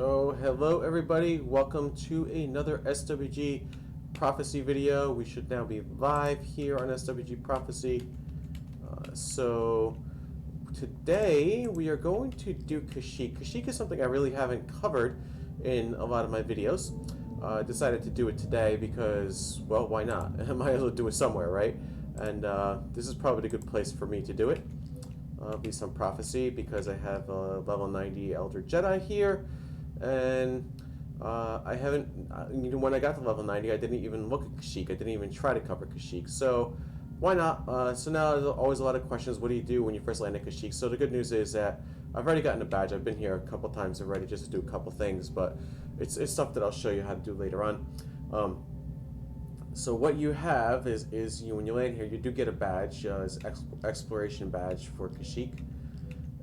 So, hello everybody, welcome to another SWG Prophecy video. We should now be live here on SWG Prophecy. So, today we are going to do Kashyyyk. Kashyyyk is something I really haven't covered in a lot of my videos. I decided to do it today because, well, why not? I might as well do it somewhere, right? And this is probably a good place for me to do it. Be some prophecy because I have a level 90 Elder Jedi here. And I haven't, when I got to level 90, I didn't even look at Kashyyyk. I didn't even try to cover Kashyyyk. So, why not? So now there's always a lot of questions. What do you do when you first land at Kashyyyk? So the good news is that I've already gotten a badge. I've been here a couple times already just to do a couple things, but it's stuff that I'll show you how to do later on. So what you have is when you land here, you do get a badge, it's exploration badge for Kashyyyk,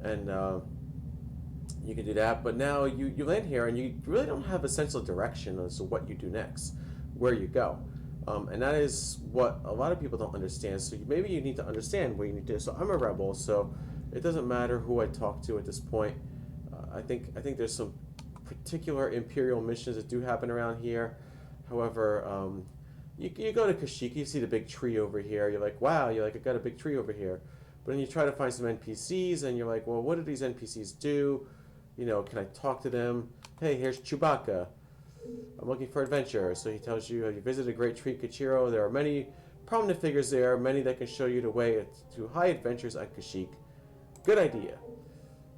and you can do that. But now you land here and you really don't have a sense of direction as to what you do next, where you go. And that is what a lot of people don't understand. So maybe you need to understand what you need to do. So I'm a rebel, so it doesn't matter who I talk to at this point. I think there's some particular Imperial missions that do happen around here. However, you go to Kashyyyk, you see the big tree over here. You're like, wow, I got a big tree over here. But then you try to find some NPCs, and you're like, well, what do these NPCs do? Can I talk to them? Hey, here's Chewbacca. I'm looking for adventure. So he tells you, you visited a great tree, Kashyyyk. There are many prominent figures there, many that can show you the way to high adventures at Kashyyyk. Good idea.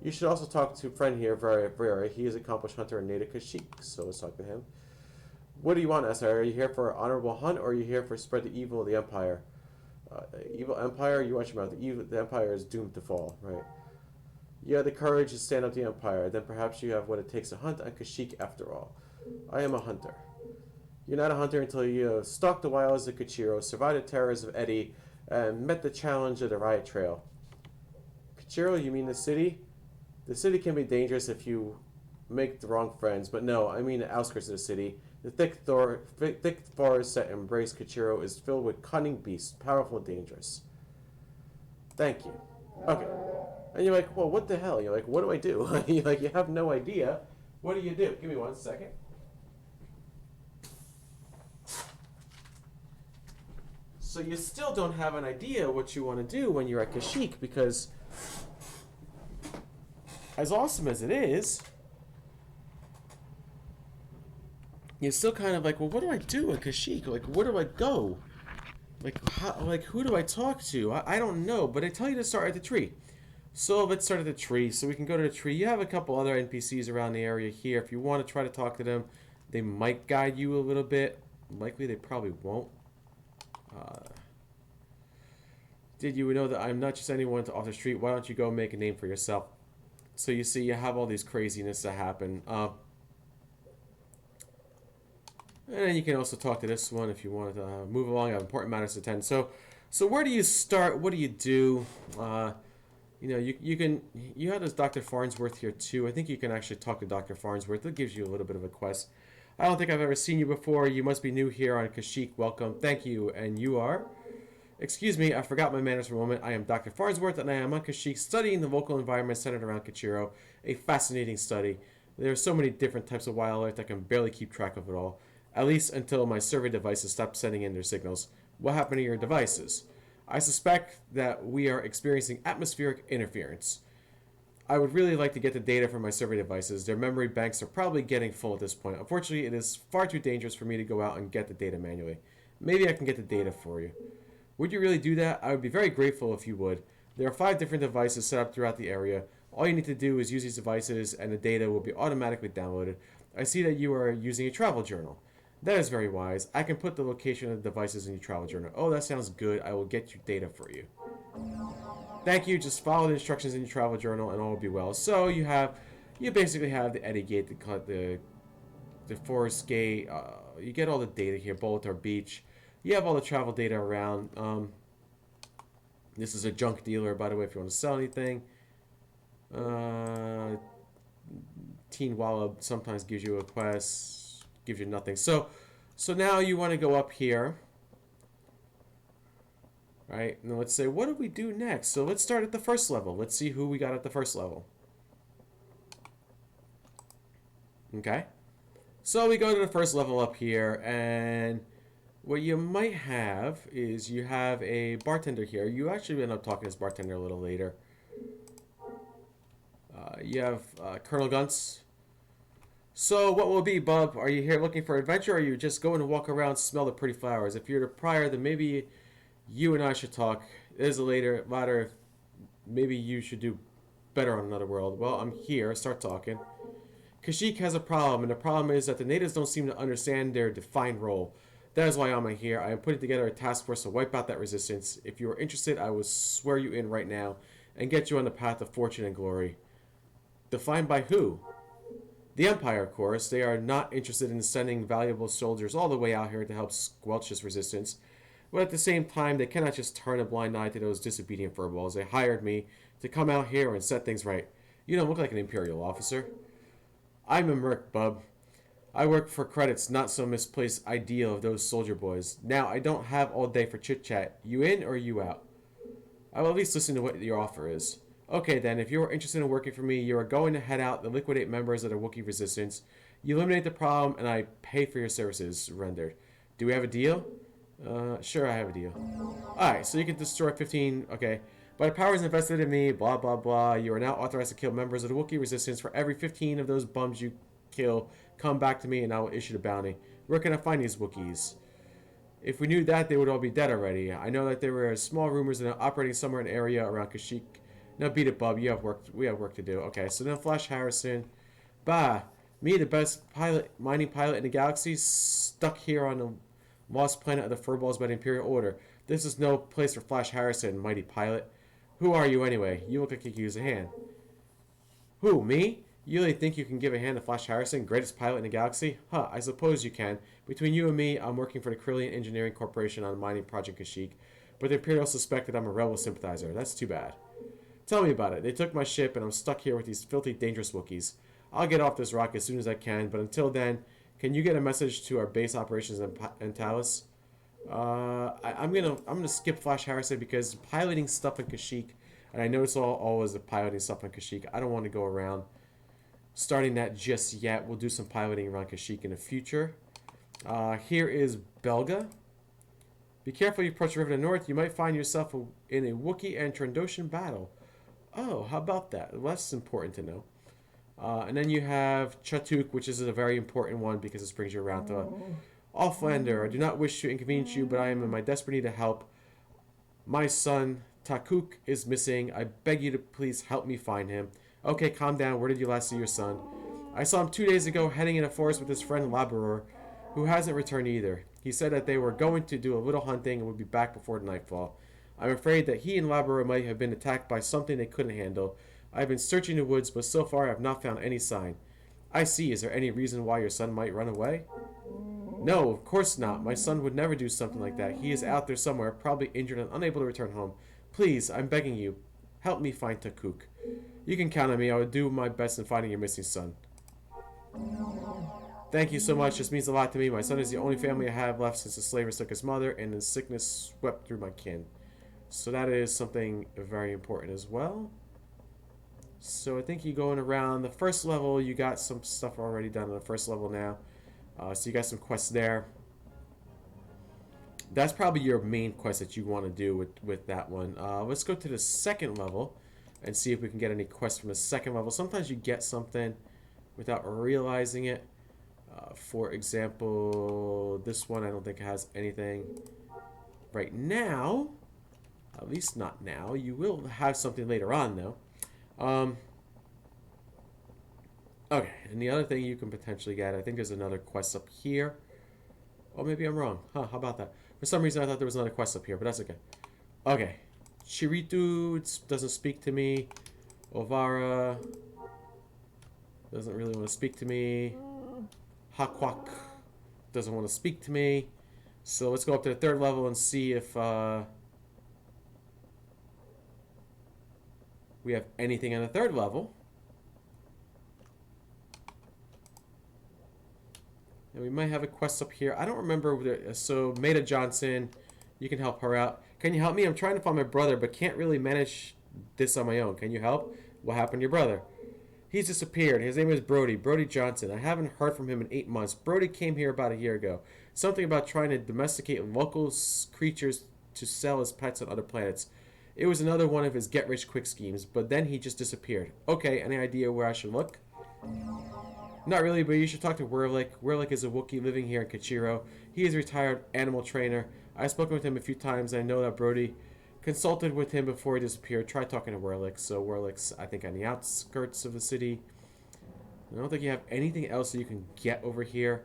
You should also talk to a friend here, Rryatt. He is an accomplished hunter and native Kashyyyk. So let's talk to him. What do you want, Esther? Are you here for an honorable hunt, or are you here for spread the evil of the Empire? Evil Empire? You watch your mouth. The Empire is doomed to fall, right? You have the courage to stand up to the Empire. Then perhaps you have what it takes to hunt on Kashyyyk after all. I am a hunter. You're not a hunter until you have stalked the wilds of Kashyyyk, survived the terrors of Eddie, and met the challenge of the Rryatt Trail. Kashyyyk, you mean the city? The city can be dangerous if you make the wrong friends, but no, I mean the outskirts of the city. The thick forest that embrace Kashyyyk is filled with cunning beasts, powerful and dangerous. Thank you. Okay. And you're like, well, what the hell? You're like, what do I do? You're like, you have no idea. What do you do? Give me 1 second. So you still don't have an idea what you want to do when you're at Kashyyyk, because as awesome as it is, you're still kind of like, well, what do I do at Kashyyyk? Like, where do I go? Like, who do I talk to? I don't know, but I tell you to start at the tree. So let's start at the tree. So we can go to the tree. You have a couple other NPCs around the area here. If you want to try to talk to them, they might guide you a little bit. Likely they probably won't. Did you know that I'm not just anyone to off the street? Why don't you go make a name for yourself? So you see, you have all these craziness that happen. And then you can also talk to this one if you want to move along. I have important matters to attend. So where do you start? What do you do? You have this Dr. Farnsworth here too. I think you can actually talk to Dr. Farnsworth. It gives you a little bit of a quest. I don't think I've ever seen you before. You must be new here on Kashyyyk. Welcome. Thank you. And you are? Excuse me, I forgot my manners for a moment. I am Dr. Farnsworth, and I am on Kashyyyk studying the local environment centered around Kashyyyk. A fascinating study. There are so many different types of wildlife I can barely keep track of it all. At least until my survey devices stopped sending in their signals. What happened to your devices? I suspect that we are experiencing atmospheric interference. I would really like to get the data from my survey devices. Their memory banks are probably getting full at this point. Unfortunately, it is far too dangerous for me to go out and get the data manually. Maybe I can get the data for you. Would you really do that? I would be very grateful if you would. There are 5 different devices set up throughout the area. All you need to do is use these devices and the data will be automatically downloaded. I see that you are using a travel journal. That is very wise. I can put the location of the devices in your travel journal. Oh, that sounds good. I will get you data for you. Thank you. Just follow the instructions in your travel journal and all will be well. So you basically have the Eddie Gate, the Forest Gate. You get all the data here. Boulder Beach. You have all the travel data around. This is a junk dealer, by the way, if you want to sell anything. Teen Wallop sometimes gives you a quest, gives you nothing. So now you want to go up here. Right? Now let's say, what do we do next? So let's start at the first level. Let's see who we got at the first level. Okay. So we go to the first level up here, and what you might have is you have a bartender here. You actually end up talking to this bartender a little later. You have Colonel Guntz. So what will it be, Bub? Are you here looking for adventure, or are you just going to walk around, smell the pretty flowers? If you're the prior, then maybe you and I should talk. There's a latter. Maybe you should do better on another world. Well, I'm here. Start talking. Kashyyyk has a problem, and the problem is that the natives don't seem to understand their defined role. That is why I'm here. I am putting together a task force to wipe out that resistance. If you are interested, I will swear you in right now and get you on the path of fortune and glory. Defined by who? The Empire, of course. They are not interested in sending valuable soldiers all the way out here to help squelch this resistance. But at the same time, they cannot just turn a blind eye to those disobedient furballs. They hired me to come out here and set things right. You don't look like an Imperial officer. I'm a merc, bub. I work for credits, not some misplaced ideal of those soldier boys. Now, I don't have all day for chit-chat. You in or you out? I will at least listen to what your offer is. Okay then, if you are interested in working for me, you are going to head out and liquidate members of the Wookiee resistance. You eliminate the problem, and I pay for your services rendered. Do we have a deal? Sure, I have a deal. Alright, so you can destroy 15, okay. By the powers invested in me, blah blah blah, you are now authorized to kill members of the Wookiee resistance. For every 15 of those bums you kill, come back to me and I will issue the bounty. Where can I find these Wookiees? If we knew that, they would all be dead already. I know that there were small rumors that they're operating somewhere in an area around Kashyyyk. Now beat it, bub. You have work. We have work to do. Okay, so then Flash Harrison. Bah, me, the best mining pilot in the galaxy, stuck here on the lost planet of the Furballs by the Imperial Order. This is no place for Flash Harrison, mighty pilot. Who are you anyway? You look like you could use a hand. Who, me? You really think you can give a hand to Flash Harrison, greatest pilot in the galaxy? Huh, I suppose you can. Between you and me, I'm working for the Corellian Engineering Corporation on a mining project Kashyyyk, but the Imperials suspect that I'm a rebel sympathizer. That's too bad. Tell me about it. They took my ship, and I'm stuck here with these filthy, dangerous Wookiees. I'll get off this rock as soon as I can, but until then, can you get a message to our base operations in Talos? I'm gonna skip Flash Harrison because piloting stuff in Kashyyyk, and I know it's always the piloting stuff in Kashyyyk. I don't want to go around starting that just yet. We'll do some piloting around Kashyyyk in the future. Here is Belga. Be careful you approach the river to the north. You might find yourself in a Wookiee and Trandoshan battle. Oh, how about that? Well, that's important to know. And then you have Chatuk, which is a very important one because this brings you around to Offlander. I do not wish to inconvenience you, but I am in my desperate need of help. My son, Takuk, is missing. I beg you to please help me find him. Okay, calm down. Where did you last see your son? I saw him 2 days ago heading in a forest with his friend Labrador, who hasn't returned either. He said that they were going to do a little hunting and would be back before nightfall. I'm afraid that he and Labrador might have been attacked by something they couldn't handle. I've been searching the woods, but so far I have not found any sign. I see. Is there any reason why your son might run away? No, of course not. My son would never do something like that. He is out there somewhere, probably injured and unable to return home. Please, I'm begging you, help me find Takuk. You can count on me. I will do my best in finding your missing son. Thank you so much. This means a lot to me. My son is the only family I have left since the slavers took his mother, and his sickness swept through my kin. So that is something very important as well. So I think you're going around the first level. You got some stuff already done on the first level now. So you got some quests there. That's probably your main quest that you want to do with that one. Let's go to the second level and see if we can get any quests from the second level. Sometimes you get something without realizing it. For example, this one I don't think has anything right now. At least not now. You will have something later on, though. Okay, and the other thing you can potentially get, I think there's another quest up here. Oh, maybe I'm wrong. Huh, how about that? For some reason, I thought there was another quest up here, but that's okay. Okay. Chiritu doesn't speak to me. Ovara doesn't really want to speak to me. Hakwak doesn't want to speak to me. So let's go up to the third level and see if we have anything on the third level. And we might have a quest up here. I don't remember. So Maida Johnson, you can help her out. Can you help me? I'm trying to find my brother, but can't really manage this on my own. Can you help? What happened to your brother? He's disappeared. His name is Brody. Brody Johnson. I haven't heard from him in 8 months. Brody came here about a year ago. Something about trying to domesticate local creatures to sell as pets on other planets. It was another one of his get-rich-quick schemes, but then he just disappeared. Okay, any idea where I should look? Not really, but you should talk to Rryatt. Rryatt is a Wookiee living here in Kashyyyk. He is a retired animal trainer. I've spoken with him a few times. I know that Brody consulted with him before he disappeared. Try talking to Rryatt. So Rryatt's, I think, on the outskirts of the city. I don't think you have anything else that you can get over here.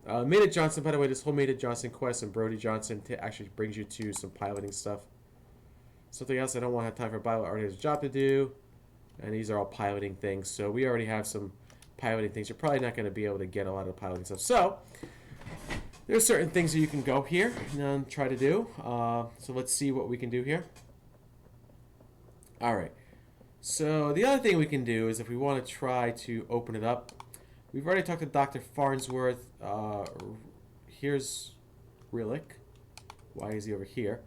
Maida Johnson, by the way, this whole Maida Johnson quest and Brody Johnson actually brings you to some piloting stuff. Something else I don't want to have time for. Pilot already has a job to do. And these are all piloting things. So we already have some piloting things. You're probably not going to be able to get a lot of piloting stuff. So there's certain things that you can go here and try to do. So let's see what we can do here. All right. So the other thing we can do is if we want to try to open it up. We've already talked to Dr. Farnsworth. Here's Rryatt. Why is he over here?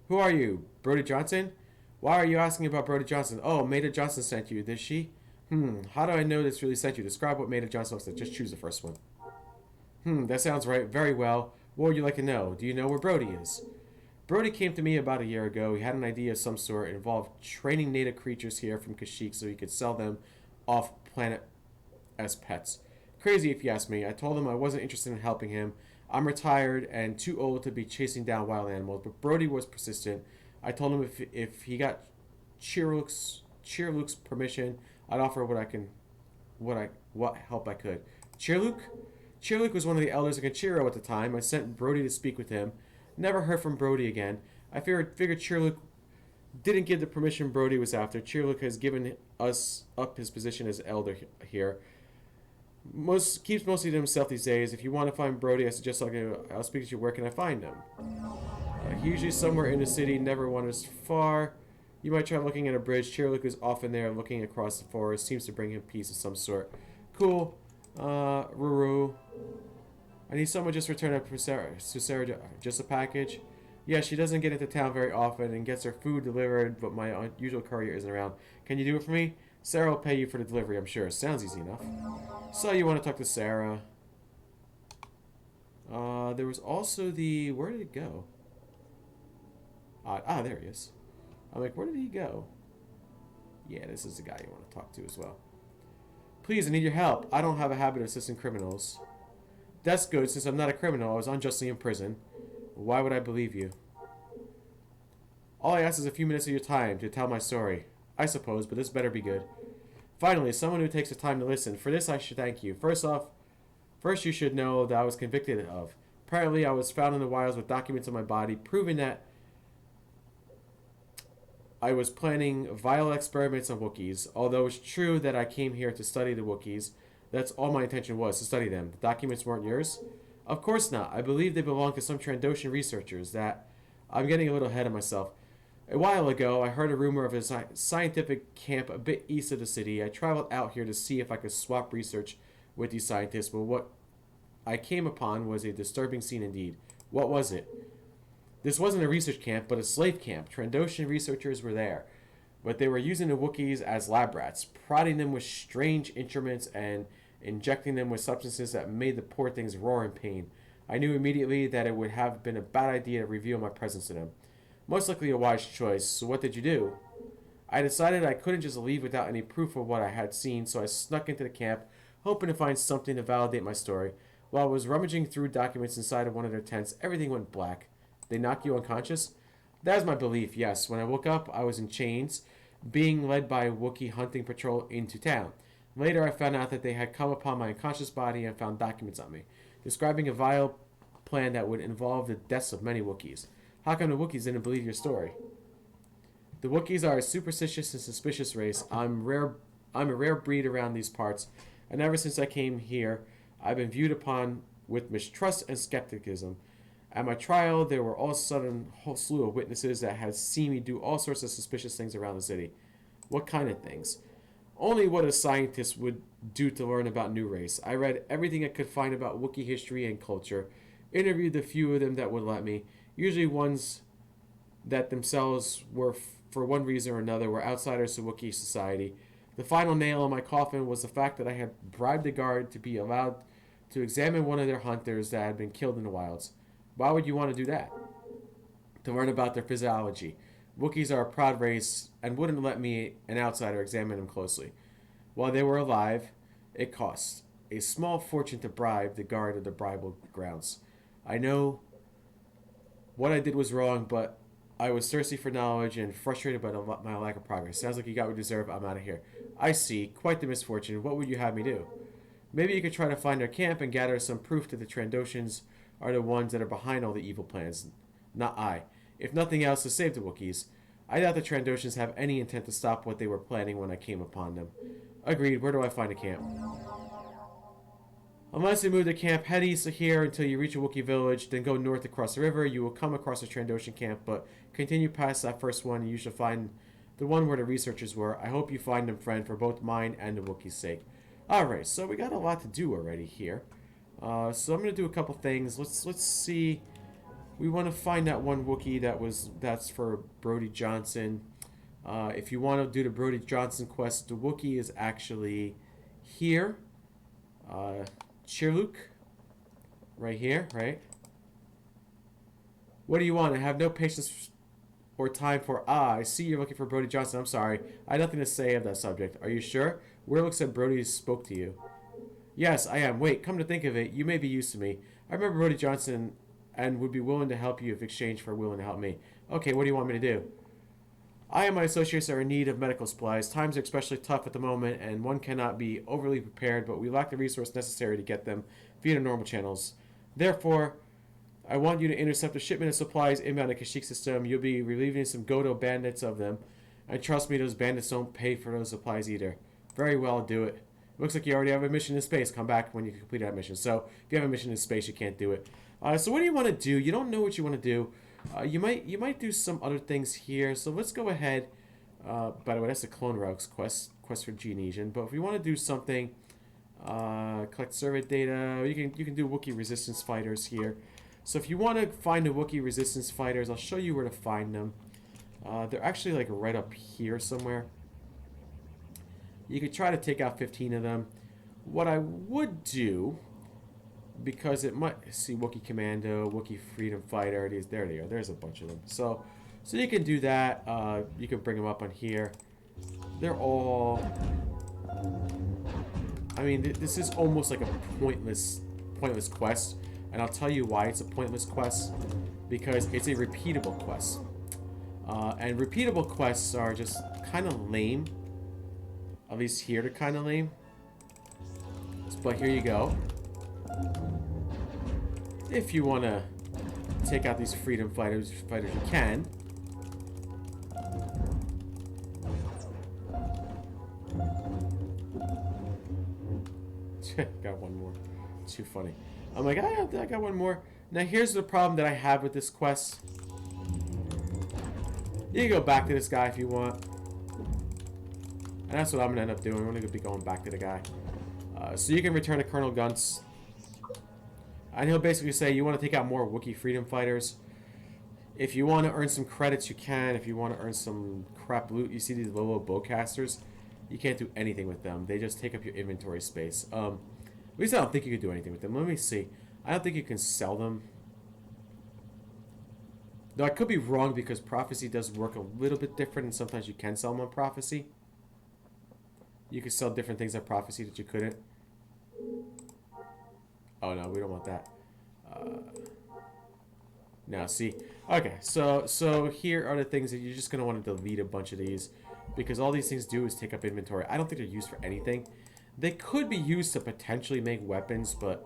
Who are you? Brody Johnson? Why are you asking about Brody Johnson? Oh, Maida Johnson sent you, did she? How do I know this really sent you? Describe what Maida Johnson looks like. Just choose the first one. That sounds right. Very well. What would you like to know? Do you know where Brody is? Brody came to me about a year ago. He had an idea of some sort. It involved training native creatures here from Kashyyyk so he could sell them off planet as pets. Crazy if you ask me. I told him I wasn't interested in helping him. I'm retired and too old to be chasing down wild animals, but Brody was persistent. I told him if he got Cheerluke's permission, I'd offer what help I could. Cheerluke? Cheerluke was one of the elders of Kashyyyk at the time. I sent Brody to speak with him. Never heard from Brody again. I figured Cheerluke didn't give the permission Brody was after. Cheerluke has given us up his position as elder here. Keeps mostly to himself these days. If you want to find Brody, I suggest I'll speak to you. Where can I find him? Usually somewhere in the city. Never wanders far. You might try looking at a bridge. Cheerluke is often there looking across the forest. Seems to bring him peace of some sort. Cool. Ruru. I need someone just return up to Sarah. Just a package? Yeah, she doesn't get into town very often and gets her food delivered, but my usual courier isn't around. Can you do it for me? Sarah will pay you for the delivery, I'm sure. Sounds easy enough. So you want to talk to Sarah. There was also the... Where did it go? There he is. I'm like, where did he go? Yeah, this is the guy you want to talk to as well. Please, I need your help. I don't have a habit of assisting criminals. That's good, since I'm not a criminal. I was unjustly in prison. Why would I believe you? All I ask is a few minutes of your time to tell my story. I suppose, but this better be good. Finally, someone who takes the time to listen. For this, I should thank you. First you should know that I was convicted of. Apparently, I was found in the wilds with documents on my body, proving that I was planning vile experiments on Wookiees. Although it's true that I came here to study the Wookiees, that's all my intention was, to study them. The documents weren't yours? Of course not. I believe they belong to some Trandoshan researchers. I'm getting a little ahead of myself. A while ago, I heard a rumor of a scientific camp a bit east of the city. I traveled out here to see if I could swap research with these scientists, but what I came upon was a disturbing scene indeed. What was it? This wasn't a research camp, but a slave camp. Trandoshan researchers were there, but they were using the Wookiees as lab rats, prodding them with strange instruments and injecting them with substances that made the poor things roar in pain. I knew immediately that it would have been a bad idea to reveal my presence to them. Most likely a wise choice, so what did you do? I decided I couldn't just leave without any proof of what I had seen, so I snuck into the camp, hoping to find something to validate my story. While I was rummaging through documents inside of one of their tents, everything went black. They knocked you unconscious? That is my belief, yes. When I woke up, I was in chains, being led by a Wookiee hunting patrol into town. Later, I found out that they had come upon my unconscious body and found documents on me, describing a vile plan that would involve the deaths of many Wookiees. How come the Wookiees didn't believe your story? The Wookiees are a superstitious and suspicious race. I'm a rare breed around these parts, and ever since I came here, I've been viewed upon with mistrust and skepticism. At my trial, there were all of a sudden a whole slew of witnesses that had seen me do all sorts of suspicious things around the city. What kind of things? Only what a scientist would do to learn about new race. I read everything I could find about Wookiee history and culture, interviewed the few of them that would let me, usually ones that themselves were, for one reason or another, were outsiders to Wookiee society. The final nail in my coffin was the fact that I had bribed the guard to be allowed to examine one of their hunters that had been killed in the wilds. Why would you want to do that? To learn about their physiology. Wookiees are a proud race and wouldn't let me, an outsider, examine them closely. While they were alive, it cost a small fortune to bribe the guard of the bribal grounds. I know what I did was wrong, but I was thirsty for knowledge and frustrated by my lack of progress. Sounds like you got what you deserve. I'm out of here. I see. Quite the misfortune. What would you have me do? Maybe you could try to find their camp and gather some proof that the Trandoshans are the ones that are behind all the evil plans. Not I. If nothing else, to save the Wookiees. I doubt the Trandoshans have any intent to stop what they were planning when I came upon them. Agreed. Where do I find a camp? Unless you move the camp, head east of here until you reach a Wookiee village, then go north across the river. You will come across a Trandoshan camp, but continue past that first one and you shall find the one where the researchers were. I hope you find them, friend, for both mine and the Wookiee's sake. Alright, so we got a lot to do already here. So I'm going to do a couple things. Let's see. We want to find that one Wookiee that's for Brody Johnson. If you want to do the Brody Johnson quest, the Wookiee is actually here. Cheerluke. Right here, right? What do you want? I have no patience or time for... I see you're looking for Brody Johnson. I'm sorry. I have nothing to say of that subject. Are you sure? Where looks like Brody spoke to you. Yes, I am. Wait, come to think of it, you may be used to me. I remember Brody Johnson and would be willing to help you if exchange for willing to help me. Okay, what do you want me to do? I and my associates are in need of medical supplies. Times are especially tough at the moment, and one cannot be overly prepared, but we lack the resource necessary to get them via the normal channels. Therefore, I want you to intercept a shipment of supplies inbound the Kashyyyk system. You'll be relieving some Godo bandits of them. And trust me, those bandits don't pay for those supplies either. Very well, do it. Looks like you already have a mission in space. Come back when you complete that mission. So, if you have a mission in space, you can't do it. So what do you want to do? You don't know what you want to do. You might do some other things here. So let's go ahead. By the way, that's the Clone Rogues quest for Genesian. But if we want to do something, collect survey data. You can do Wookiee resistance fighters here. So if you want to find the Wookiee resistance fighters, I'll show you where to find them. They're actually like right up here somewhere. You could try to take out 15 of them. What I would do, because it might... See, Wookiee Commando, Wookiee Freedom Fighter. There they are. There's a bunch of them. So you can do that. You can bring them up on here. They're all... I mean, this is almost like a pointless quest. And I'll tell you why it's a pointless quest. Because it's a repeatable quest. And repeatable quests are just kind of lame. At least here they're kind of lame. But here you go. If you want to take out these freedom fighters, you can. Got one more. Too funny. I'm like, I got one more. Now here's the problem that I have with this quest. You can go back to this guy if you want. And that's what I'm going to end up doing. I'm going to be going back to the guy. So you can return to Colonel Guntz. And he'll basically say, you want to take out more Wookiee freedom fighters. If you want to earn some credits, you can. If you want to earn some crap loot, you see these little bowcasters. You can't do anything with them. They just take up your inventory space. At least I don't think you can do anything with them. Let me see. I don't think you can sell them. Though I could be wrong because Prophecy does work a little bit different, and sometimes you can sell them on Prophecy. You can sell different things on Prophecy that you couldn't. Oh no, we don't want that. Now see, okay, so here are the things that you're just gonna want to delete a bunch of these, because all these things do is take up inventory. I don't think they're used for anything. They could be used to potentially make weapons, but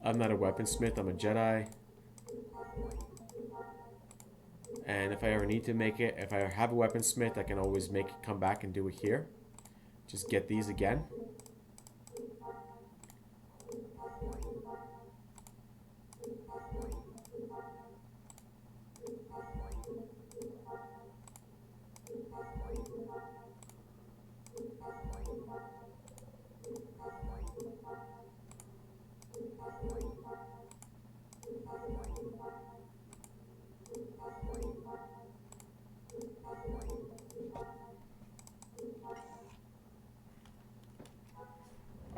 I'm not a weaponsmith. I'm a Jedi. And if I ever need to make it, if I have a weaponsmith, I can always make it come back and do it here. Just get these again.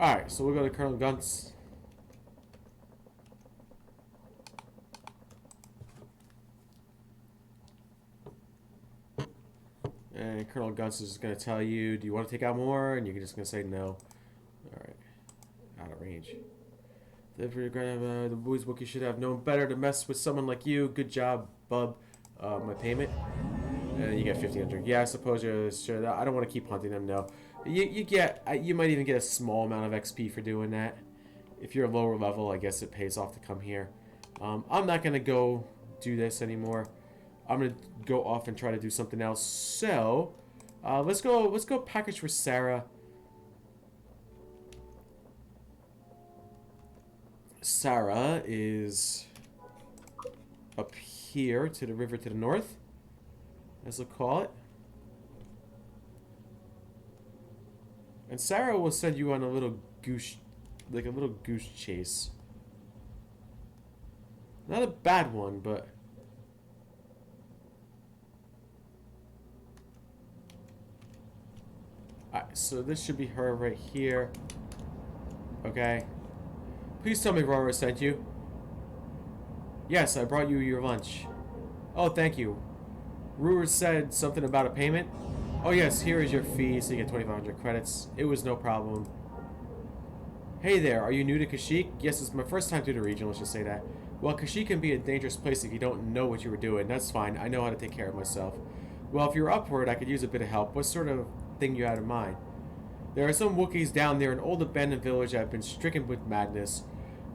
Alright, so we'll go to Colonel Guntz. And Colonel Guntz is going to tell you, do you want to take out more? And you're just going to say no. Alright. Out of range. The boys Wookie should have known better to mess with someone like you. Good job, bub. My payment. And you get 1,500. Yeah, I suppose you're sure. I don't want to keep hunting them, no. You might even get a small amount of XP for doing that. If you're lower level, I guess it pays off to come here. I'm not going to go do this anymore. I'm going to go off and try to do something else. So, let's go package for Sarah. Sarah is up here to the river to the north, as we'll call it. And Sarah will send you on a little goose chase. Not a bad one, but alright, so this should be her right here. Okay. Please tell me Rryatt sent you. Yes, I brought you your lunch. Oh, thank you. Rryatt said something about a payment. Oh yes, here is your fee, so you get 2,500 credits. It was no problem. Hey there, are you new to Kashyyyk? Yes, it's my first time through the region, let's just say that. Well, Kashyyyk can be a dangerous place if you don't know what you were doing. That's fine, I know how to take care of myself. Well, if you're upward, I could use a bit of help. What sort of thing you had in mind? There are some Wookiees down there, an old abandoned village that have been stricken with madness.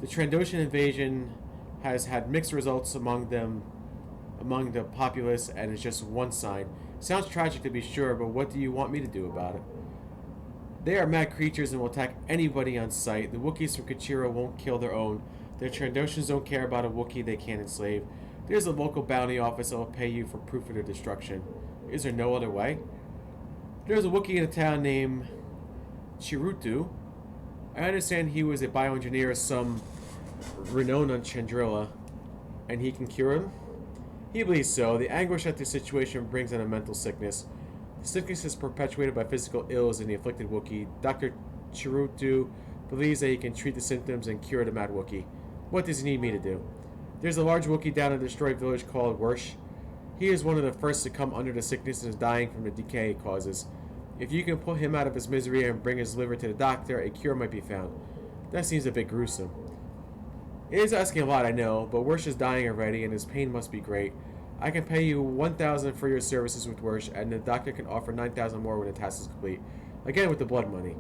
The Trandoshan invasion has had mixed results among the populace, and it's just one sign. Sounds tragic to be sure, but what do you want me to do about it? They are mad creatures and will attack anybody on sight. The Wookiees from Kashyyyk won't kill their own. The Trandoshans don't care about a Wookiee they can't enslave. There's a local bounty office that will pay you for proof of their destruction. Is there no other way? There's a Wookiee in a town named Chirutu. I understand he was a bioengineer, some renowned on Chandrilla, and he can cure him? He believes so. The anguish at this situation brings on a mental sickness. The sickness is perpetuated by physical ills in the afflicted Wookiee. Dr. Chirutu believes that he can treat the symptoms and cure the mad Wookiee. What does he need me to do? There's a large Wookiee down in a destroyed village called Wersh. He is one of the first to come under the sickness and is dying from the decay it causes. If you can pull him out of his misery and bring his liver to the doctor, a cure might be found. That seems a bit gruesome. It is asking a lot, I know, but Wersh is dying already and his pain must be great. I can pay you 1,000 for your services with Wersh, and the doctor can offer 9,000 more when the task is complete. Again with the blood money.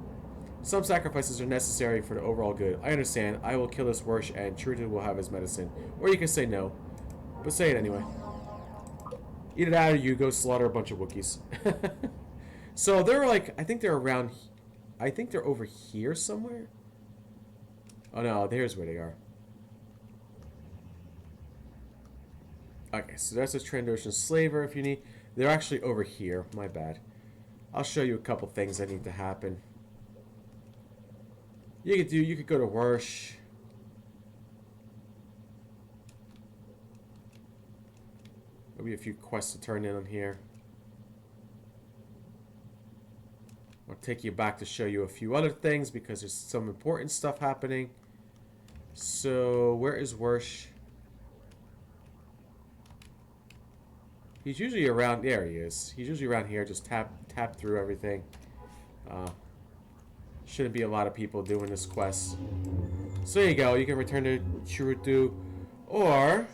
Some sacrifices are necessary for the overall good. I understand. I will kill this Wersh and Trudy will have his medicine. Or you can say no. But say it anyway. Either that or you go slaughter a bunch of Wookiees. So they're like, I think they're around, I think they're over here somewhere. Oh no, there's where they are. Okay, so that's a Trandoshan slaver if you need. They're actually over here, my bad. I'll show you a couple things that need to happen. You could go to Wersh. There'll be a few quests to turn in on here. I'll take you back to show you a few other things because there's some important stuff happening. So, where is Wersh? He's usually around, there he is. He's usually around here, just tap through everything. Shouldn't be a lot of people doing this quest. So there you go, you can return to Chirutu. Or,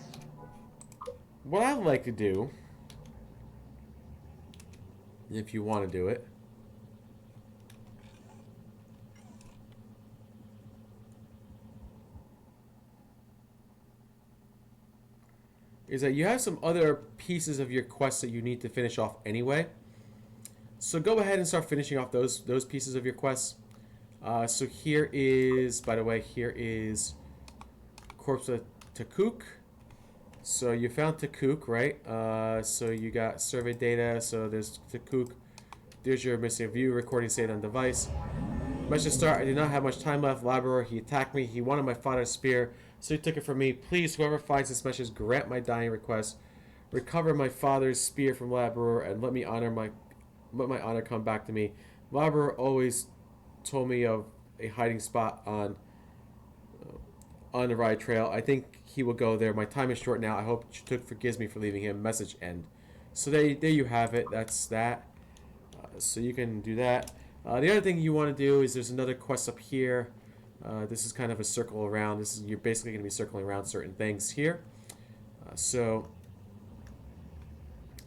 what I'd like to do, if you want to do it, is that you have some other pieces of your quest that you need to finish off anyway. So go ahead and start finishing off those pieces of your quests. So here is, by the way, here is Corpse of Kashyyyk. So you found Kashyyyk, right? So you got survey data. So there's Kashyyyk. There's your missing view, recording saved on device. Message start. I did not have much time left. Laborer, he attacked me. He wanted my father's spear, so he took it from me. Please, whoever finds this message, grant my dying request. Recover my father's spear from Laborer and let my honor come back to me. Laborer always told me of a hiding spot on the Rryatt Trail. I think he will go there. My time is short now. I hope Ch'tuk forgives me for leaving him. Message end. So there you have it. That's that. So you can do that. The other thing you want to do is there's another quest up here. This is kind of a circle around. You're basically going to be circling around certain things here. So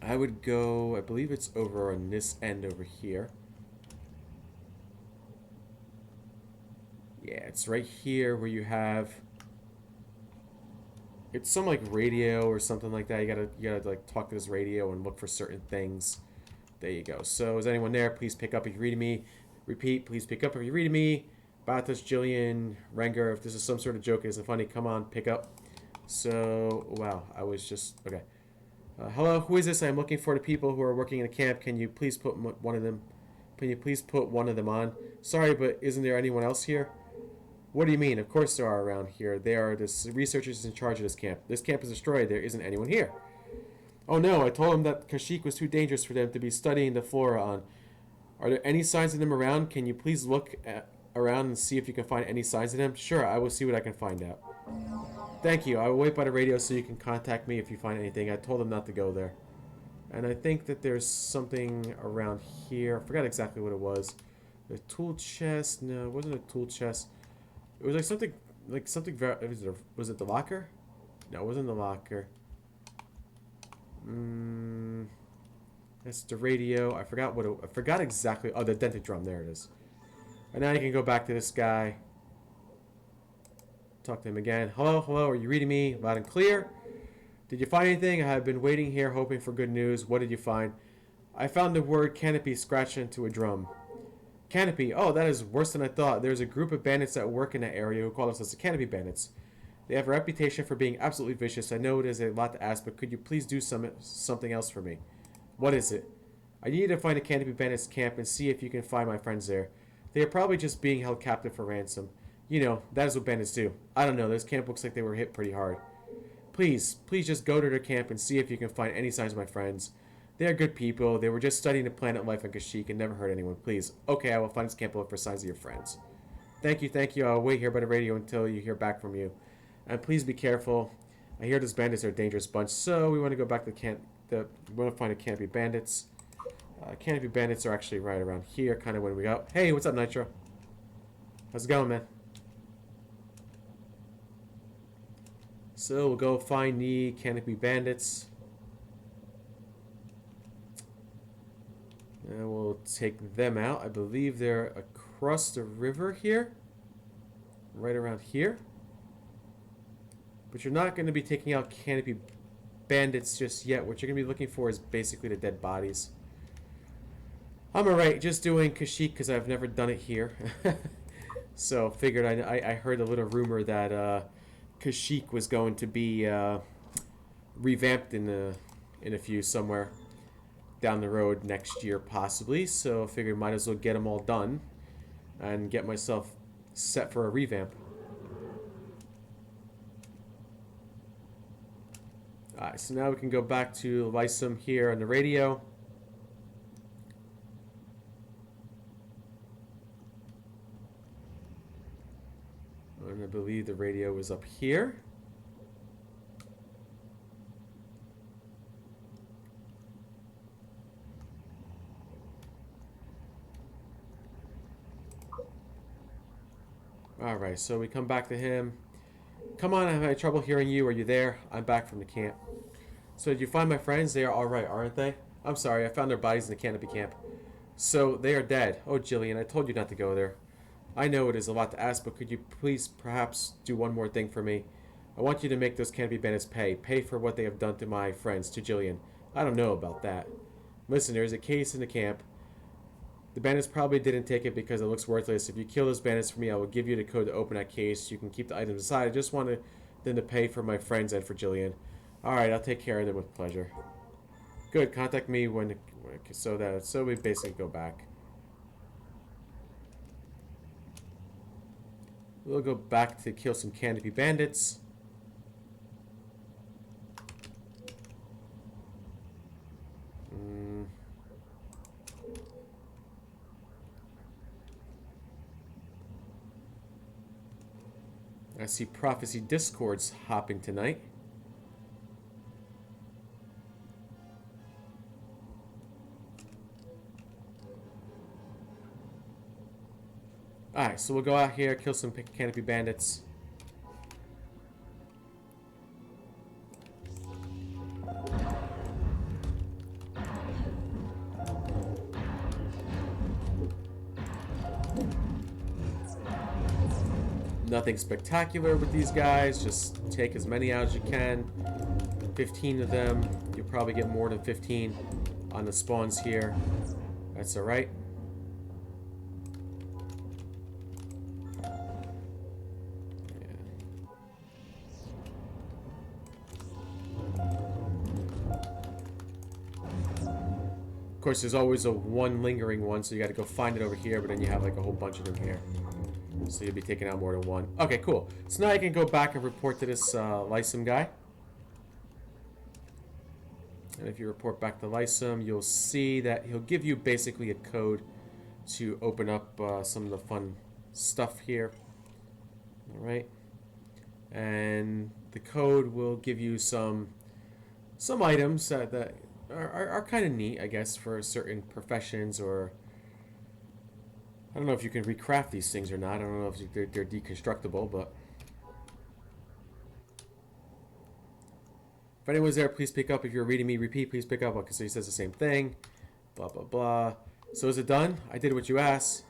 I would go. I believe it's over on this end over here. Yeah, it's right here where you have. It's some like radio or something like that. You gotta like talk to this radio and look for certain things. There you go. So is anyone there? Please pick up if you're reading me. Repeat, please pick up if you're reading me. Bathos, Jillian, Renger, if this is some sort of joke, it isn't funny. Come on, pick up. So, wow, I was just, okay. Hello, who is this? I'm looking for the people who are working in the camp. Can you please put one of them, on? Sorry, but isn't there anyone else here? What do you mean? Of course there are around here. They are the researchers in charge of this camp. This camp is destroyed. There isn't anyone here. Oh no, I told them that Kashyyyk was too dangerous for them to be studying the flora on. Are there any signs of them around? Can you please look around and see if you can find any signs of them? Sure, I will see what I can find out. Thank you. I will wait by the radio so you can contact me if you find anything. I told them not to go there. And I think that there's something around here. I forgot exactly what it was. A tool chest? No, it wasn't a tool chest. It was like something very... Was it the locker? No, it wasn't the locker. That's the radio. I forgot exactly. Oh, the dented drum. There it is. And now you can go back to this guy. Talk to him again. Hello, hello. Are you reading me loud and clear? Did you find anything? I have been waiting here hoping for good news. What did you find? I found the word canopy scratched into a drum. Canopy. Oh, that is worse than I thought. There's a group of bandits that work in that area who call themselves the Canopy Bandits. They have a reputation for being absolutely vicious. I know it is a lot to ask, but could you please do something else for me? What is it? I need to find a Canopy Bandits camp and see if you can find my friends there. They are probably just being held captive for ransom. You know, that is what bandits do. I don't know, this camp looks like they were hit pretty hard. Please just go to their camp and see if you can find any signs of my friends. They are good people. They were just studying the planet life on Kashyyyk and never hurt anyone. Please. Okay, I will find this camp and look for signs of your friends. Thank you. I'll wait here by the radio until you hear back from you. And please be careful. I hear those bandits are a dangerous bunch, so we want to go back to we want to find a Canopy Bandits. Canopy Bandits are actually right around here, kind of when we go. Hey, what's up, Nitro? How's it going, man? So we'll go find the Canopy Bandits. And we'll take them out. I believe they're across the river here. Right around here. But you're not going to be taking out Canopy Bandits just yet. What you're going to be looking for is basically the dead bodies. I'm alright, just doing Kashyyyk because I've never done it here. So figured I heard a little rumor that Kashyyyk was going to be revamped in a few somewhere down the road next year possibly. So I figured might as well get them all done and get myself set for a revamp. Alright, so now we can go back to Lysum here on the radio. And I believe the radio is up here. Alright, so we come back to him. Come on, I'm having trouble hearing you. Are you there? I'm back from the camp. So did you find my friends? They are alright, aren't they? I'm sorry, I found their bodies in the Canopy camp. So they are dead. Oh, Jillian, I told you not to go there. I know it is a lot to ask, but could you please perhaps do one more thing for me? I want you to make those Canopy Bandits pay. Pay for what they have done to my friends, to Jillian. I don't know about that. Listen, there's a case in the camp. The bandits probably didn't take it because it looks worthless. If you kill those bandits for me, I will give you the code to open that case. You can keep the items aside. I just wanted them to pay for my friends and for Jillian. Alright, I'll take care of them with pleasure. Good, contact me so we basically go back. We'll go back to kill some Canopy Bandits. I see Prophecy Discord's hopping tonight. Alright, so we'll go out here, kill some canopy bandits. Nothing spectacular with these guys, just take as many out as you can. 15 of them, you'll probably get more than 15 on the spawns here. That's alright. Of course, there's always a one lingering one, so you got to go find it over here, but then you have like a whole bunch of them here. So you'll be taking out more than one. Okay, cool. So now I can go back and report to this Lysum guy. And if you report back to Lysum, you'll see that he'll give you basically a code to open up some of the fun stuff here. Alright. And the code will give you some items that are kind of neat, I guess, for certain professions, or I don't know if you can recraft these things or not. I don't know if they're deconstructible, but if anyone's there, please pick up. If you're reading me, repeat, please pick up. Okay, so he says the same thing. Blah, blah, blah. So is it done? I did what you asked.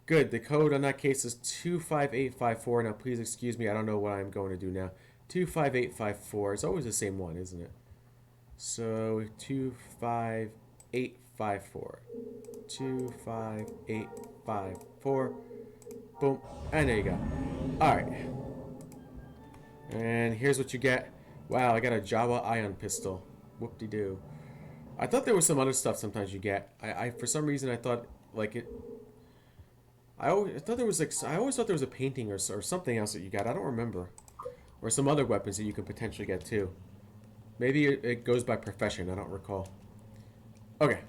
Good. The code on that case is 25854. Now, please excuse me. I don't know what I'm going to do now. 25854. It's always the same one, isn't it? So 25854. 25854. Boom. And there you go. Alright. And here's what you get. Wow, I got a Jawa ion pistol. Whoop-de-doo. I thought there was some other stuff sometimes you get. I for some reason I thought like it. I always thought there was like I always thought there was a painting or something else that you got. I don't remember. Or some other weapons that you could potentially get too. Maybe it goes by profession. I don't recall. Okay.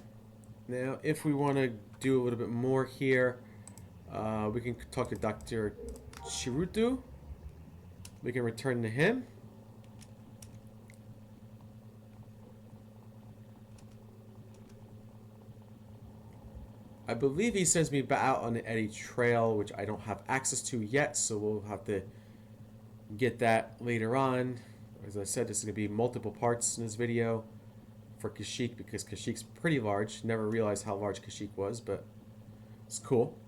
Now, if we want to do a little bit more here, we can talk to Dr. Chirutu. We can return to him. I believe he sends me out on the Eddie Trail, which I don't have access to yet, so we'll have to get that later on. As I said, this is going to be multiple parts in this video for Kashyyyk, because Kashyyyk's pretty large. Never realized how large Kashyyyk was, but it's cool.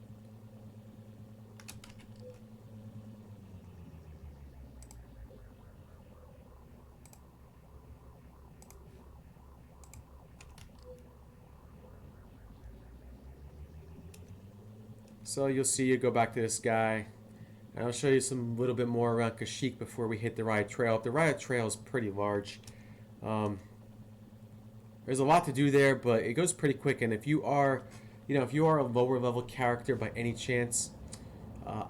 So you'll see, you go back to this guy, and I'll show you some little bit more around Kashyyyk before we hit the Rryatt Trail. The Rryatt Trail is pretty large. There's a lot to do there, but it goes pretty quick. And if you are, if you are a lower level character by any chance,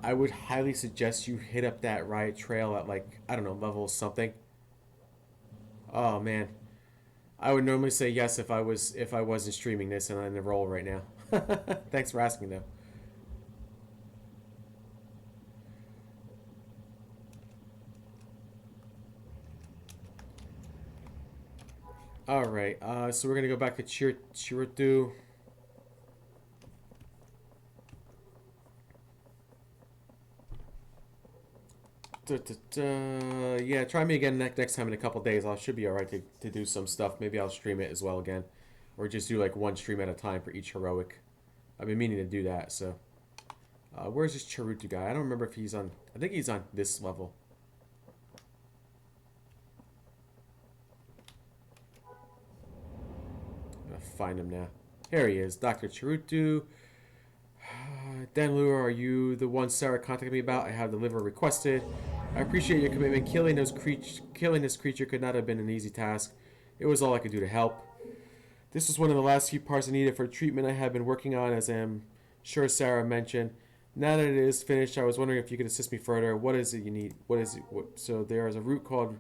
I would highly suggest you hit up that Rryatt Trail at like, I don't know, level something. Oh man, I would normally say yes if I wasn't streaming this and I'm in the role right now. Thanks for asking though. Alright, so we're going to go back to Chirutu. Yeah, try me again next time in a couple days. I should be alright to do some stuff. Maybe I'll stream it as well again. Or just do like one stream at a time for each heroic. I've been meaning to do that, so. Where's this Chirutu guy? I don't remember if he's on... I think he's on this level. Find him now. Here he is, Dr. Chirutu. Denlure, are you the one Sarah contacted me about? I have the liver requested. I appreciate your commitment. Killing this creature could not have been an easy task. It was all I could do to help. This was one of the last few parts I needed for treatment I have been working on, as I'm sure Sarah mentioned. Now that it is finished, I was wondering if you could assist me further. What is it you need? What is it? So there is a root called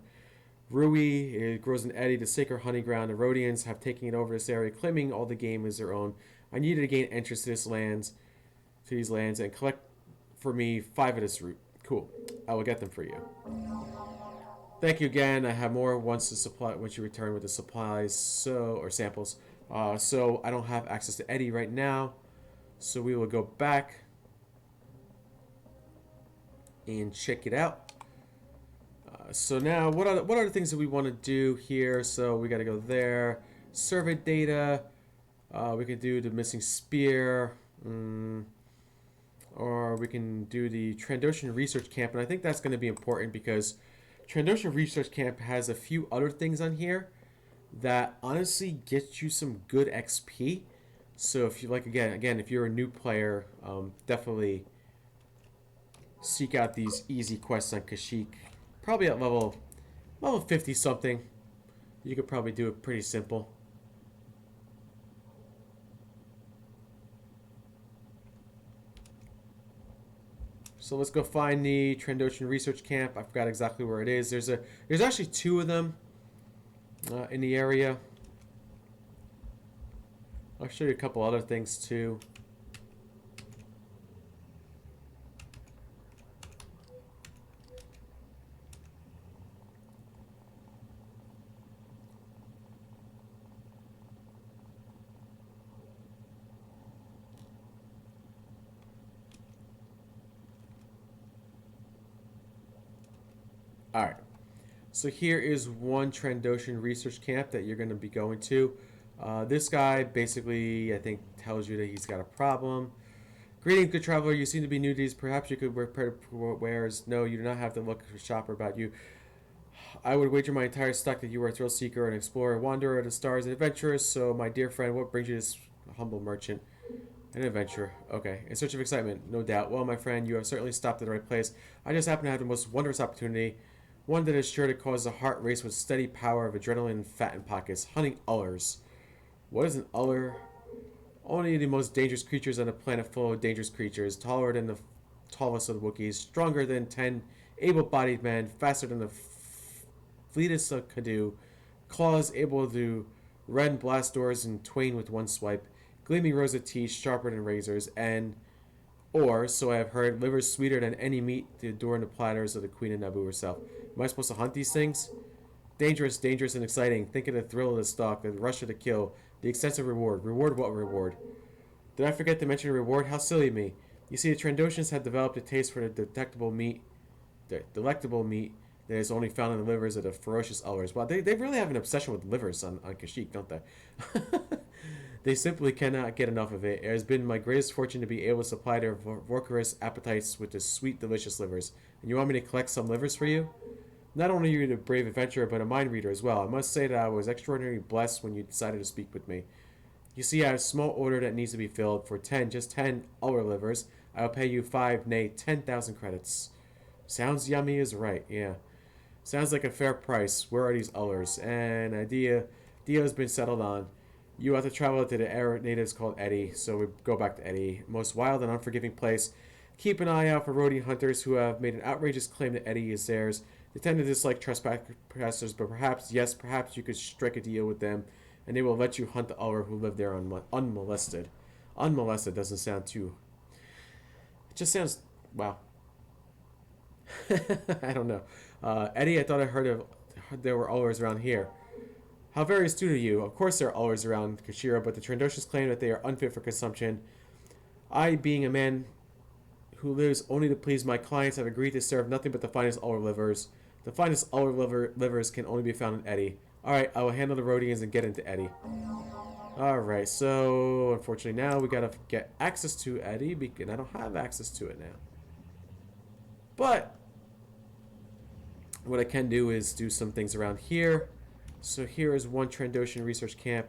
Rryatt. It grows in Eddie, the sacred honey ground. The Rodians have taken it over this area, claiming all the game is their own. I needed to gain entrance to these lands, and collect for me 5 of this root. Cool. I will get them for you. Thank you again. I have more once you return with the supplies, or samples. So I don't have access to Eddie right now. So we will go back and check it out. So now, what are the things that we want to do here? So we got to go there. Survey data. We can do the missing spear. Or we can do the Trandoshan Research Camp. And I think that's going to be important because Trandoshan Research Camp has a few other things on here that honestly get you some good XP. So if you like, again, if you're a new player, definitely seek out these easy quests on Kashyyyk. Probably at level 50 something. You could probably do it pretty simple. So let's go find the Trandoshan Research Camp. I forgot exactly where it is. There's actually two of them in the area. I'll show you a couple other things too. Alright, so here is one Trandoshan research camp that you're going to be going to. This guy basically, I think, tells you that he's got a problem. Greetings, good traveler. You seem to be new to these. Perhaps you could wear wares. No, you do not have to look for a shopper about you. I would wager my entire stock that you are a thrill seeker, an explorer, a wanderer of the stars, an adventurer. So, my dear friend, what brings you to this humble merchant? An adventure. Okay. In search of excitement, no doubt. Well, my friend, you have certainly stopped at the right place. I just happen to have the most wondrous opportunity. One that is sure to cause a heart race with steady power of adrenaline and fat in pockets. Hunting ullers. What is an uller? Only the most dangerous creatures on a planet full of dangerous creatures. Taller than the tallest of the wookies. Stronger than 10 able-bodied men. Faster than the fleetest of Kadu. Claws able to rend blast doors in twain with one swipe. Gleaming rows of teeth sharper than razors. And... or, so I have heard, livers sweeter than any meat to adorn the platters of the Queen of Naboo herself. Am I supposed to hunt these things? Dangerous, dangerous, and exciting. Think of the thrill of the stalk, the rush of the kill, the extensive reward. Reward what reward? Did I forget to mention a reward? How silly of me. You see, the Trandoshans have developed a taste for the delectable meat that is only found in the livers of the ferocious ullers. Wow, they really have an obsession with livers on Kashyyyk, don't they? They simply cannot get enough of it. It has been my greatest fortune to be able to supply their voracious appetites with the sweet, delicious livers. And you want me to collect some livers for you? Not only are you a brave adventurer, but a mind reader as well. I must say that I was extraordinarily blessed when you decided to speak with me. You see, I have a small order that needs to be filled. For 10 uller livers, I will pay you 5, nay, 10,000 credits. Sounds yummy is right, yeah. Sounds like a fair price. Where are these ullers? And deal has been settled on. You have to travel to the air natives called Eddie, so we go back to Eddie. Most wild and unforgiving place. Keep an eye out for roadie hunters who have made an outrageous claim that Eddie is theirs. They tend to dislike trespassers, but perhaps you could strike a deal with them, and they will let you hunt the uller who live there unmolested. Unmolested doesn't sound too... it just sounds... wow. I don't know. Eddie, I thought I heard there were ullers around here. How very astute of you. Of course there are ullers around Kashyyyk, but the Trandoshans claim that they are unfit for consumption. I, being a man who lives only to please my clients, have agreed to serve nothing but the finest uller livers. The finest uller livers can only be found in Eddie. Alright, I will handle the Rodians and get into Eddie. Alright, so unfortunately now we gotta get access to Eddie, and I don't have access to it now. But what I can do is do some things around here. So here is one Trandoshan research camp.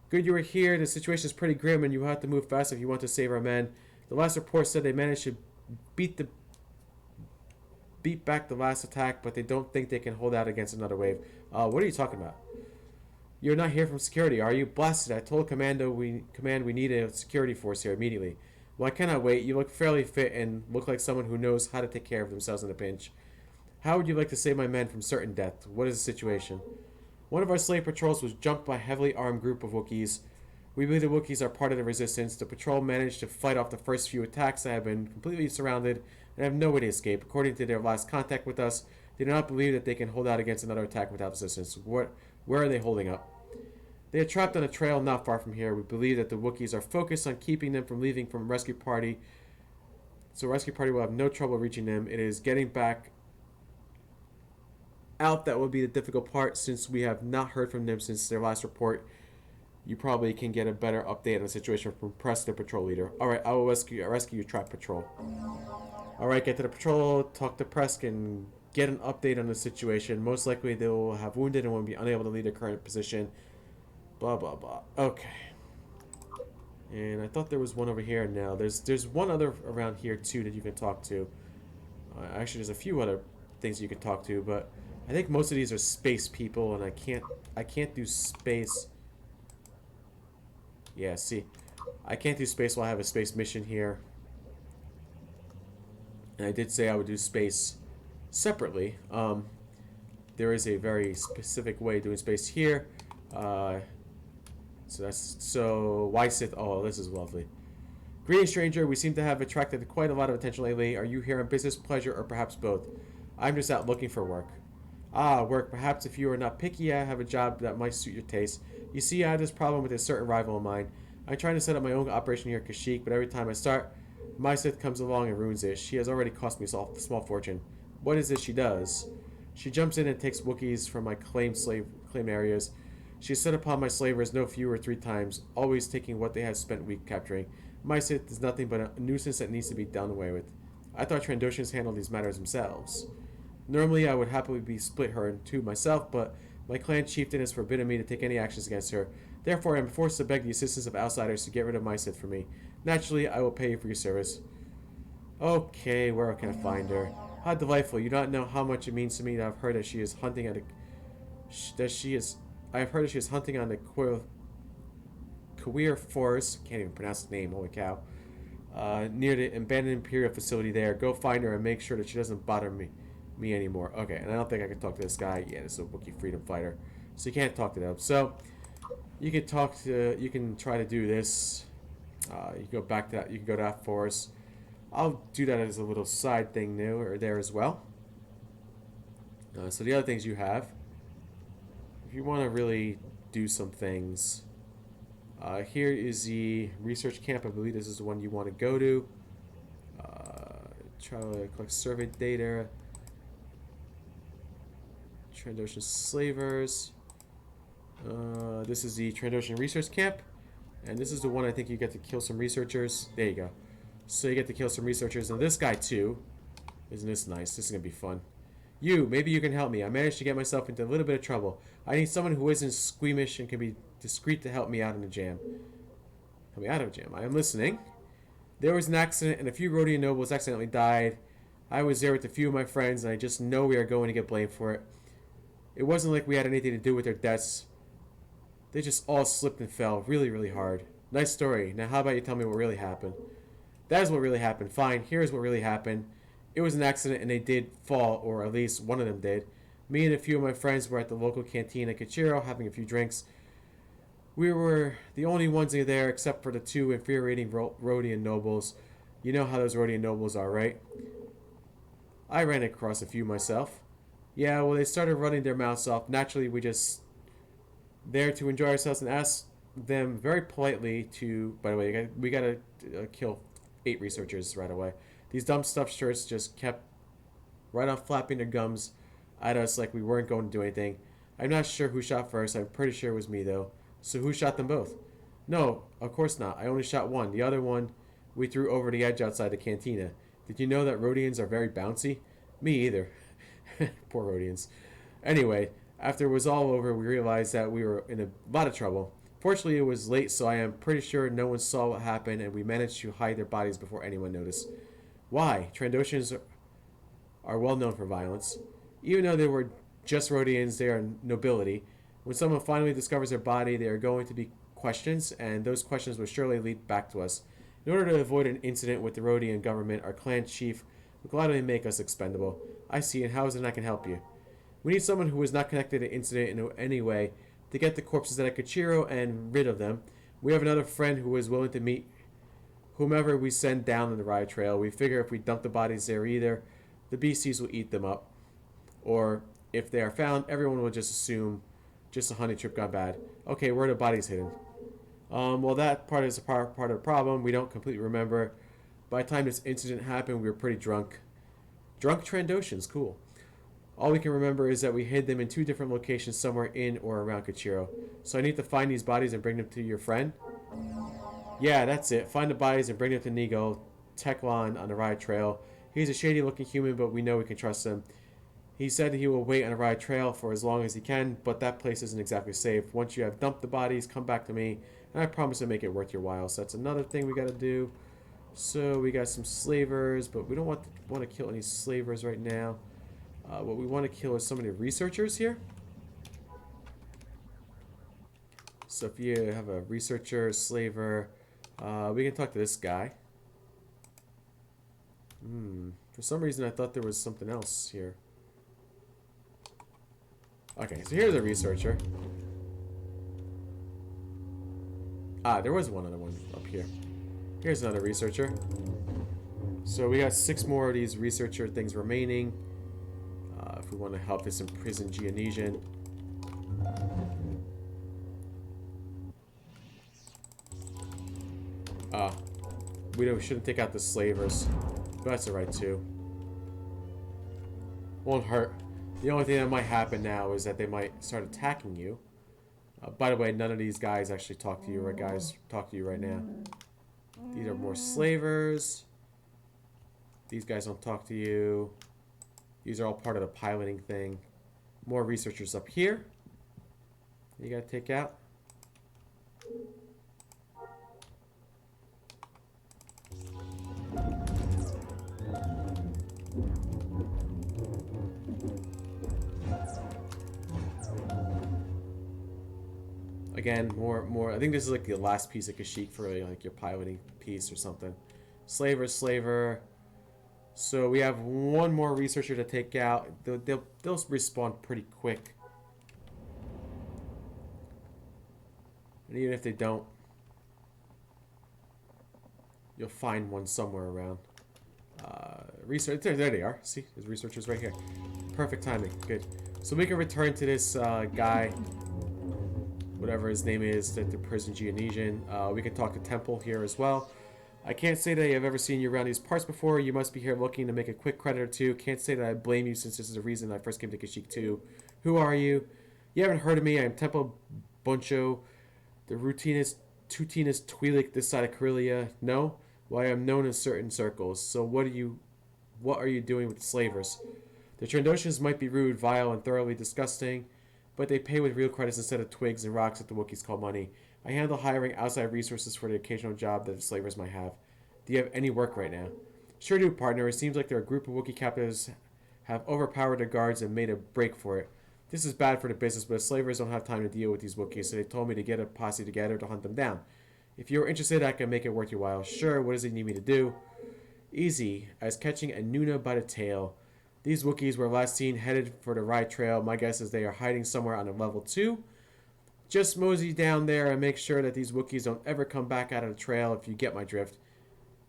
Good you were here. The situation is pretty grim and you have to move fast if you want to save our men. The last report said they managed to beat back the last attack, but they don't think they can hold out against another wave. What are you talking about? You're not here from security, are you? Blasted. I told command we need a security force here immediately. Well, I cannot wait. You look fairly fit and look like someone who knows how to take care of themselves in a pinch. How would you like to save my men from certain death? What is the situation? One of our slave patrols was jumped by a heavily armed group of wookies. We believe the Wookiees are part of the resistance. The patrol managed to fight off the first few attacks that have been completely surrounded and have no way to escape. According to their last contact with us, they do not believe that they can hold out against another attack without resistance. Where are they holding up? They are trapped on a trail not far from here. We believe that the Wookiees are focused on keeping them from leaving from rescue party, so rescue party will have no trouble reaching them. It is getting back out that will be the difficult part since we have not heard from them since their last report. You probably can get a better update on the situation from Press, the patrol leader. Alright, I will rescue your trap patrol. Alright, get to the patrol, talk to Presk, and get an update on the situation. Most likely they will have wounded and will be unable to leave their current position. Blah, blah, blah. Okay. And I thought there was one over here now. There's one other around here, too, that you can talk to. Actually, there's a few other things you can talk to, but I think most of these are space people, and I can't do space. Yeah, see. I can't do space while I have a space mission here. And I did say I would do space separately. There is a very specific way of doing space here. So Wysith. Oh, this is lovely. Greetings, stranger. We seem to have attracted quite a lot of attention lately. Are you here on business, pleasure, or perhaps both? I'm just out looking for work. Ah, work. Perhaps if you are not picky, I have a job that might suit your taste. You see, I have this problem with a certain rival of mine. I'm trying to set up my own operation here at Kashyyyk, but every time I start, Mysith comes along and ruins it. She has already cost me a small fortune. What is it she does? She jumps in and takes Wookiees from my claim areas. She has set upon my slavers no fewer 3 times, always taking what they have spent week capturing. Mysith is nothing but a nuisance that needs to be done away with. I thought Trandoshans handled these matters themselves. Normally, I would happily be split her in two myself, but my clan chieftain has forbidden me to take any actions against her. Therefore, I am forced to beg the assistance of outsiders to get rid of Mysith for me. Naturally, I will pay you for your service. Okay, where can I find her? How delightful! You do not know how much it means to me that I've heard that she is hunting at I have heard that she is hunting on the Queer Forest. Can't even pronounce the name. Holy cow! Near the abandoned Imperial facility there. Go find her and make sure that she doesn't bother me anymore. Okay, and I don't think I can talk to this guy. Yeah, this is a Wookiee freedom fighter, so you can't talk to them. So you can try to do this. You go back to that. You can go to that forest. I'll do that as a little side thing there as well. So the other things you have, if you want to really do some things, here is the research camp. I believe this is the one you want to go to. Try to collect survey data. Trandoshan slavers. This is the Trandoshan research camp. And this is the one I think you get to kill some researchers. There you go. So you get to kill some researchers. And this guy too. Isn't this nice? This is going to be fun. Maybe you can help me. I managed to get myself into a little bit of trouble. I need someone who isn't squeamish and can be discreet to help me out in a jam. Help me out of a jam. I am listening. There was an accident and a few Rrodian nobles accidentally died. I was there with a few of my friends and I just know we are going to get blamed for it. It wasn't like we had anything to do with their deaths. They just all slipped and fell really, really hard. Nice story. Now how about you tell me what really happened? That is what really happened. Fine, here's what really happened. It was an accident and they did fall, or at least one of them did. Me and a few of my friends were at the local canteen at Kashyyyk having a few drinks. We were the only ones in there except for the 2 infuriating Rrodian nobles. You know how those Rrodian nobles are, right? I ran across a few myself. Yeah, well, they started running their mouths off. Naturally, we just there to enjoy ourselves and asked them very politely to... By the way, we gotta kill 8 researchers right away. These dumb stuffed shirts just kept right on flapping their gums at us like we weren't going to do anything. I'm not sure who shot first. I'm pretty sure it was me, though. So who shot them both? No, of course not. I only shot one. The other one we threw over the edge outside the cantina. Did you know that Rrodians are very bouncy? Me either. Poor Rrodians. Anyway, after it was all over, we realized that we were in a lot of trouble. Fortunately, it was late, so I am pretty sure no one saw what happened, and we managed to hide their bodies before anyone noticed. Why? Trandoshans are well known for violence. Even though they were just Rrodians, they are nobility. When someone finally discovers their body, there are going to be questions, and those questions will surely lead back to us. In order to avoid an incident with the Rrodian government, our clan chief will gladly make us expendable. I see, and how is it I can help you? We need someone who is not connected to the incident in any way to get the corpses out of Kashyyyk and rid of them. We have another friend who is willing to meet whomever we send down the Rryatt Trail. We figure if we dump the bodies there, either the beasties will eat them up, or if they are found, everyone will just assume just a hunting trip gone bad. Okay, where are the bodies hidden? Well, that part is a part of the problem. We don't completely remember. By the time this incident happened, we were pretty drunk. Drunk Trandoshans, cool. All we can remember is that we hid them in 2 different locations somewhere in or around Kashyyyk. So I need to find these bodies and bring them to your friend? Yeah, that's it. Find the bodies and bring them to Nigo, Teklon on the Rryatt Trail. He's a shady looking human, but we know we can trust him. He said he will wait on the Rryatt Trail for as long as he can, but that place isn't exactly safe. Once you have dumped the bodies, come back to me, and I promise to make it worth your while. So that's another thing we gotta do. So we got some slavers, but we don't want to kill any slavers right now. What we want to kill is some of the researchers here. So if you have a researcher, a slaver, we can talk to this guy. For some reason I thought there was something else here. Okay, so here's a researcher. There was one other one up here. Here's another researcher. So we got 6 more of these researcher things remaining. If we want to help this imprisoned Geonesian. We shouldn't take out the slavers. But that's alright too. Won't hurt. The only thing that might happen now is that they might start attacking you. By the way, none of these guys actually talk to you, right, guys? Talk to you right now. These are more slavers. These guys don't talk to you. These are all part of the piloting thing. More researchers up here. You gotta take out. Again, more. I think this is like the last piece of Kashyyyk for like your piloting piece or something. Slaver. So we have 1 more researcher to take out. They'll respawn pretty quick. And even if they don't, you'll find one somewhere around. Research. There they are. See, there's researchers right here. Perfect timing. Good. So we can return to this guy. Whatever his name is, the prison Geonesian. We can talk to Temple here as well. I can't say that I've ever seen you around these parts before. You must be here looking to make a quick credit or 2. Can't say that I blame you since this is the reason I first came to Kashyyyk too. Who are you? You haven't heard of me. I am Temple Buncho, the routinist, Tutinist Twi'lek this side of Rryatt. No? Well, I am known in certain circles. So what are you doing with the slavers? The Trandoshans might be rude, vile, and thoroughly disgusting, but they pay with real credits instead of twigs and rocks that the Wookiees call money. I handle hiring outside resources for the occasional job that the slavers might have. Do you have any work right now? Sure do, partner. It seems like there are a group of Wookiee captives have overpowered their guards and made a break for it. This is bad for the business, but the slavers don't have time to deal with these Wookiees, so they told me to get a posse together to hunt them down. If you're interested, I can make it worth your while. Sure, what does it need me to do? Easy, as catching a Nuna by the tail. These Wookiees were last seen headed for the Rryatt Trail. My guess is they are hiding somewhere on a level 2. Just mosey down there and make sure that these Wookiees don't ever come back out of the trail if you get my drift.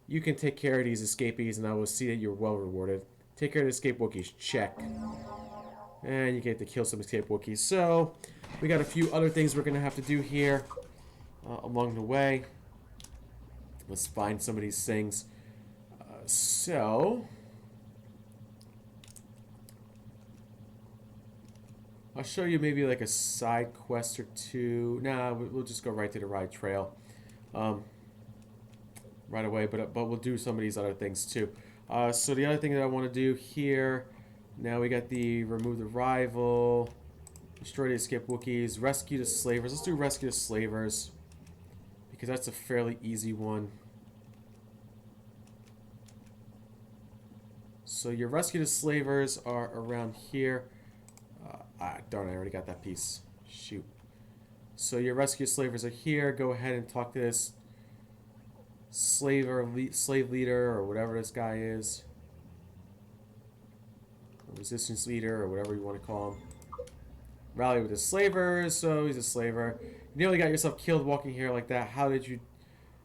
You can take care of these escapees and I will see that you're well rewarded. Take care of the escape Wookiees. Check. And you get to kill some escape Wookiees. So, we got a few other things we're going to have to do here along the way. Let's find some of these things. I'll show you maybe like a side quest or 2. Nah, we'll just go right to the Rryatt Trail right away, but we'll do some of these other things too. So the other thing that I want to do here, now we got the remove the rival, destroy the escape Wookiees, rescue the slavers. Let's do rescue the slavers because that's a fairly easy one. So your rescue the slavers are around here. Darn, I already got that piece. Shoot. So your rescue slavers are here. Go ahead and talk to this slave leader or whatever this guy is. Resistance leader or whatever you want to call him. rally with the slavers, so he's a slaver. You nearly got yourself killed walking here like that. How did you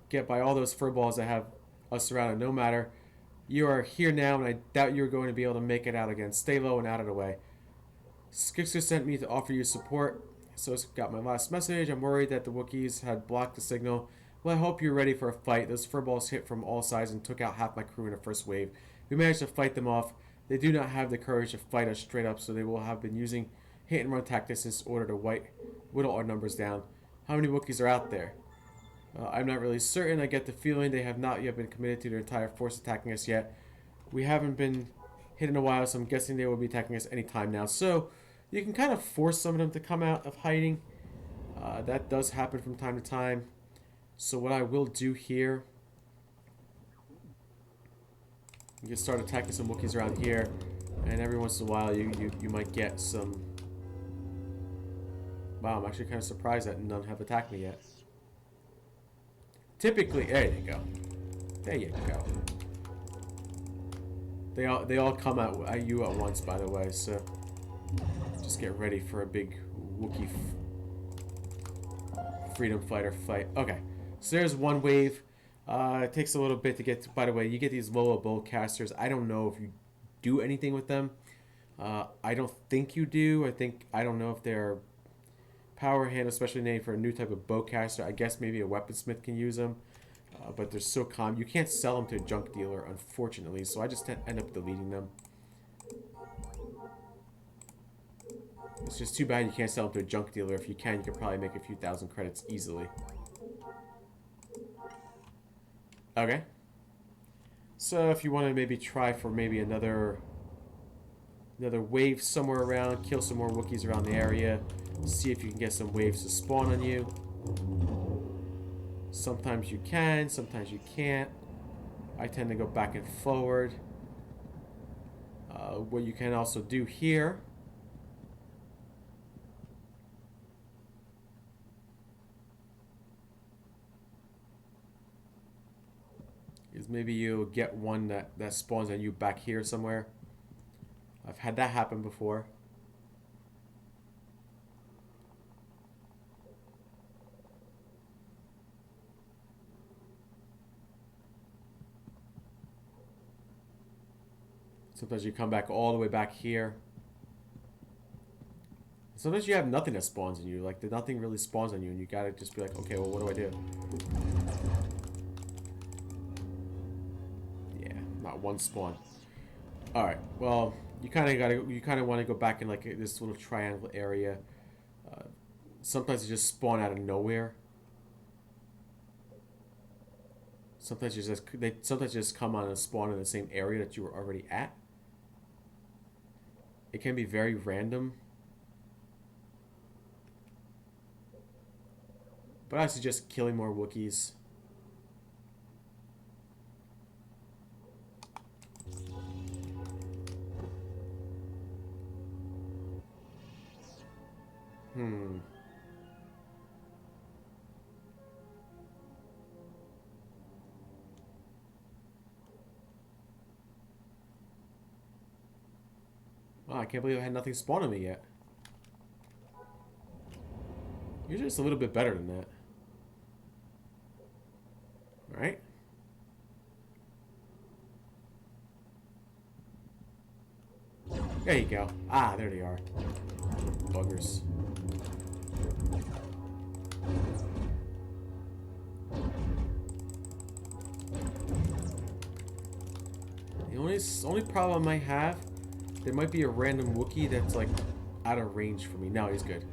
get by all those furballs that have us surrounded? No matter. You are here now, and I doubt you're going to be able to make it out again. Stay low and out of the way. Skixer sent me to offer you support, so it's got my last message. I'm worried that the Wookiees had blocked the signal. Well, I hope you're ready for a fight. Those furballs hit from all sides and took out half my crew in the first wave. We managed to fight them off. They do not have the courage to fight us straight up, so they will have been using hit and run tactics in order to whittle our numbers down. How many Wookiees are out there? I'm not really certain. I get the feeling they have not yet been committed to their entire force attacking us yet. We haven't been hit in a while, so I'm guessing they will be attacking us any time now. So you can kind of force some of them to come out of hiding. That does happen from time to time. So what I will do here, you can start attacking some Wookiees around here, and every once in a while you might get some. Wow, I'm actually kind of surprised that none have attacked me yet. Typically, there you go. There you go. They all come at you at once, by the way. So just get ready for a big Wookiee freedom fighter fight. Okay, so there's one wave. It takes a little bit to get to, by the way, you get these Lola bowcasters. I don't know if you do anything with them. I don't think you do. I don't know if they're power hand, especially named for a new type of bowcaster. I guess maybe a weaponsmith can use them. But they're so common. You can't sell them to a junk dealer, unfortunately. So I just end up deleting them. It's just too bad you can't sell them to a junk dealer. If you can, you could probably make a few thousand credits easily. Okay. So if you want to maybe try for maybe another wave somewhere around, kill some more Wookiees around the area, see if you can get some waves to spawn on you. Sometimes you can, sometimes you can't. I tend to go back and forward. What you can also do here is maybe you get one that spawns on you back here somewhere. I've had that happen before. Sometimes you come back all the way back here. Sometimes you have nothing that spawns on you. Like, nothing really spawns on you, and you gotta just be like, okay, well, what do I do? Yeah, not one spawn. Alright, well, you kind of want to go back in, like, this little triangle area. Sometimes they just spawn out of nowhere. Sometimes they just come on and spawn in the same area that you were already at. It can be very random. But I suggest killing more Wookiees. Wow, I can't believe I had nothing spawn on me yet. You're just a little bit better than that. Alright. There you go. Ah, there they are. Buggers. The only problem I have, there might be a random Wookiee that's like out of range for me. No, he's good.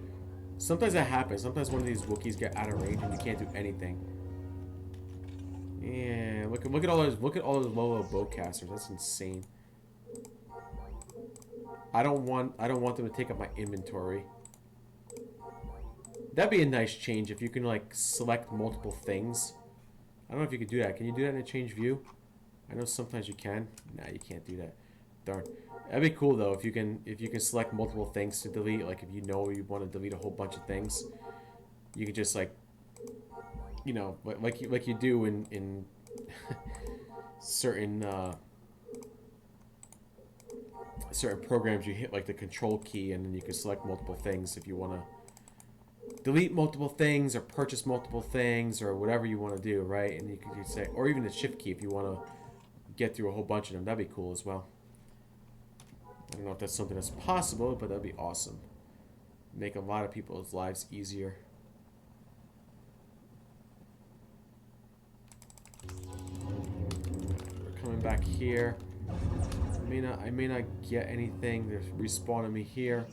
Sometimes that happens. Sometimes one of these Wookiees get out of range and you can't do anything. Yeah, look at all those Lola bowcasters. That's insane. I don't want them to take up my inventory. That'd be a nice change if you can like select multiple things. I don't know if you could do that. Can you do that in a change view? I know sometimes you can. Nah, you can't do that. Darn. That'd be cool though if you can select multiple things to delete. Like if you know you want to delete a whole bunch of things, you can just like, you know, like you do in certain certain programs, you hit like the control key, and then you can select multiple things if you want to delete multiple things or purchase multiple things or whatever you want to do, right? And you can say, or even the shift key if you want to get through a whole bunch of them. That'd be cool as well. I don't know if that's something that's possible, but that'd be awesome. Make a lot of people's lives easier. We're coming back here. I may not get anything. They're respawning me here.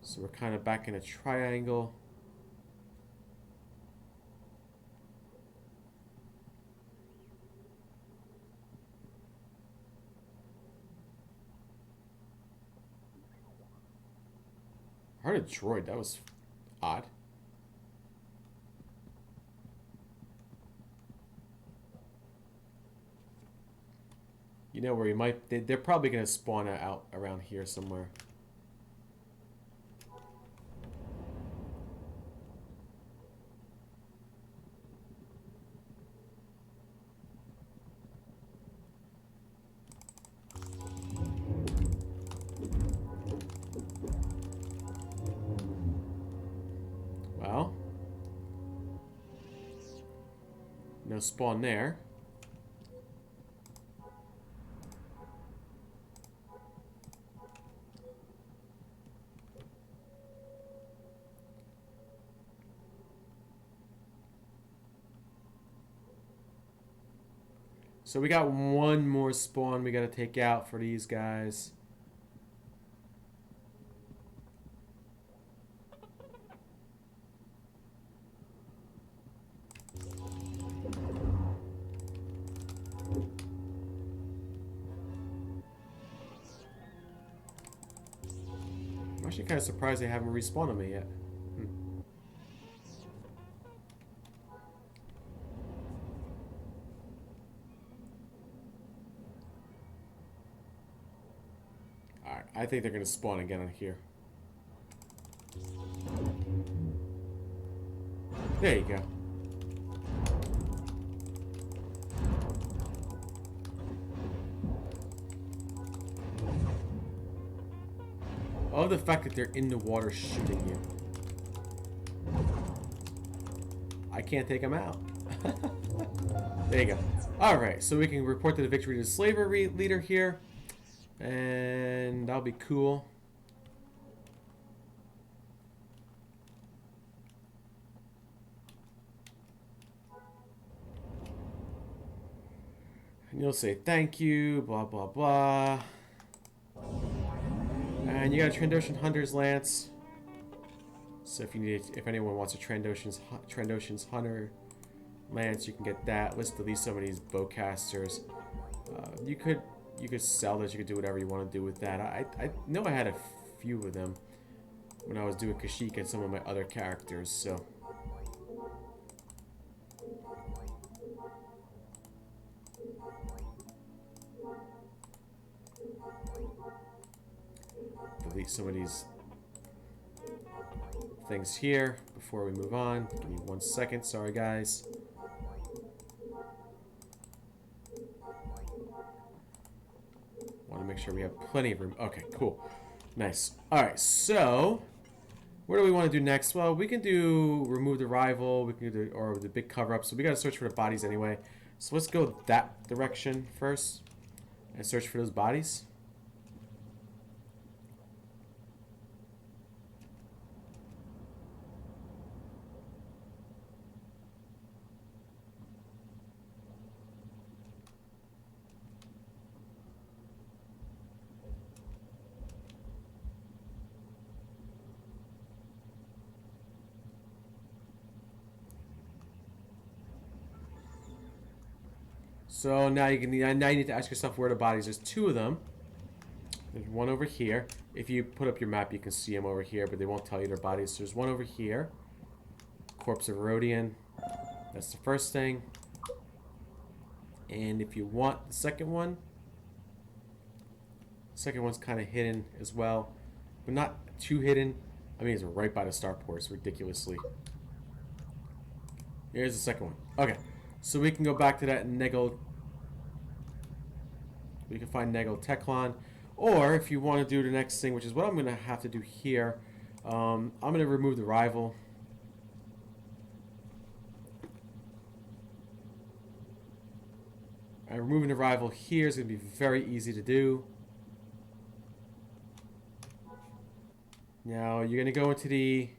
So we're kind of back in a triangle. I heard a droid. That was odd. You know where you might... They're probably going to spawn out around here somewhere. Well. No spawn there. So we got one more spawn we gotta take out for these guys. I'm actually kind of surprised they haven't respawned on me yet. Alright, I think they're going to spawn again on here. There you go. Oh, the fact that they're in the water shooting you. I can't take them out. There you go. Alright, so we can report to the victory to the slavery leader here. And that'll be cool. And you'll say thank you, blah, blah, blah. And you got a Trandoshan Hunter's Lance. So if anyone wants a Trandoshan's Hunter Lance, you can get that. Let's delete some of these bowcasters. You could sell this. You could do whatever you want to do with that. I know I had a few of them when I was doing Kashyyyk and some of my other characters. So. Delete some of these things here before we move on. Give me 1 second. Sorry, guys. Want to make sure we have plenty of room. Okay, cool. Nice. Alright, so what do we want to do next? Well, we can do remove the rival. We can do or the big cover-up. So we got to search for the bodies anyway. So let's go that direction first and search for those bodies. So now you need to ask yourself where the bodies. There's 2 of them. There's one over here. If you put up your map, you can see them over here, but they won't tell you their bodies. So there's one over here. Corpse of Rryatt. That's the first thing. And if you want the second one, the second one's kind of hidden as well, but not too hidden. I mean, it's right by the starports, ridiculously. Here's the second one. Okay, so we can go back to that Negel. We can find Negel Teclon. Or if you want to do the next thing, which is what I'm going to have to do here, I'm going to remove the rival. And removing the rival here is going to be very easy to do. Now you're going to go into the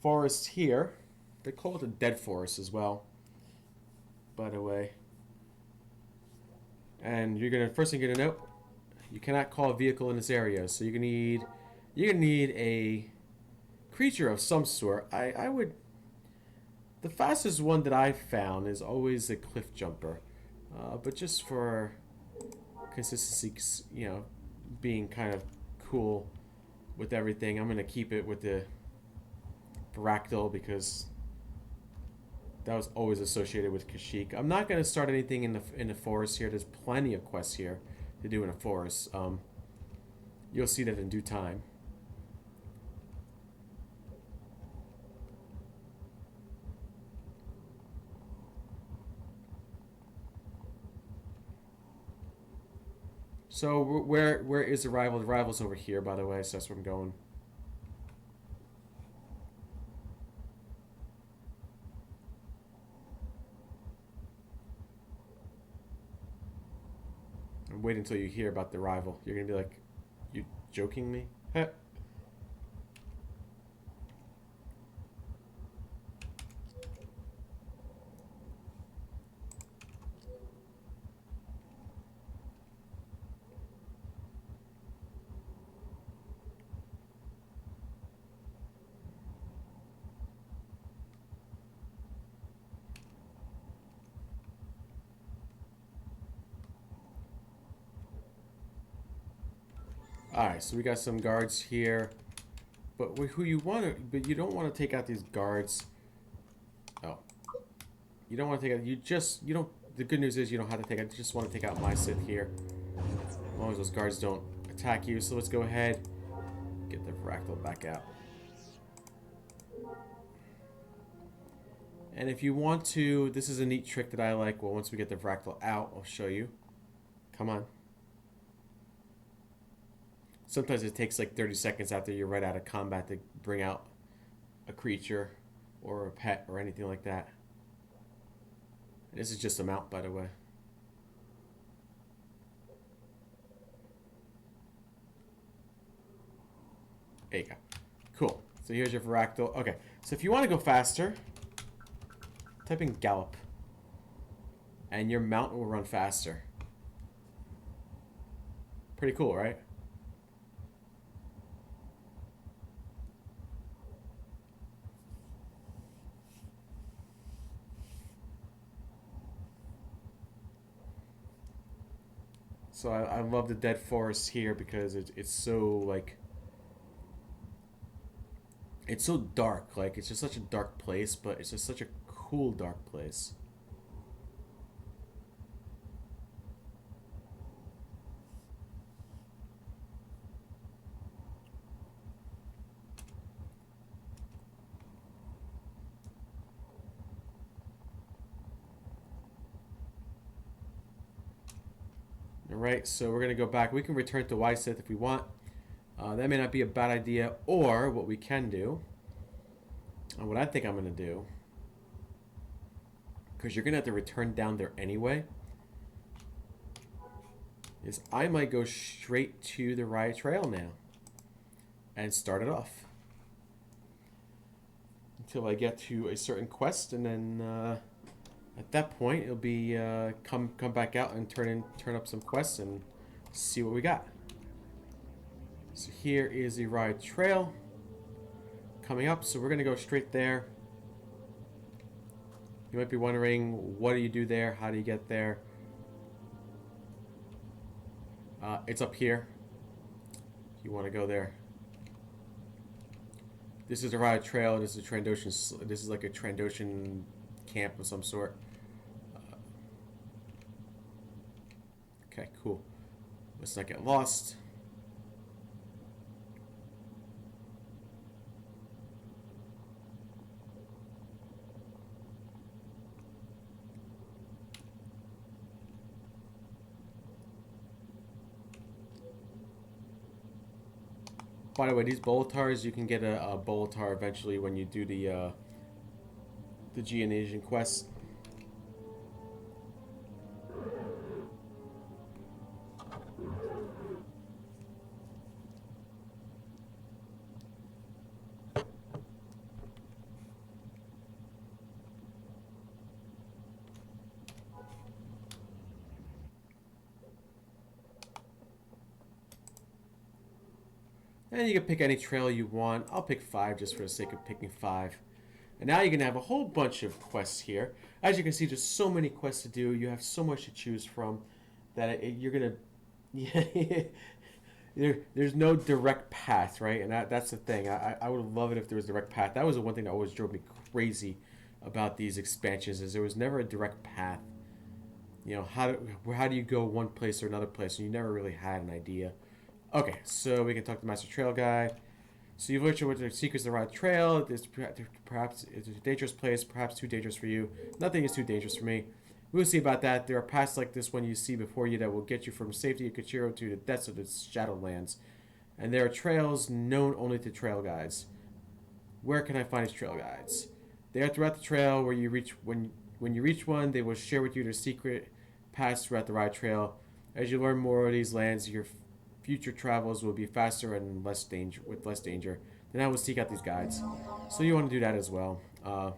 forest here. They call it a dead forest as well, by the way. And you're gonna first thing you're gonna note, you cannot call a vehicle in this area, so you're gonna need a creature of some sort. I would, the fastest one that I've found is always a cliff jumper, but just for consistency, you know, being kind of cool with everything, I'm gonna keep it with the Fractal because that was always associated with Kashyyyk. I'm not going to start anything in the forest here. There's plenty of quests here to do in a forest. You'll see that in due time. So where is the rival? The rival's over here, by the way. So that's where I'm going. Wait until you hear about the rival. You're gonna be like, you joking me? Heh. Alright, so we got some guards here. But who you want to, but you don't want to take out these guards. Oh. You don't want to take out, you don't, the good news is you don't have to take out, you just want to take out my Sith here. As long as those guards don't attack you. So let's go ahead, get the Fractal back out. And if you want to, this is a neat trick that I like. Well, once we get the Fractal out, I'll show you. Come on. Sometimes it takes like 30 seconds after you're right out of combat to bring out a creature or a pet or anything like that. And this is just a mount, by the way. There you go. Cool. So here's your Fractal. Okay. So if you want to go faster, type in gallop. And your mount will run faster. Pretty cool, right? So I love the dead forest here because it's so like, it's so dark. Like it's just such a dark place, but it's just such a cool dark place. Alright, so we're going to go back. We can return to Y-Sith if we want. That may not be a bad idea. Or what we can do, and what I think I'm going to do, because you're going to have to return down there anyway, is I might go straight to the Rryatt Trail now. And start it off. Until I get to a certain quest, and then at that point, it'll be come back out and turn up some quests and see what we got. So here is the Rryatt Trail coming up. So we're gonna go straight there. You might be wondering, what do you do there? How do you get there? It's up here. You want to go there. This is the Rryatt Trail. This is a Trandoshan. This is like a Trandoshan camp of some sort. Okay, cool. Let's not get lost. By the way, these Bolotars, you can get a Bolotar eventually when you do the Geonasian quest. And you can pick any trail you want. I'll pick 5 just for the sake of picking 5. And now you're going to have a whole bunch of quests here. As you can see, there's so many quests to do. You have so much to choose from that you're going to... Yeah, there's no direct path, right? And that's the thing. I would love it if there was a direct path. That was the one thing that always drove me crazy about these expansions is there was never a direct path. You know, how do you go one place or another place? And you never really had an idea. Okay, so we can talk to Master Trail Guy. So you've looked at what the secrets of the Rryatt Trail. Perhaps it's a dangerous place, perhaps too dangerous for you. Nothing is too dangerous for me. We'll see about that. There are paths like this one you see before you that will get you from safety of Kashyyyk to the depths of the Shadowlands. And there are trails known only to trail guides. Where can I find these trail guides? They are throughout the trail where you reach when you reach one, they will share with you their secret paths throughout the Rryatt Trail. As you learn more of these lands, your future travels will be faster and less danger. Then I will seek out these guides. So you want to do that as well. I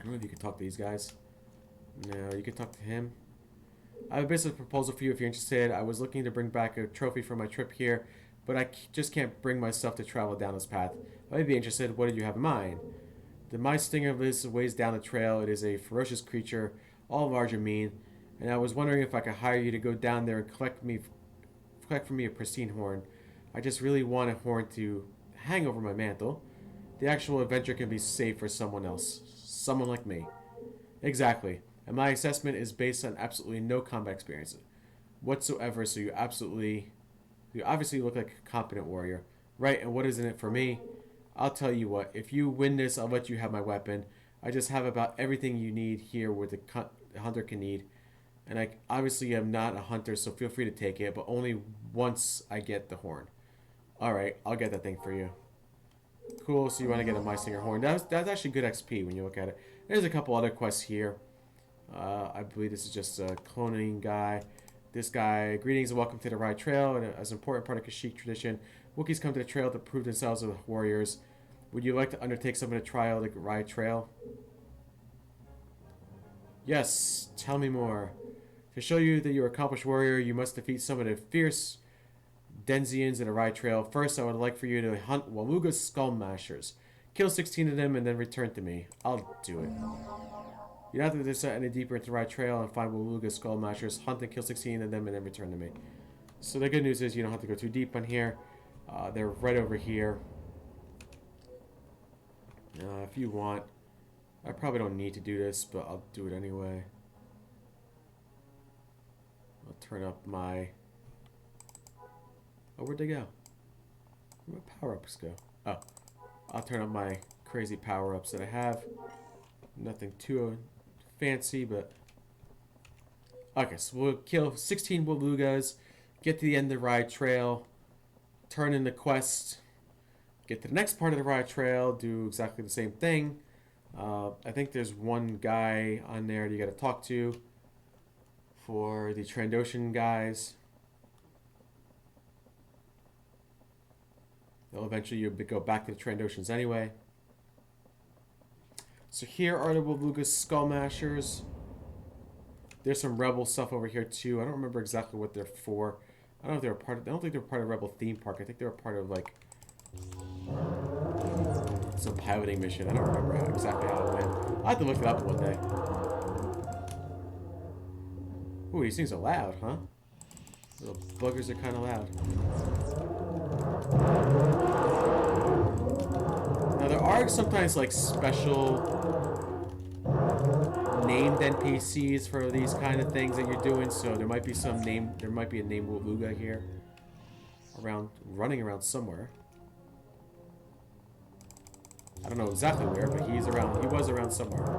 don't know if you can talk to these guys. No, you can talk to him. I have a business proposal for you if you're interested. I was looking to bring back a trophy from my trip here, but I just can't bring myself to travel down this path. I may be interested. What did you have in mind? The my stinger lizard weighs down the trail. It is a ferocious creature, all large and mean, and I was wondering if I could hire you to go down there and collect for me a pristine horn. I just really want a horn to hang over my mantle. The actual adventure can be saved for someone else. Someone like me. Exactly. And my assessment is based on absolutely no combat experience whatsoever, so you obviously look like a competent warrior. Right, and what is in it for me? I'll tell you what, if you win this, I'll let you have my weapon. I just have about everything you need here what the hunter can need. And I obviously am not a hunter, so feel free to take it, but only once I get the horn. Alright, I'll get that thing for you. Cool, so you want to get a My Singer horn. That's actually good XP when you look at it. There's a couple other quests here. I believe this is just a cloning guy. This guy, greetings and welcome to the Rryatt Trail. And as an important part of Kashyyyk tradition, Wookiees come to the trail to prove themselves as warriors. Would you like to undertake some of the trial of the Rryatt Trail? Yes, tell me more. To show you that you're an accomplished warrior, you must defeat some of the fierce Denzians in the Rryatt Trail. First, I would like for you to hunt Waluga Skull Mashers. Kill 16 of them and then return to me. I'll do it. You don't have to descend any deeper into the Rryatt Trail and find Waluga Skull Mashers. Hunt and kill 16 of them and then return to me. So the good news is you don't have to go too deep on here. They're right over here. If you want, I probably don't need to do this, but I'll do it anyway. I'll turn up my... Oh, where'd they go? Where'd my power-ups go? Oh, I'll turn up my crazy power-ups that I have. Nothing too fancy, but... Okay, so we'll kill 16 Walugas, get to the end of the Rryatt Trail, turn in the quest, get to the next part of the Rryatt Trail, do exactly the same thing. I think there's one guy on there that you gotta talk to for the Trandoshan guys. They'll eventually you'll go back to the Trandoshans anyway. So here are the Waluga Skull Mashers. There's some Rebel stuff over here too. I don't remember exactly what they're for. I don't know if they're part of. I don't think they're part of Rebel theme park. I think they're part of like some piloting mission. I don't remember exactly how it went. I'll have to look it up one day. Ooh, these things are loud, huh? Little buggers are kind of loud. Now there are sometimes like special named NPCs for these kind of things that you're doing, so there might be some name. There might be a named Waluga here, running around somewhere. I don't know exactly where, but he's around. He was around somewhere.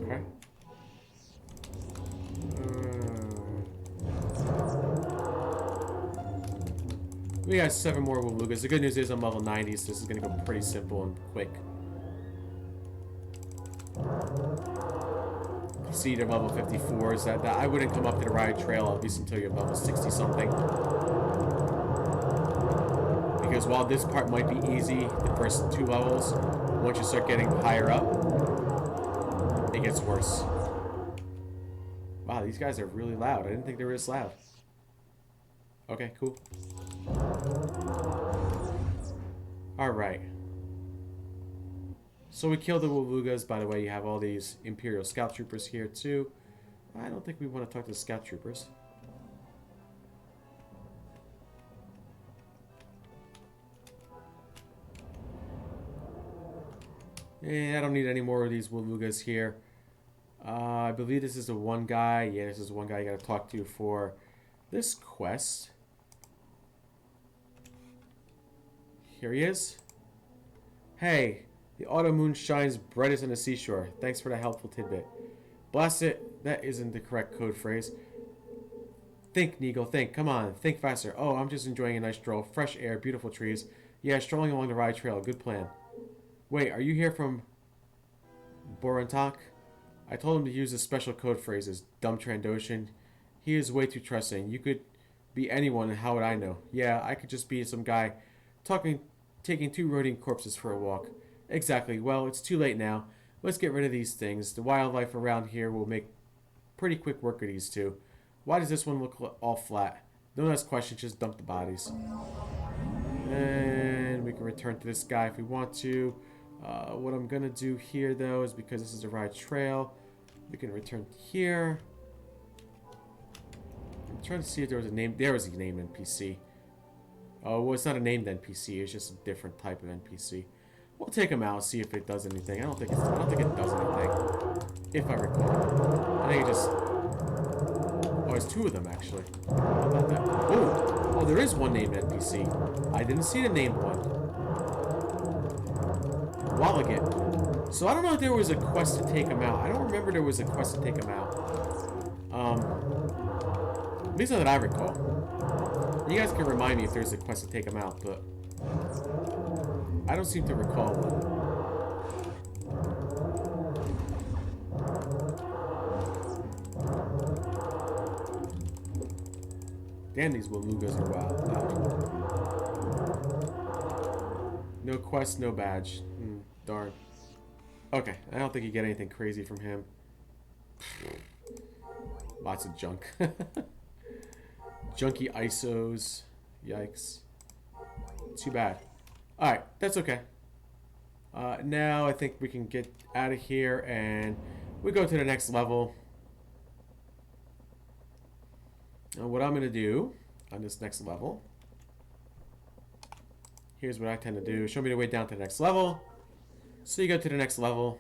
Okay. We got 7 more Woogas. The good news is I'm level 90, so this is going to go pretty simple and quick. See, to level 54 is that I wouldn't come up to the Rryatt Trail at least until you're level 60 something. Because while this part might be easy, the first 2 levels, once you start getting higher up, it gets worse. Wow, these guys are really loud. I didn't think they were this loud. Okay, cool. Alright. So we killed the Woogas. By the way, you have all these Imperial Scout Troopers here too. I don't think we want to talk to the Scout Troopers. I don't need any more of these Woogas here. I believe this is the one guy. Yeah, this is the one guy you gotta talk to for this quest. Here he is. Hey, the autumn moon shines brightest on the seashore. Thanks for the helpful tidbit. Blast it. That isn't the correct code phrase. Think, Neagle, think. Come on, think faster. Oh, I'm just enjoying a nice stroll. Fresh air, beautiful trees. Yeah, strolling along the Rryatt Trail. Good plan. Wait, are you here from Borantak? I told him to use the special code phrases. Dumb Trandoshan. He is way too trusting. You could be anyone, and how would I know? Yeah, I could just be some guy taking 2 Rodian corpses for a walk. Exactly. Well, it's too late now. Let's get rid of these things. The wildlife around here will make pretty quick work of these 2. Why does this one look all flat? Don't ask questions, just dump the bodies. And we can return to this guy if we want to. What I'm going to do here, though, is because this is a Rryatt Trail, we can return here. I'm trying to see if there was a name. There was a named NPC. Oh, well, it's not a named NPC. It's just a different type of NPC. We'll take him out and see if it does anything. I don't think it does anything, if I recall. I think it just... Oh, there's 2 of them, actually. How about that? Oh, there is one named NPC. I didn't see the named one. Walligat. So I don't know if there was a quest to take him out. I don't remember there was a quest to take him out. At least not that I recall. You guys can remind me if there's a quest to take him out, but I don't seem to recall one. Damn, these Walugas are loud. No quest, no badge. Darn. Okay, I don't think you get anything crazy from him. Lots of junk. Junky ISOs. Yikes. Too bad. Alright, that's okay. Now I think we can get out of here and we go to the next level. Now what I'm going to do on this next level, here's what I tend to do. Show me the way down to the next level. So you go to the next level.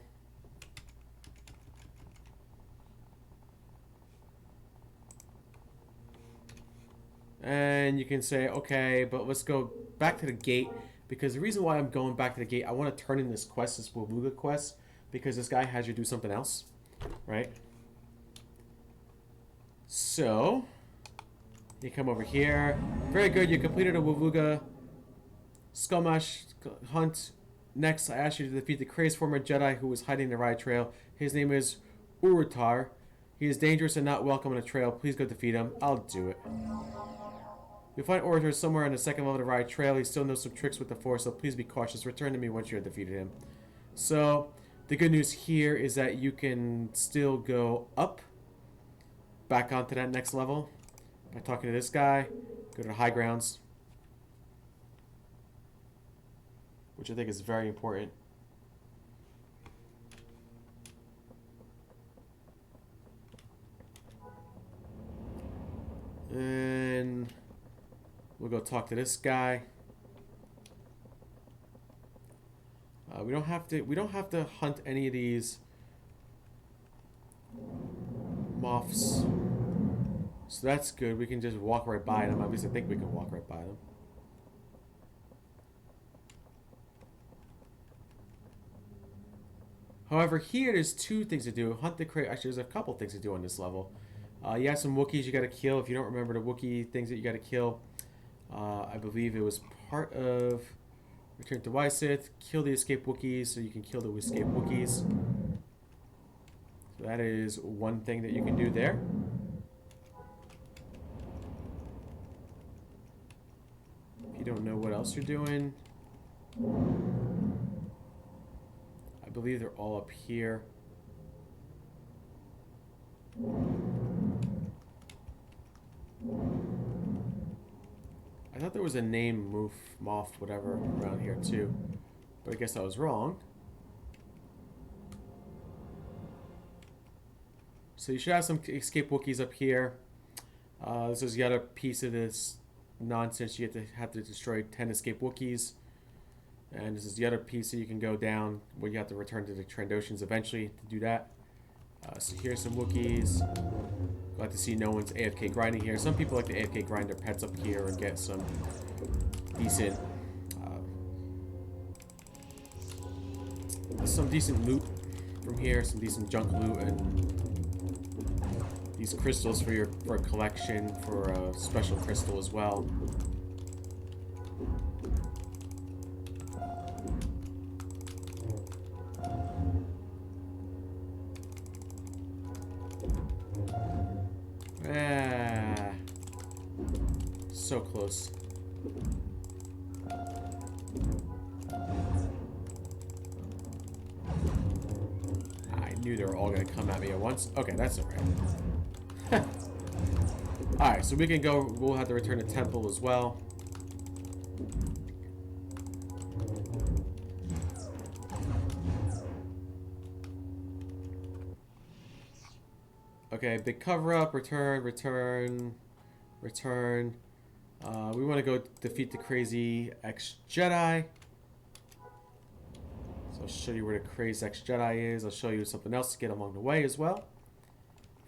And you can say, okay, but let's go back to the gate. Because the reason why I'm going back to the gate, I want to turn in this quest, this Waluga quest. Because this guy has you do something else. Right? So, you come over here. Very good, you completed a Waluga Skullmash hunt. Next, I asked you to defeat the crazed former Jedi who was hiding in the Rryatt Trail. His name is Rryatt. He is dangerous and not welcome on the trail. Please go defeat him. I'll do it. You'll find Rryatt somewhere on the second level of the Rryatt Trail. He still knows some tricks with the Force, so please be cautious. Return to me once you have defeated him. So, the good news here is that you can still go up, back onto that next level, by talking to this guy. Go to the high grounds, which I think is very important. And we'll go talk to this guy. We don't have to hunt any of these moths. So that's good. We can just walk right by them. At least I think we can walk right by them. However, here there's 2 things to do. Hunt the crate. Actually, there's a couple things to do on this level. You have some Wookiees you got to kill. If you don't remember the Wookiee things that you got to kill, I believe it was part of Return to Wysith. Kill the escaped Wookiees so you can kill the escaped Wookiees. So that is one thing that you can do there. If you don't know what else you're doing, I believe they're all up here. I thought there was a name, Moof, Moth, whatever, around here too. But I guess I was wrong. So you should have some escape Wookiees up here. This is yet a piece of this nonsense. You have to destroy 10 escape Wookiees. And this is the other piece that you can go down where you have to return to the Trandoshans eventually to do that. So here's some Wookiees. Glad to see no one's AFK grinding here. Some people like to AFK grind their pets up here and get some decent loot from here, some decent junk loot, and these crystals for a collection, for a special crystal as well. So close. I knew they were all going to come at me at once. Okay, that's alright. Alright, so we can go. We'll have to return to temple as well. Okay, big cover up, return. We want to go defeat the crazy ex-Jedi. So I'll show you where the crazy ex-Jedi is. I'll show you something else to get along the way as well.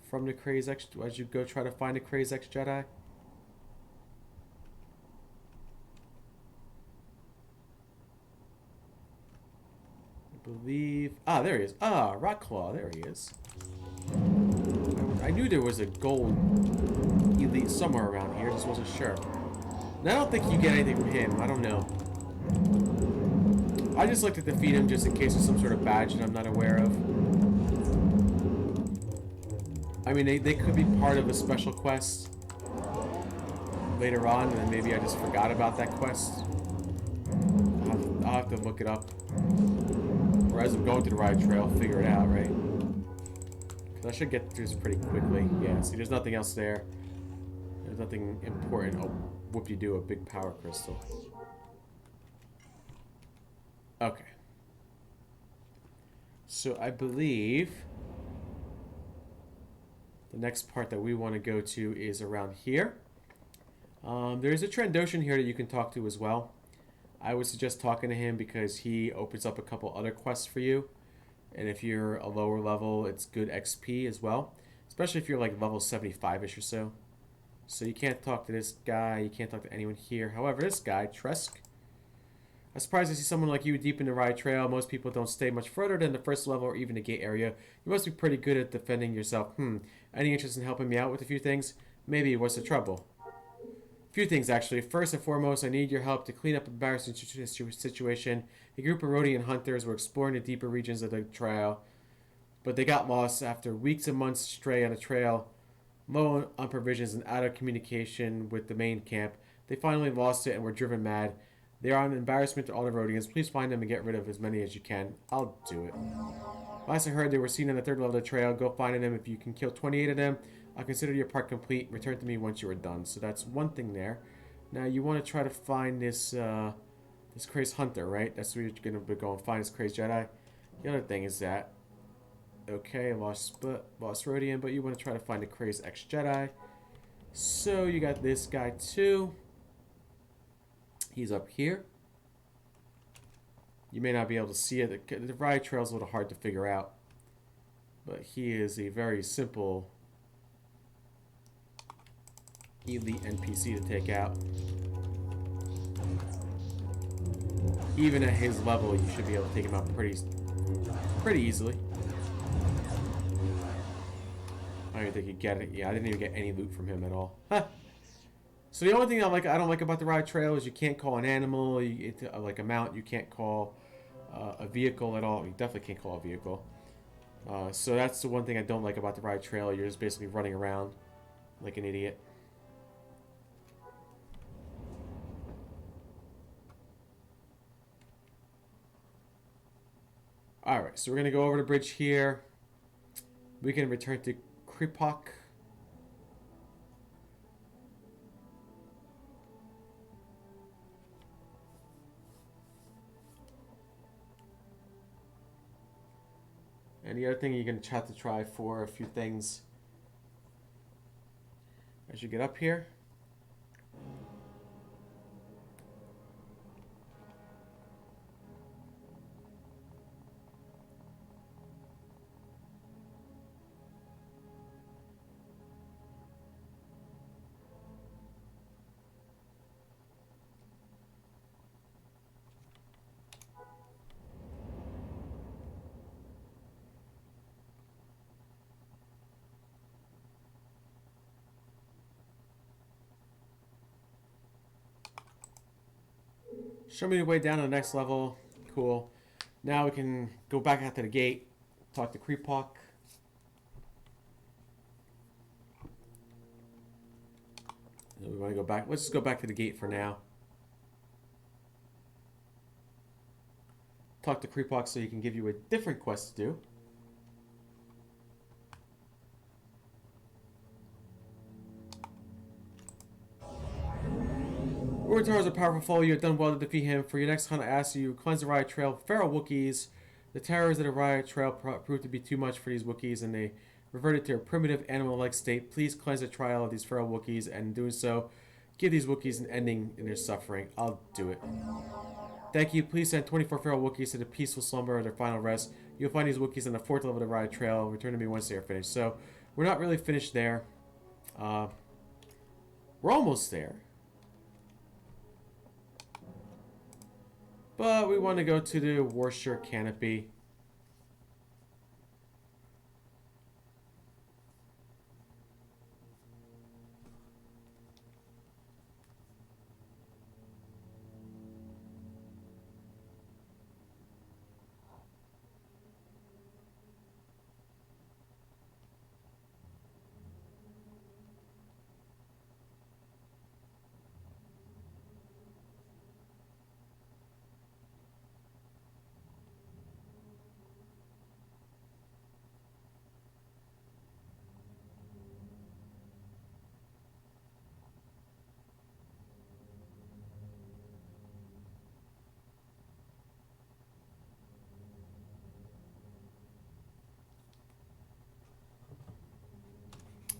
From the crazy ex, as you go try to find the crazy ex-Jedi. I believe... Ah, there he is. Ah, Rockclaw. There he is. I knew there was a gold elite somewhere around here. Just wasn't sure. And I don't think you get anything from him. I don't know. I just like to defeat him just in case there's some sort of badge that I'm not aware of. I mean, they could be part of a special quest later on, and then maybe I just forgot about that quest. I'll have to look it up. Or as I'm going through the Rryatt trail, figure it out, right? Because I should get through this pretty quickly. Yeah, see, there's nothing else there. There's nothing important. Oh, whoop-de-doo, a big power crystal. Okay. So I believe the next part that we want to go to is around here. There is a Trandoshan here that you can talk to as well. I would suggest talking to him because he opens up a couple other quests for you. And if you're a lower level, it's good XP as well. Especially if you're like level 75-ish or so. So you can't talk to this guy. You can't talk to anyone here. However, this guy, Tresk. I'm surprised to see someone like you deep in the Rryatt trail. Most people don't stay much further than the first level or even the gate area. You must be pretty good at defending yourself. Any interest in helping me out with a few things? Maybe. What's the trouble? A few things, actually. First and foremost, I need your help to clean up an embarrassing situation. A group of Rodian hunters were exploring the deeper regions of the trail, but they got lost after weeks and months stray on the trail, low on provisions and out of communication with the main camp. They finally lost it and were driven mad. They are an embarrassment to all the Rodians. Please find them and get rid of as many as you can. I'll do it. Last I heard, they were seen on the third level of the trail. Go find them. If you can kill 28 of them, I'll consider your part complete. Return to me once you are done. So that's one thing there. Now you want to try to find this this crazed hunter, right? That's where you're going to go and find this crazed Jedi. The other thing is that, okay, lost Rodian, but you want to try to find the crazed ex-Jedi. So you got this guy too. He's up here. You may not be able to see it. The Rryatt trail is a little hard to figure out. But he is a very simple elite NPC to take out. Even at his level, you should be able to take him out pretty easily. I don't even think you get it. Yeah, I didn't even get any loot from him at all. Huh. So the only thing I don't like about the Rryatt Trail is you can't call an animal, like a mount. You can't call a vehicle at all. You definitely can't call a vehicle. So that's the one thing I don't like about the Rryatt Trail. You're just basically running around like an idiot. Alright, so we're going to go over the bridge here. We can return to Kashyyyk. And the other thing you're going to have to try for a few things as you get up here. Show me the way down to the next level. Cool. Now we can go back out to the gate, talk to Kashyyyk. We want to go back. Let's just go back to the gate for now. Talk to Kashyyyk so he can give you a different quest to do. Urtar is a powerful foe. You have done well to defeat him. For your next hunt, I ask you cleanse the Rryatt Trail of feral Wookiees. The terrors of the Rryatt Trail proved to be too much for these Wookiees, and they reverted to a primitive animal-like state. Please cleanse the trial of these feral Wookiees, and in doing so, give these Wookiees an ending in their suffering. I'll do it. Thank you. Please send 24 feral Wookiees to the peaceful slumber of their final rest. You'll find these Wookiees on the 4th level of the Rryatt Trail. Return to me once they are finished. So, we're not really finished there. We're almost there. But we want to go to the Worcester Canopy.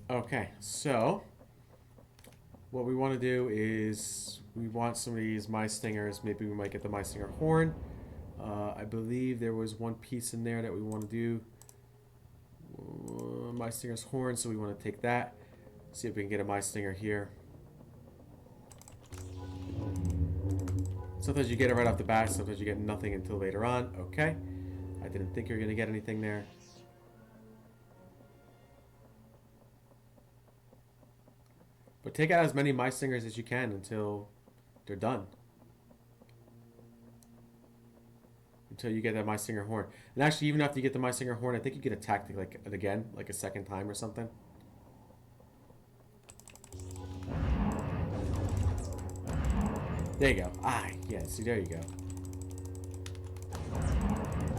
Okay, so what we want to do is we want some of these mice stingers. Maybe we might get the mice stinger horn. I believe there was one piece in there that we want to do. Mice stinger's horn, so we want to take that. See if we can get a mice stinger here. Sometimes you get it right off the bat, sometimes you get nothing until later on. Okay. I didn't think you were going to get anything there. But take out as many mice stingers as you can until they're done. Until you get that mice stinger horn. And actually, even after you get the mice stinger horn, I think you get attacked like again, like a second time or something. There you go. Ah, yeah, see, there you go.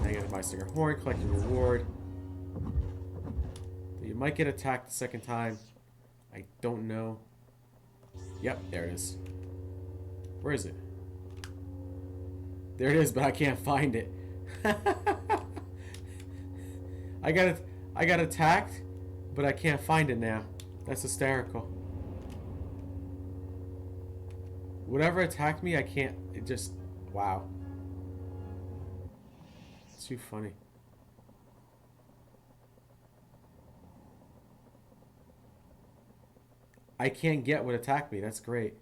Now you get the mice stinger horn, collect your reward. You might get attacked the second time. I don't know. Yep, there it is. Where is it? There it is, but I can't find it. I got attacked, but I can't find it now. That's hysterical. Whatever attacked me, I can't. It just, wow. It's too funny. I can't get what attacked me. That's great.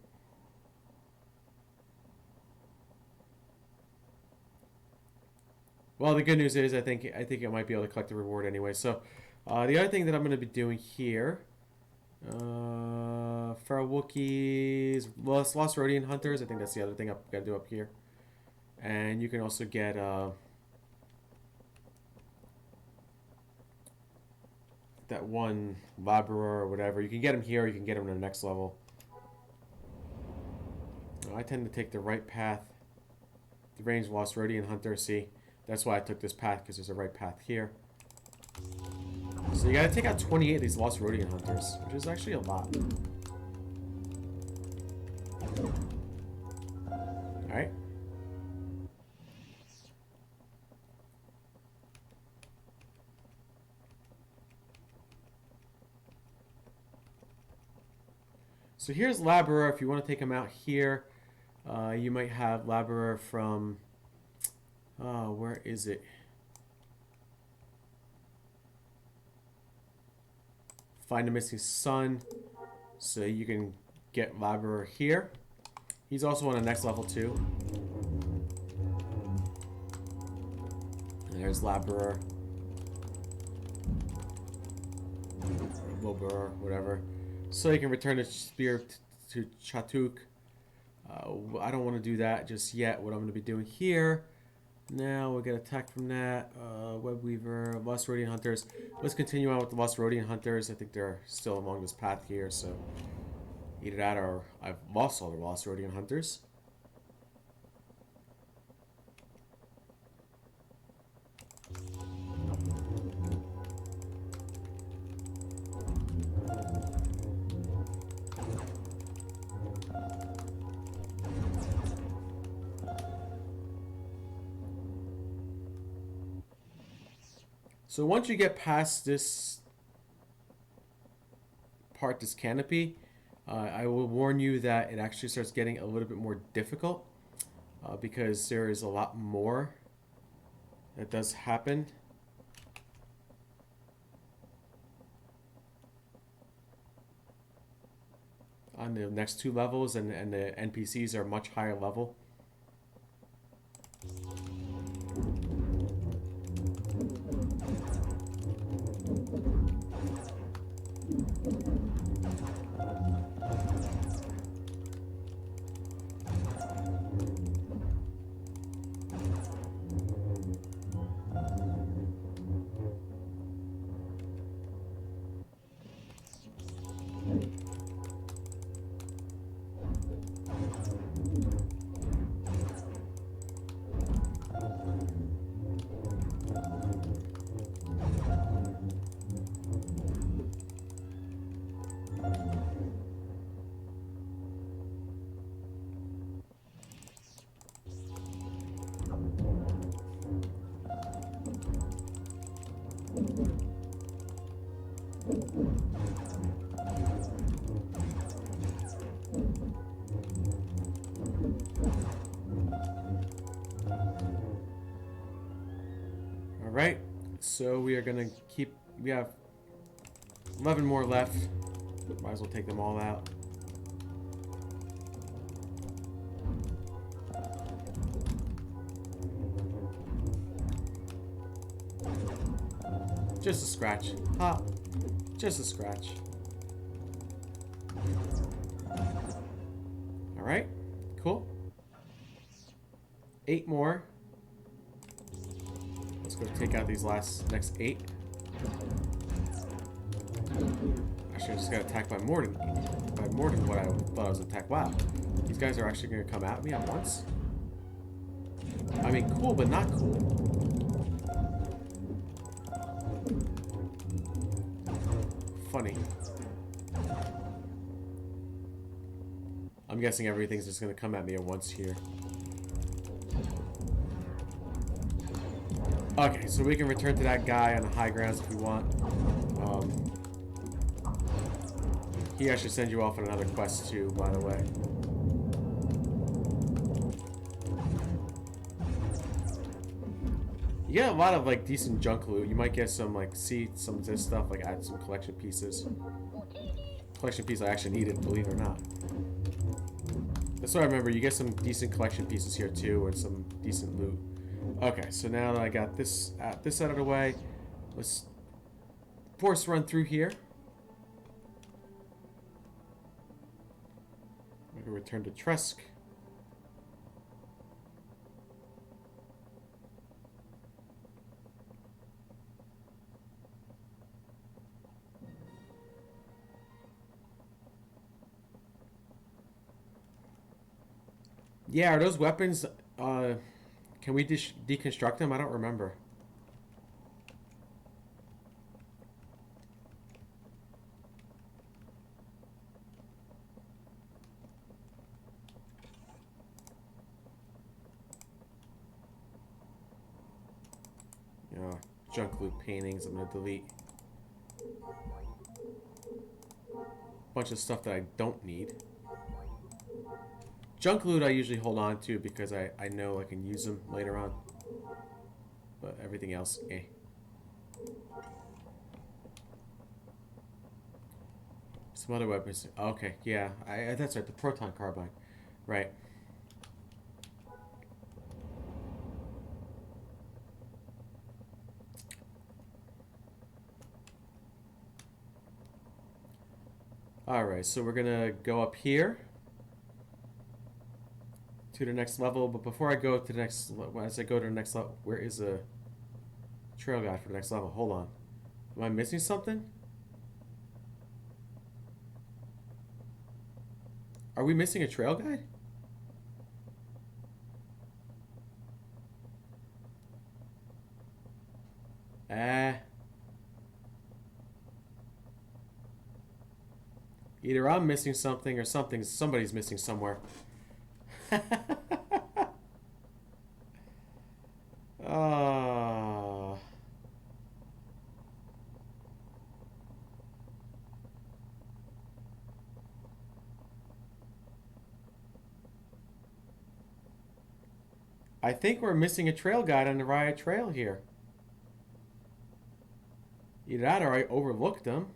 Well, the good news is I think I might be able to collect the reward anyway. So, the other thing that I'm going to be doing here, for Wookiees, Lost Rhodian Hunters. I think that's the other thing I'm gonna do up here. And you can also get that one laborer or whatever. You can get him here, or you can get him in the next level. I tend to take the right path. The range Lost Rhodian Hunter. See, that's why I took this path, because there's a right path here. So you gotta take out 28 of these Lost Rhodian Hunters, which is actually a lot. Alright. So here's Laborer. If you want to take him out here, you might have Laborer from... where is it? Find a Missing Son. So you can get Laborer here. He's also on the next level too. And there's Laborer. Wilbur, whatever. So you can return the spear to Kashyyyk. I don't want to do that just yet. What I'm going to be doing here... Now we'll get attacked from that. Web Weaver, Lost Rhodian Hunters. Let's continue on with the Lost Rhodian Hunters. I think they're still along this path here, so either that or I've lost all the Lost Rhodian Hunters. So once you get past this part, this canopy, I will warn you that it actually starts getting a little bit more difficult because there is a lot more that does happen. On the next two levels, and the NPCs are much higher level. Alright, so we are going to keep... We have 11 more left. Might as well take them all out. Just a scratch. Ha! Just a scratch. Alright, cool. 8 more. Let's go take out these next 8. Actually, I just got attacked by more than what I thought I was attacked. Wow. These guys are actually going to come at me at once? I mean, cool, but not cool. Funny. I'm guessing everything's just going to come at me at once here. Okay, so we can return to that guy on the high grounds if we want. He actually sends you off on another quest too, by the way. You get a lot of like decent junk loot. You might get some like some of this stuff, like add some collection pieces. Collection piece I actually needed, believe it or not. That's what I remember. You get some decent collection pieces here too, or some decent loot. Okay, so now that I got this out of the way, let's force run through here. We return to Tresk. Yeah, are those weapons, can we deconstruct them? I don't remember. Junk loot paintings, I'm gonna delete. Bunch of stuff that I don't need. Junk loot I usually hold on to because I know I can use them later on. But everything else, eh. Some other weapons. Okay, yeah, that's right, the proton carbine. Right. Alright, so we're gonna go up here to the next level, but before I go to the next, as I go to the next level, where is the trail guide for the next level? Hold on. Am I missing something? Are we missing a trail guide? Either I'm missing something or somebody's missing somewhere. Oh. I think we're missing a trail guide on the Rryatt Trail here. Either that or I overlooked them.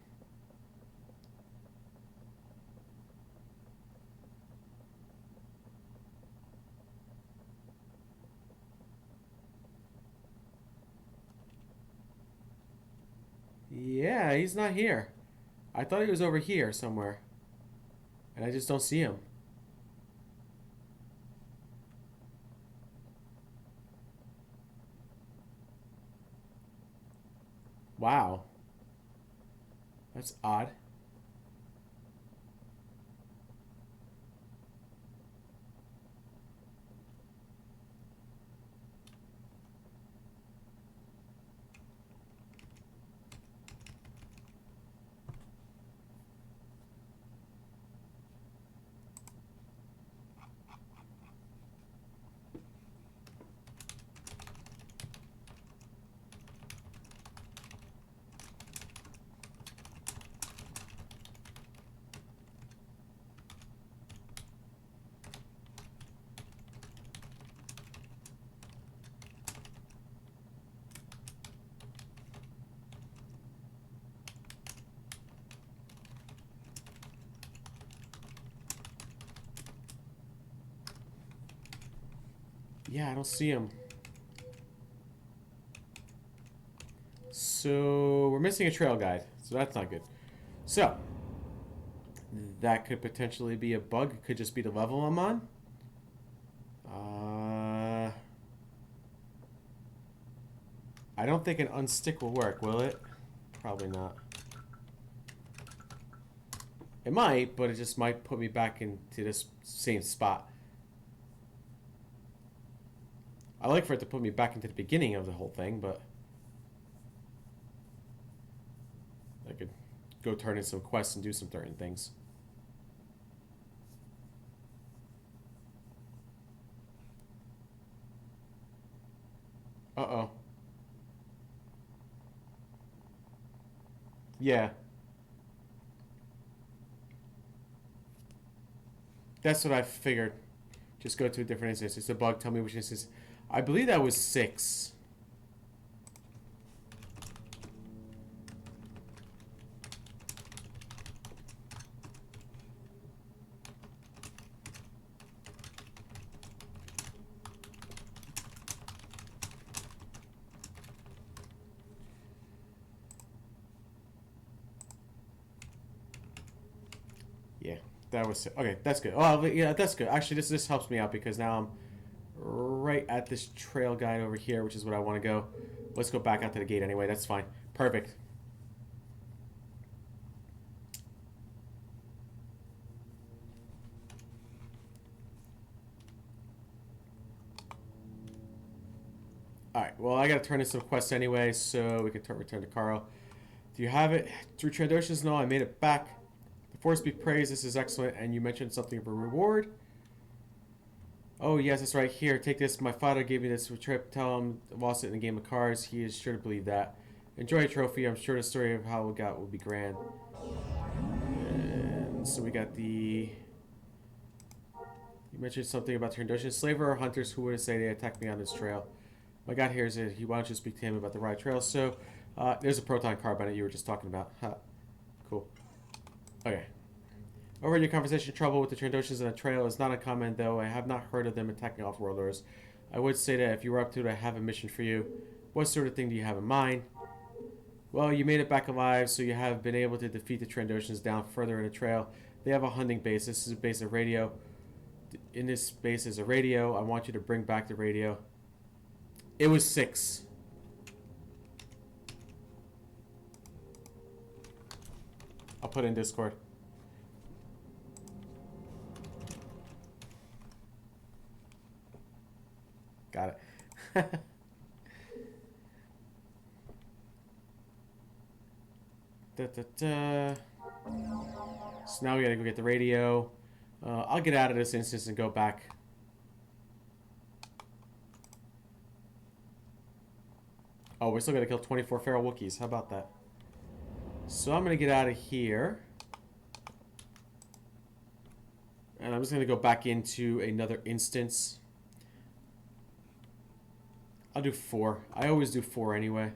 Yeah, he's not here. I thought he was over here somewhere. And I just don't see him. Wow. That's odd. Yeah, I don't see him. So, we're missing a trail guide. So that's not good. So, that could potentially be a bug. It could just be the level I'm on. I don't think an unstick will work, will it? Probably not. It might, but it just might put me back into this same spot. I like for it to put me back into the beginning of the whole thing, but I could go turn in some quests and do some certain things. Uh-oh. Yeah. That's what I figured. Just go to a different instance. It's a bug. Tell me which instance. I believe that was 6. Yeah. That was okay. That's good. Oh, yeah, that's good. Actually, this helps me out because now I'm right at this trail guide over here, which is what I want to go. Let's go back out to the gate anyway. That's fine. Perfect. Alright, well, I gotta turn in some quests anyway, so we can return to Carl. Do you have it? Through Trandoshans? No, I made it back. The Force be praised, this is excellent, and you mentioned something of a reward? Oh, yes, it's right here. Take this. My father gave me this for trip. Tell him I lost it in a game of cards. He is sure to believe that. Enjoy a trophy. I'm sure the story of how it got will be grand. And so we got the... You mentioned something about Trandoshan. Slaver or hunters, who would say they attacked me on this trail? My God here is that he wanted to speak to him about the Rryatt Trail. So, there's a proton carbine you were just talking about. Huh. Cool. Okay. Over your conversation, trouble with the Trandoshans on the trail is not uncommon, though I have not heard of them attacking off-worlders. I would say that if you were up to it, I have a mission for you. What sort of thing do you have in mind? Well, you made it back alive, so you have been able to defeat the Trandoshans down further in the trail. They have a hunting base. This is a base of radio. In this base is a radio. I want you to bring back the radio. It was 6. I'll put it in Discord. Got it. Da, da, da. So now we gotta go get the radio. I'll get out of this instance and go back. Oh, we're still gonna kill 24 feral wookies. How about that? So I'm gonna get out of here. And I'm just gonna go back into another instance. I'll do 4. I always do 4 anyway.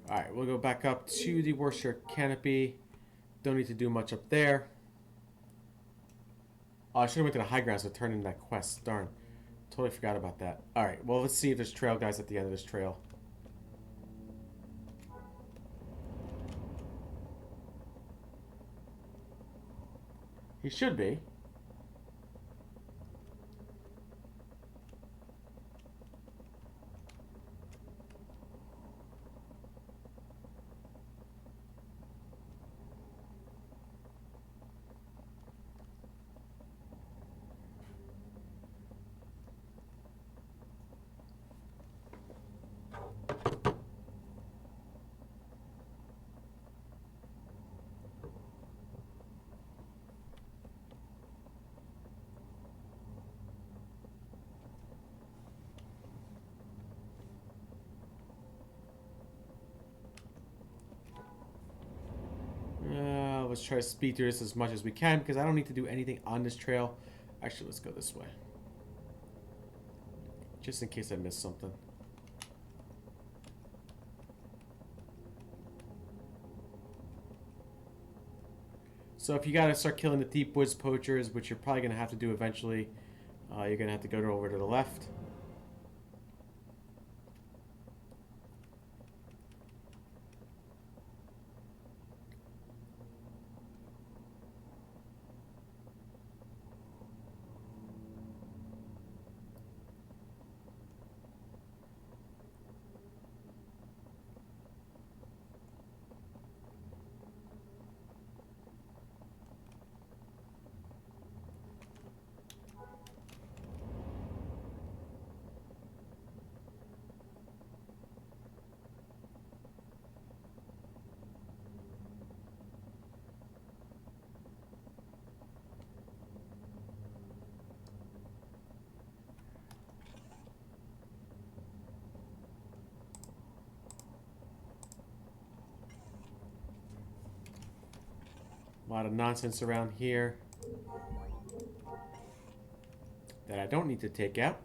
Alright, we'll go back up to the Worship Canopy. Don't need to do much up there. Oh, I should have went to the high grounds to turn in that quest. Darn. Totally forgot about that. Alright, well, let's see if there's trail guys at the end of this trail. He should be. Let's try to speed through this as much as we can because I don't need to do anything on this trail. Actually, let's go this way. Just in case I missed something. So if you gotta start killing the deep woods poachers, which you're probably gonna have to do eventually, you're gonna have to go over to the left. A lot of nonsense around here that I don't need to take out.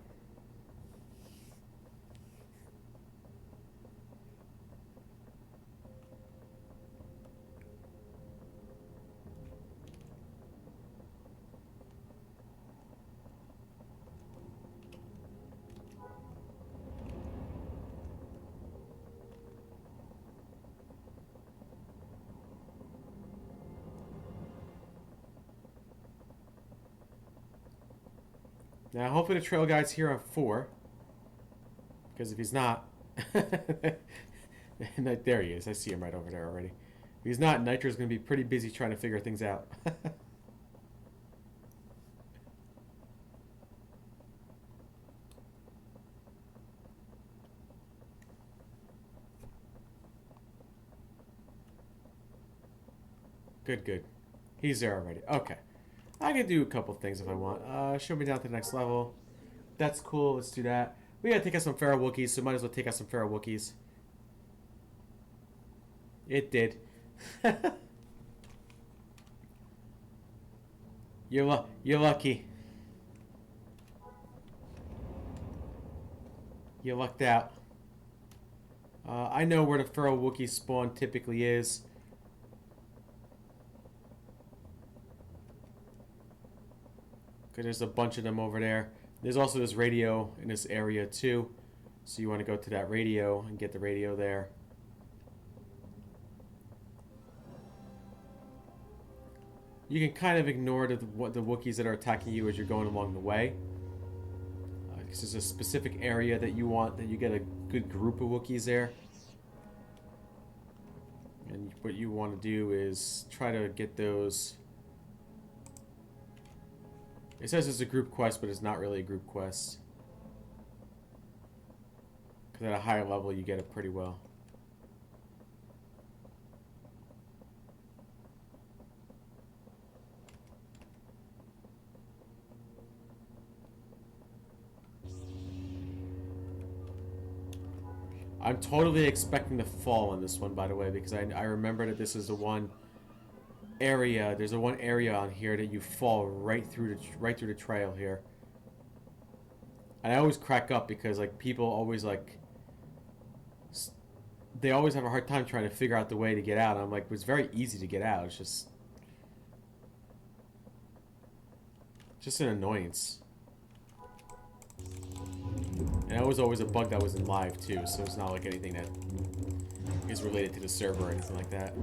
Now, hopefully the trail guide's here on 4. Because if he's not... There he is. I see him right over there already. If he's not, Nitro's going to be pretty busy trying to figure things out. Good, good. He's there already. Okay. I can do a couple things if I want. Show me down to the next level. That's cool. Let's do that. We gotta take out some feral Wookiees, so might as well take out some feral Wookiees. It did. You're lucky. You lucked out. I know where the feral Wookiee spawn typically is. Because there's a bunch of them over there. There's also this radio in this area too. So you want to go to that radio and get the radio there. You can kind of ignore the Wookiees that are attacking you as you're going along the way. Because there's a specific area that you want, that you get a good group of Wookiees there. And what you want to do is try to get those... It says it's a group quest, but it's not really a group quest. Because at a higher level, you get it pretty well. I'm totally expecting to fall on this one, by the way, because I remember that this is the one area. There's a one area on here that you fall right through the trail here. And I always crack up because like people always like they always have a hard time trying to figure out the way to get out. And I'm like, it's very easy to get out. It's just an annoyance. And it was always a bug that was in live too, so it's not like anything that is related to the server or anything like that.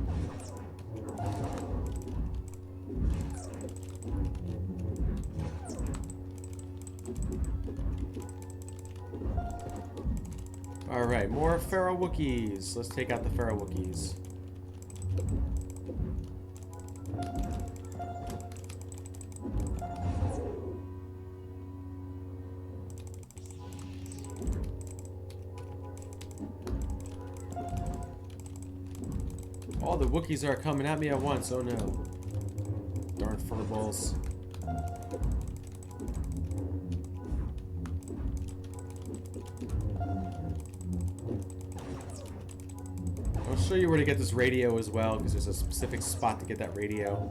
Alright, more feral Wookiees. Let's take out the feral Wookiees. All the Wookiees are coming at me at once. Oh no. Darn furballs. I'll show you where to get this radio as well, because there's a specific spot to get that radio.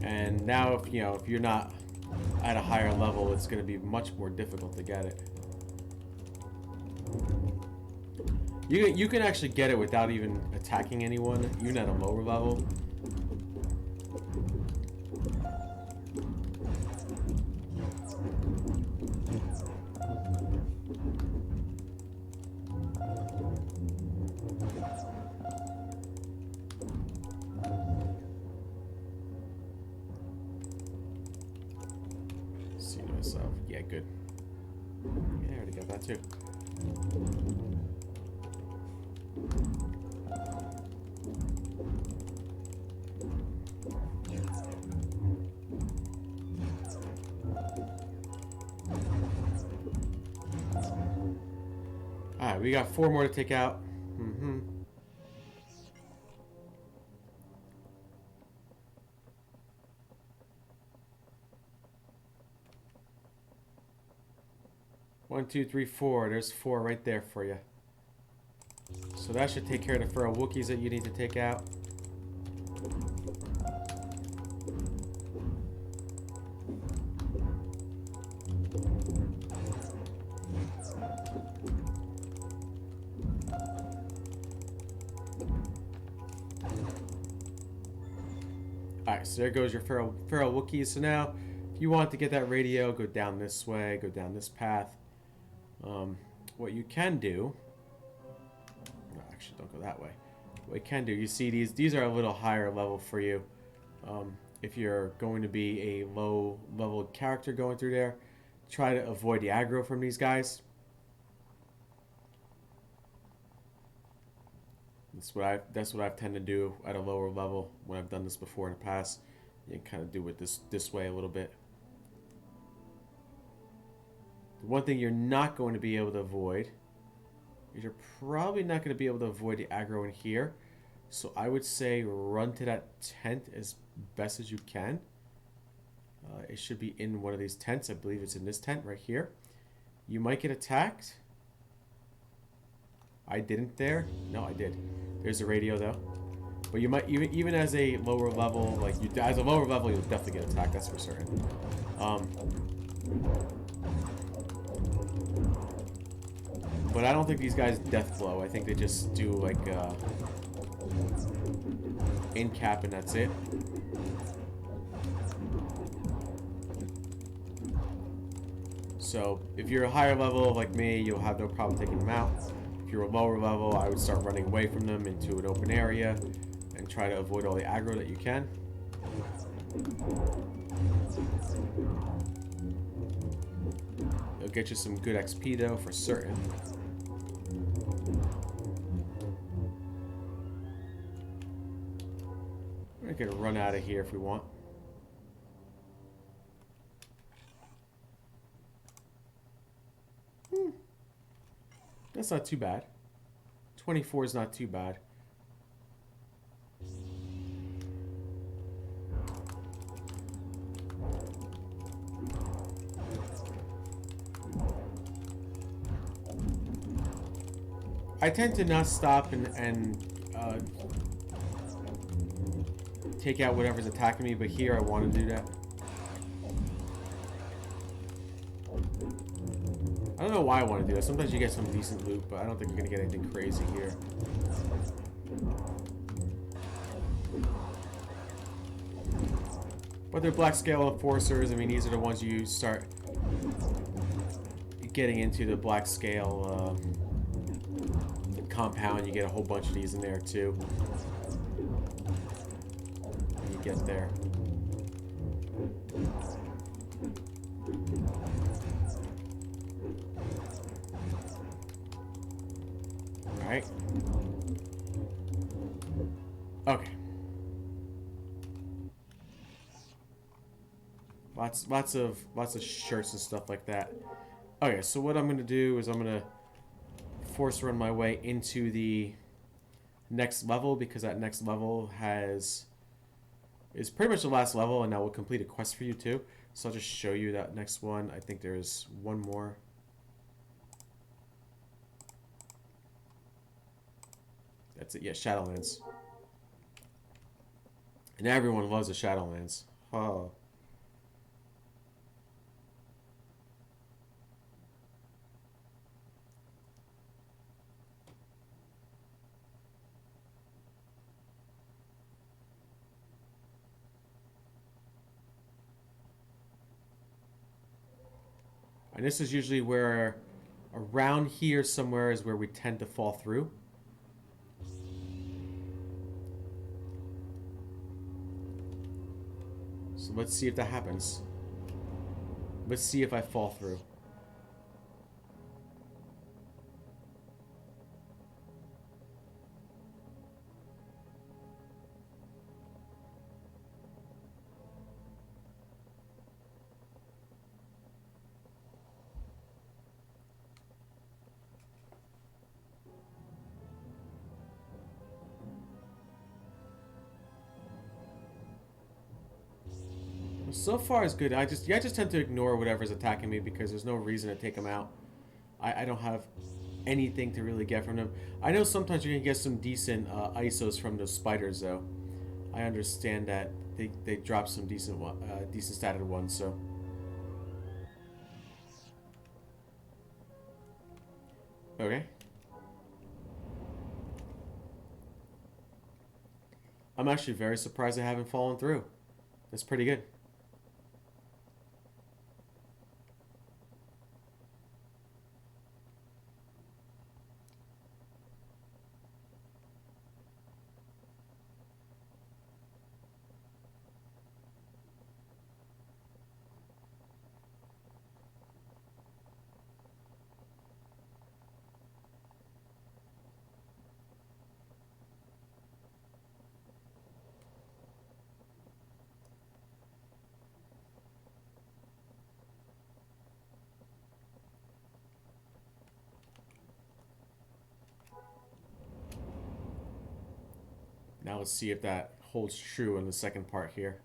And now, if you're not at a higher level, it's going to be much more difficult to get it. You can actually get it without even attacking anyone, even at a lower level. See to myself. Yeah, good. Yeah, I already got that too. Alright, we got 4 more to take out. Mm-hmm. One, two, three, 4. There's 4 right there for you. So that should take care of the feral Wookiees that you need to take out. Alright, so there goes your feral Wookiees. So now, if you want to get that radio, go down this way, go down this path. What you can do... No, actually, don't go that way. What you can do, you see these are a little higher level for you. If you're going to be a low-level character going through there, try to avoid the aggro from these guys. That's what I've tended to do at a lower level when I've done this before in the past. You can kind of do it this way a little bit. The one thing you're not going to be able to avoid is you're probably not going to be able to avoid the aggro in here. So I would say run to that tent as best as you can. It should be in one of these tents. I believe it's in this tent right here. You might get attacked. I didn't there. No, I did. There's a radio though. But you might even as a lower level, like as a lower level, you'll definitely get attacked. That's for certain. But I don't think these guys death blow. I think they just do like in cap and that's it. So if you're a higher level like me, you'll have no problem taking them out. If you're a lower level, I would start running away from them into an open area and try to avoid all the aggro that you can. It'll get you some good XP though, for certain. We're gonna run out of here if we want. That's not too bad. 24 is not too bad. I tend to not stop and take out whatever's attacking me, but here I want to do that. I don't know why I want to do that. Sometimes you get some decent loot, but I don't think you're going to get anything crazy here. But they're black scale enforcers. I mean, these are the ones you start getting into the black scale compound. You get a whole bunch of these in there too. When you get there. Alright. Okay. Lots of shirts and stuff like that. Okay, so what I'm gonna do is I'm gonna force run my way into the next level, because that next level is pretty much the last level, and that will complete a quest for you too. So I'll just show you that next one. I think there's one more. That's it. Yeah, Shadowlands. And everyone loves the Shadowlands. Oh. And this is usually where, around here somewhere is where we tend to fall through. So let's see if that happens. Let's see if I fall through. So far is good. I just tend to ignore whatever's attacking me because there's no reason to take them out. I don't have anything to really get from them. I know sometimes you can get some decent ISOs from those spiders though. I understand that they drop some decent statted ones. So okay. I'm actually very surprised I haven't fallen through. That's pretty good. Now let's see if that holds true in the second part here.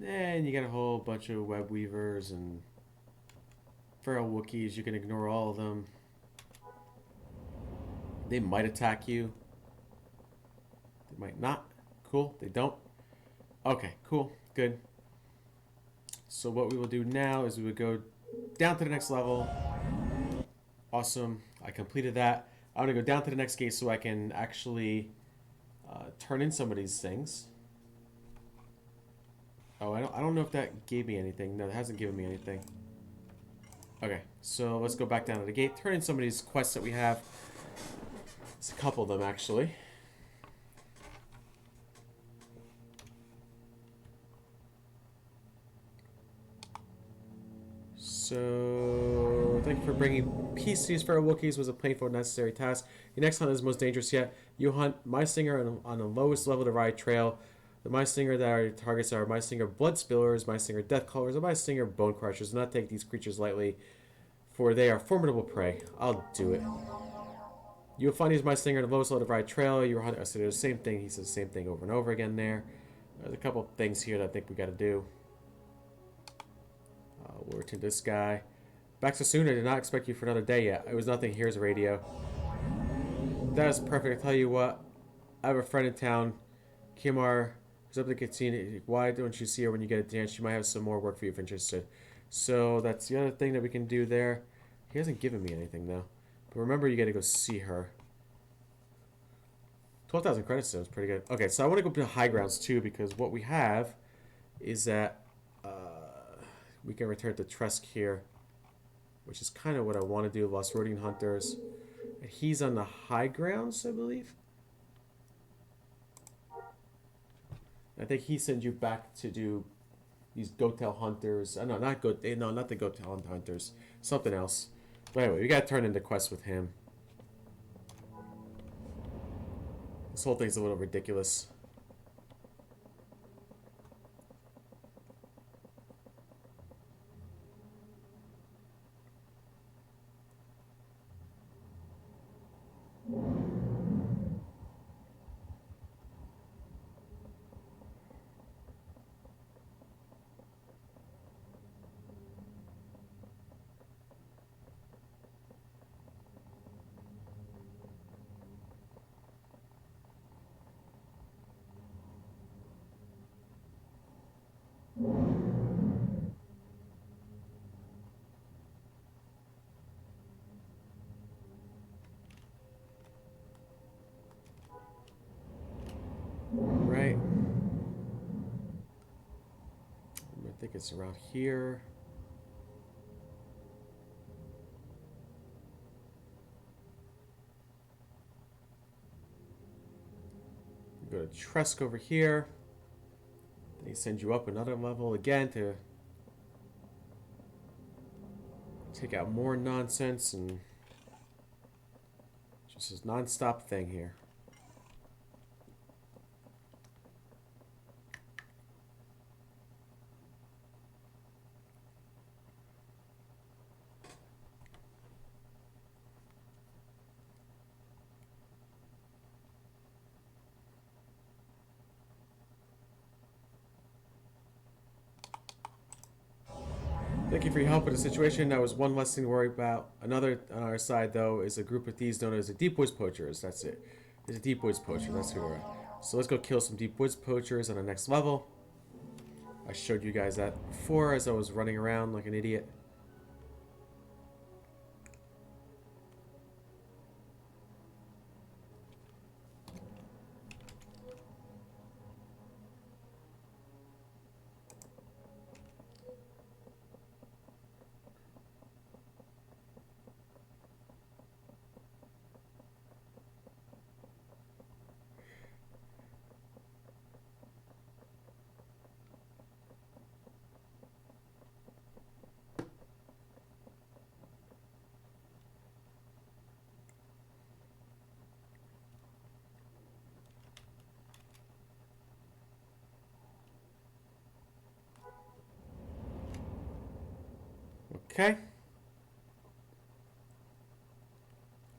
And you got a whole bunch of web weavers and feral wookies. You can ignore all of them. They might attack you. They might not. Cool. They don't. Okay, cool. Good. So what we will do now is we would go down to the next level. Awesome. I completed that. I'm going to go down to the next gate so I can actually turn in some of these things. Oh, I don't know if that gave me anything. No, it hasn't given me anything. Okay, so let's go back down to the gate. Turn in some of these quests that we have. There's a couple of them, actually. So, thank you for bringing peace to these feral Wookiees. Was a painful and necessary task. Your next hunt is most dangerous yet. You hunt my stinger on the lowest level of the Rryatt trail. The my stinger that our targets are my stinger blood spillers, my stinger death callers, and my stinger bone crushers. Do not take these creatures lightly, for they are formidable prey. I'll do it. You will find these my stinger on the lowest level of the Rryatt trail. You hunt. So there's the same thing. He says the same thing over and over again there. There's a couple things here that I think we got to do. We'll return to this guy. Back so soon, I did not expect you for another day yet. It was nothing. Here's a radio. That is perfect. I tell you what, I have a friend in town, Kimar, who's up to Katina. Why don't you see her when you get a chance? She might have some more work for you if interested. So that's the other thing that we can do there. He hasn't given me anything though. But remember, you got to go see her. 12,000 credits though is pretty good. Okay, so I want to go to high grounds too because what we have is that we can return to Tresk here, which is kind of what I want to do. Lost Rodian Hunters. And he's on the high grounds, I believe. I think he sends you back to do these Goattail Hunters. No, not the Goattail Hunters. Something else. But anyway, we got to turn into quests with him. This whole thing's a little ridiculous. Right. I think it's around here. Go to Tresk over here. They send you up another level again to take out more nonsense and just this non-stop thing here. Thank you for your help with the situation. That was one less thing to worry about. Another on our side, though, is a group of thieves known as the Deep Woods Poachers. That's it. There's a Deep Woods Poacher. That's who we're at. So let's go kill some Deep Woods Poachers on the next level. I showed you guys that before as I was running around like an idiot. Okay.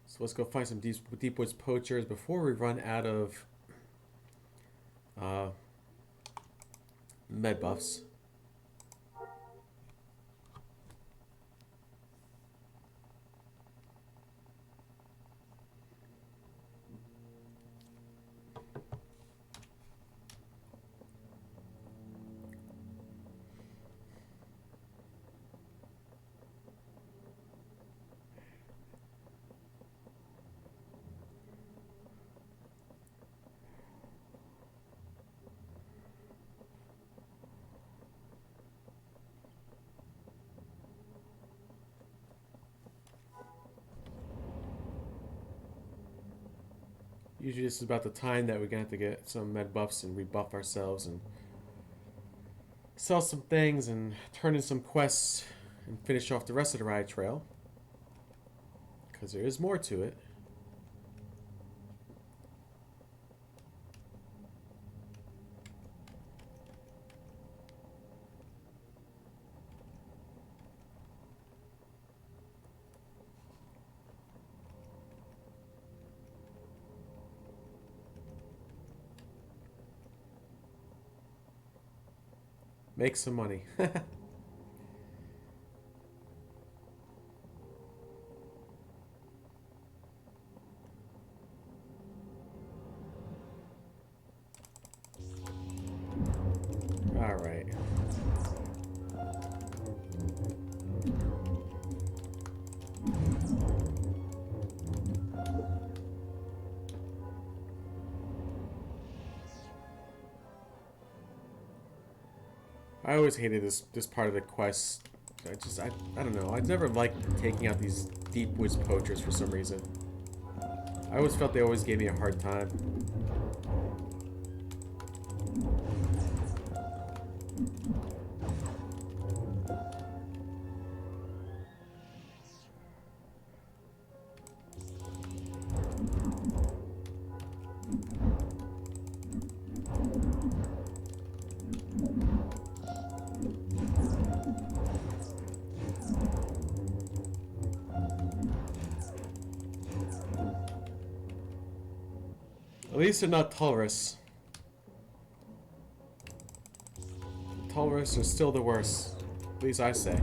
So let's go find some deep woods poachers before we run out of uh, med buffs. Usually this is about the time that we're going to have to get some med buffs and rebuff ourselves and sell some things and turn in some quests and finish off the rest of the Rryatt trail. Because there is more to it. Make some money. Alright. I always hated this part of the quest. I don't know. I never liked taking out these deep woods poachers for some reason. I always felt they always gave me a hard time. At least they're not Taurus. Taurus are still the worst. At least I say.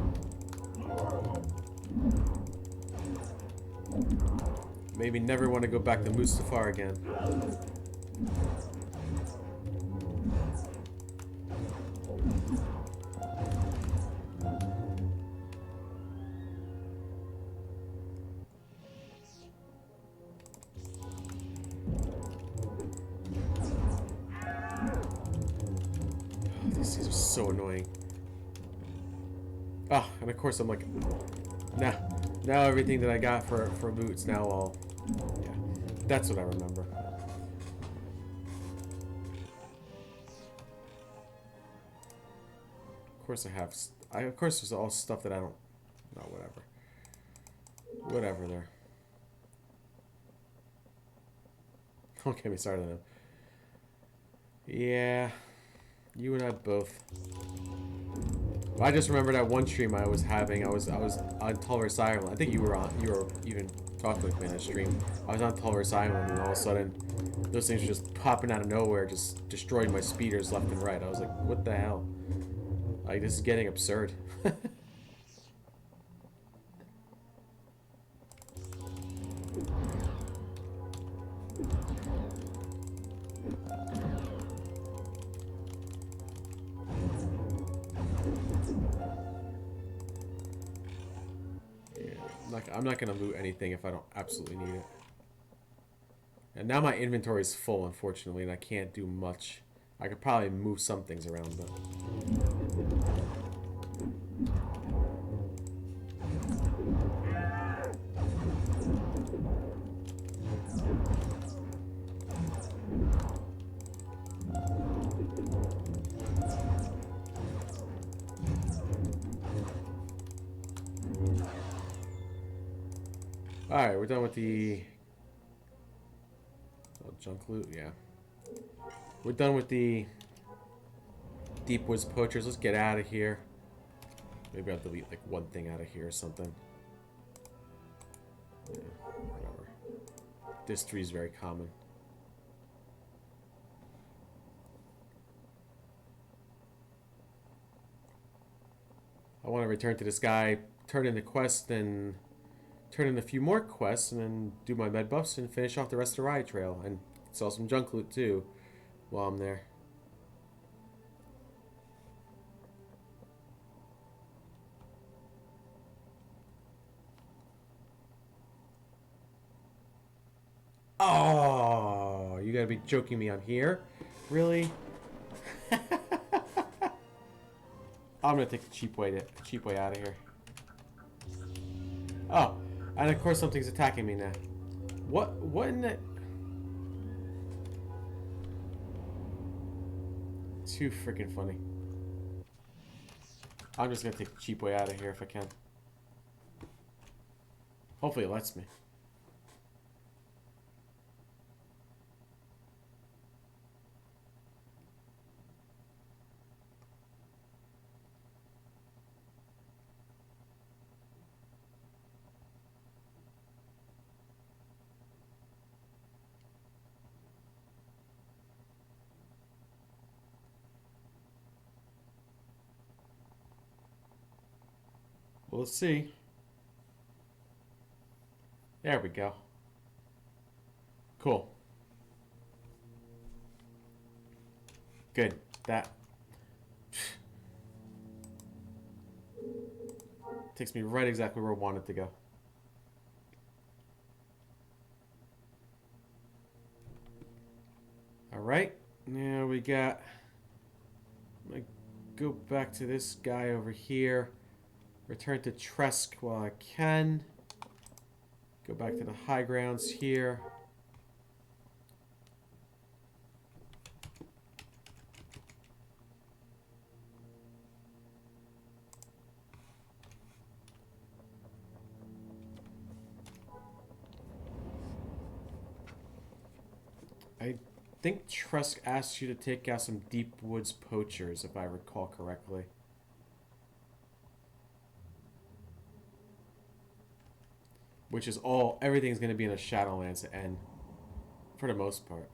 Maybe never want to go back to Mustafar again. These are so annoying. Ah, and of course I'm like, now everything that I got for boots now all, yeah, that's what I remember. Of course of course there's all stuff that I don't, no, whatever there. Don't get me started on them. Yeah. You and I both. Well, I just remember that one stream I was having. I was on Tulvar's Island. I think you were even talking with me on that stream. I was on Tulvar's Island, and all of a sudden, those things were just popping out of nowhere, just destroying my speeders left and right. I was like, what the hell? Like, this is getting absurd. I'm not gonna loot anything if I don't absolutely need it. And now my inventory is full, unfortunately, and I can't do much. I could probably move some things around, but... Alright, we're done with the... Oh, junk loot, yeah. We're done with the Deep Woods Poachers. Let's get out of here. Maybe I'll delete like one thing out of here or something. Yeah, whatever. This tree is very common. I want to return to this guy, turn in the quest, then turn in a few more quests, and then do my med buffs and finish off the rest of the Rryatt trail. And sell some junk loot too while I'm there. Oh, you gotta be joking me on here. Really? I'm gonna take the cheap way out of here. Oh, and of course something's attacking me now. What in the... Too freaking funny. I'm just gonna take the cheap way out of here if I can. Hopefully it lets me. We'll see. There we go. Cool. Good. That takes me right exactly where I wanted to go. Alright. Now we got... I'm gonna go back to this guy over here. Return to Tresk while I can. Go back to the high grounds here. I think Tresk asked you to take out some Deep Woods poachers, if I recall correctly. Which is all, everything's going to be in a Shadowlands end, for the most part.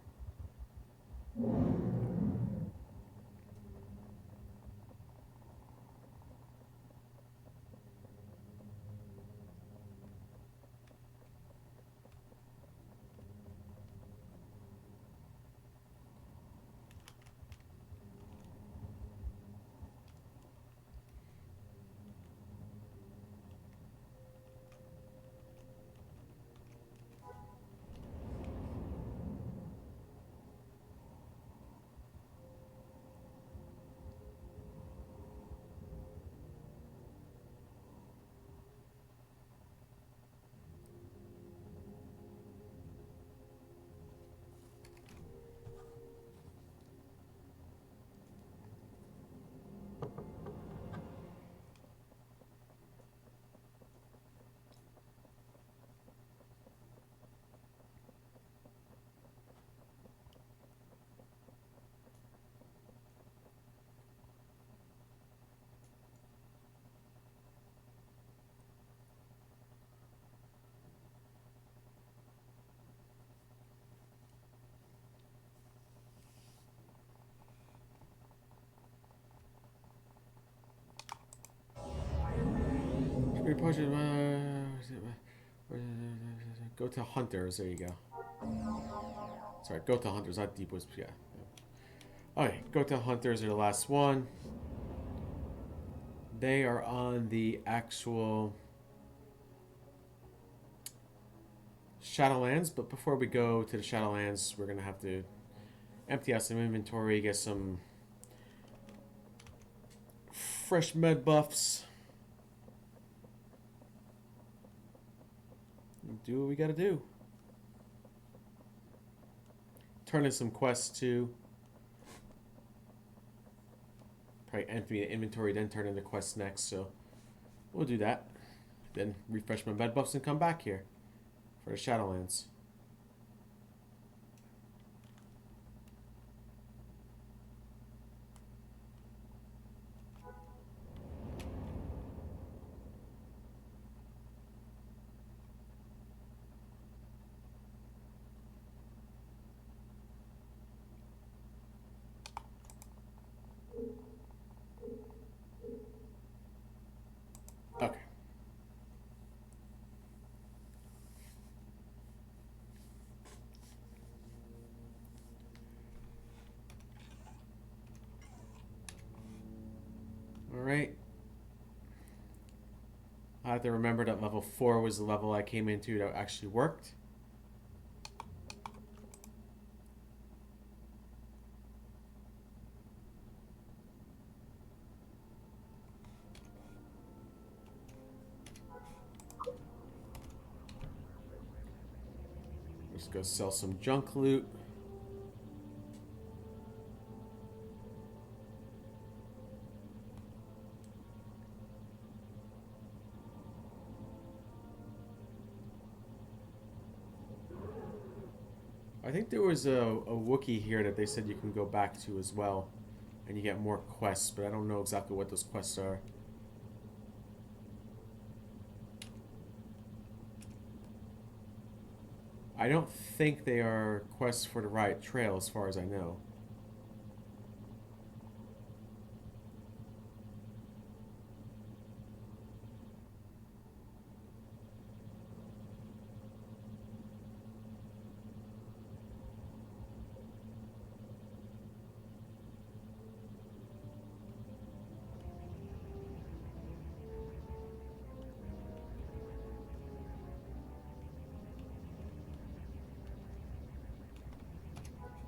Go to Hunters, there you go. Sorry, go to Hunters, not Deep Woods, yeah. Okay, go to Hunters are the last one. They are on the actual Shadowlands, but before we go to the Shadowlands, we're gonna have to empty out some inventory, get some fresh med buffs. Do what we gotta do. Turn in some quests too. Probably empty the inventory, then turn in the quests next, so we'll do that. Then refresh my med buffs and come back here for the Shadowlands. Alright. I have to remember that level 4 was the level I came into that actually worked. Let's go sell some junk loot. I think there was a Wookiee here that they said you can go back to as well. And you get more quests, but I don't know exactly what those quests are. I don't think they are quests for the Rryatt Trail as far as I know.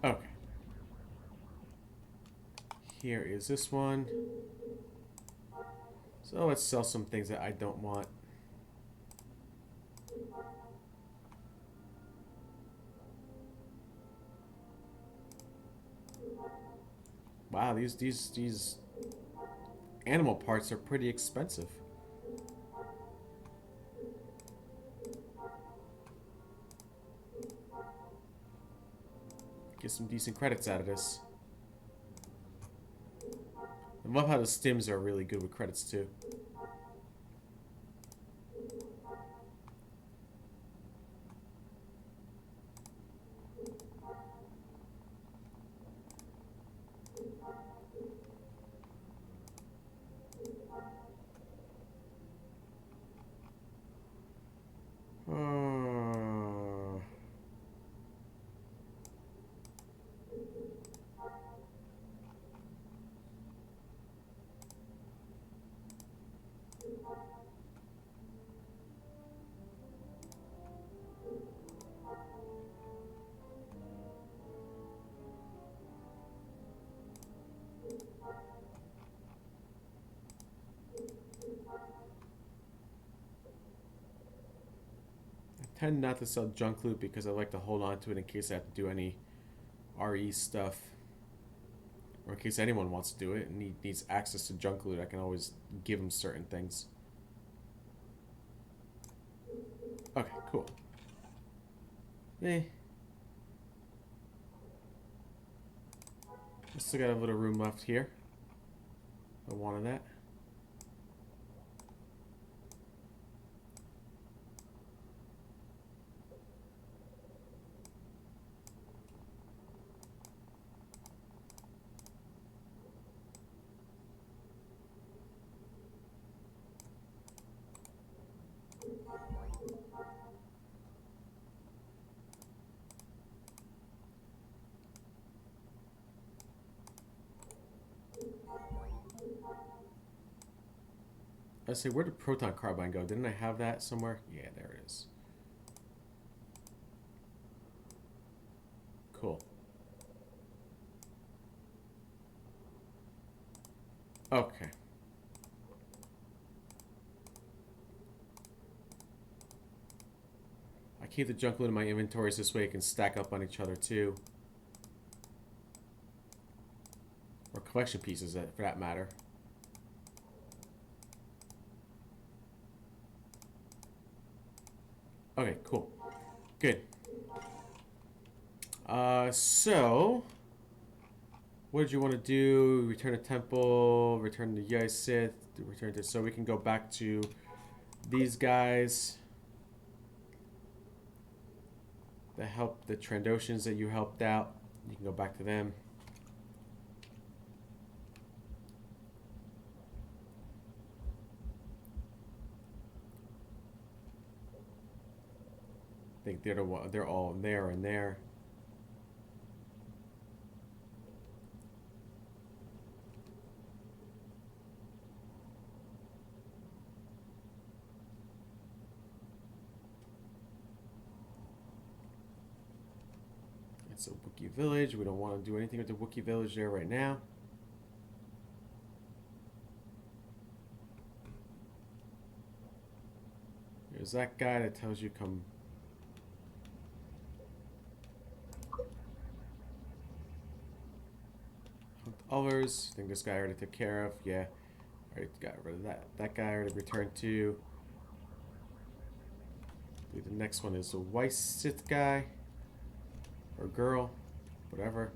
Okay. Here is this one. So let's sell some things that I don't want. Wow, these animal parts are pretty expensive. Get some decent credits out of this. I love how the stims are really good with credits too. Uh, 'I tend not to sell junk loot because I like to hold on to it in case I have to do any RE stuff. Or in case anyone wants to do it and needs access to junk loot, I can always give them certain things. Okay, cool. I still got a little room left here. I wanted that. I say, where did proton carbine go? Didn't I have that somewhere? Yeah, there it is. Cool. Okay. I keep the junk loot in my inventories this way it can stack up on each other too. Or collection pieces, for that matter. Okay, cool. Good. So... What did you want to do? Return to temple, return to Jedi Sith, return to... So we can go back to these guys. The Trandoshans that you helped out. You can go back to them. I think they're all there and there. That's a Wookiee village. We don't want to do anything with the Wookiee village there right now. There's that guy that tells you come. Hunt others. I think this guy already took care of. Yeah, already got rid of that. That guy already returned to. I believe the next one is the white Sith guy. Or girl. Whatever.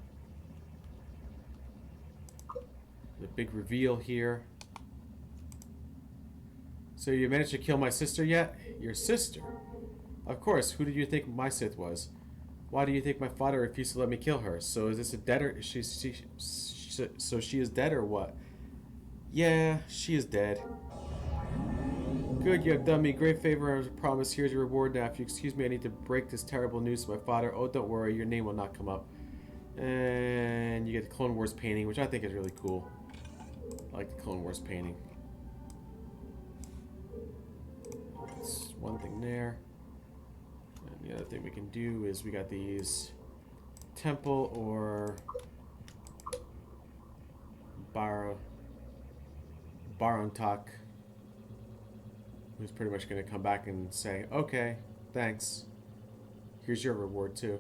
The big reveal here. So you managed to kill my sister yet? Your sister? Of course, who did you think my Sith was? Why do you think my father refused to let me kill her? So is this a dead or so she is dead or what? Yeah, she is dead. Good, you have done me a great favor as a promise. Here's your reward now. If you excuse me, I need to break this terrible news to my father. Oh, don't worry, your name will not come up. And you get the Clone Wars painting, which I think is really cool. I like the Clone Wars painting. That's one thing there. And the other thing we can do is we got these temple or Barontak, who's pretty much going to come back and say, okay, thanks. Here's your reward too.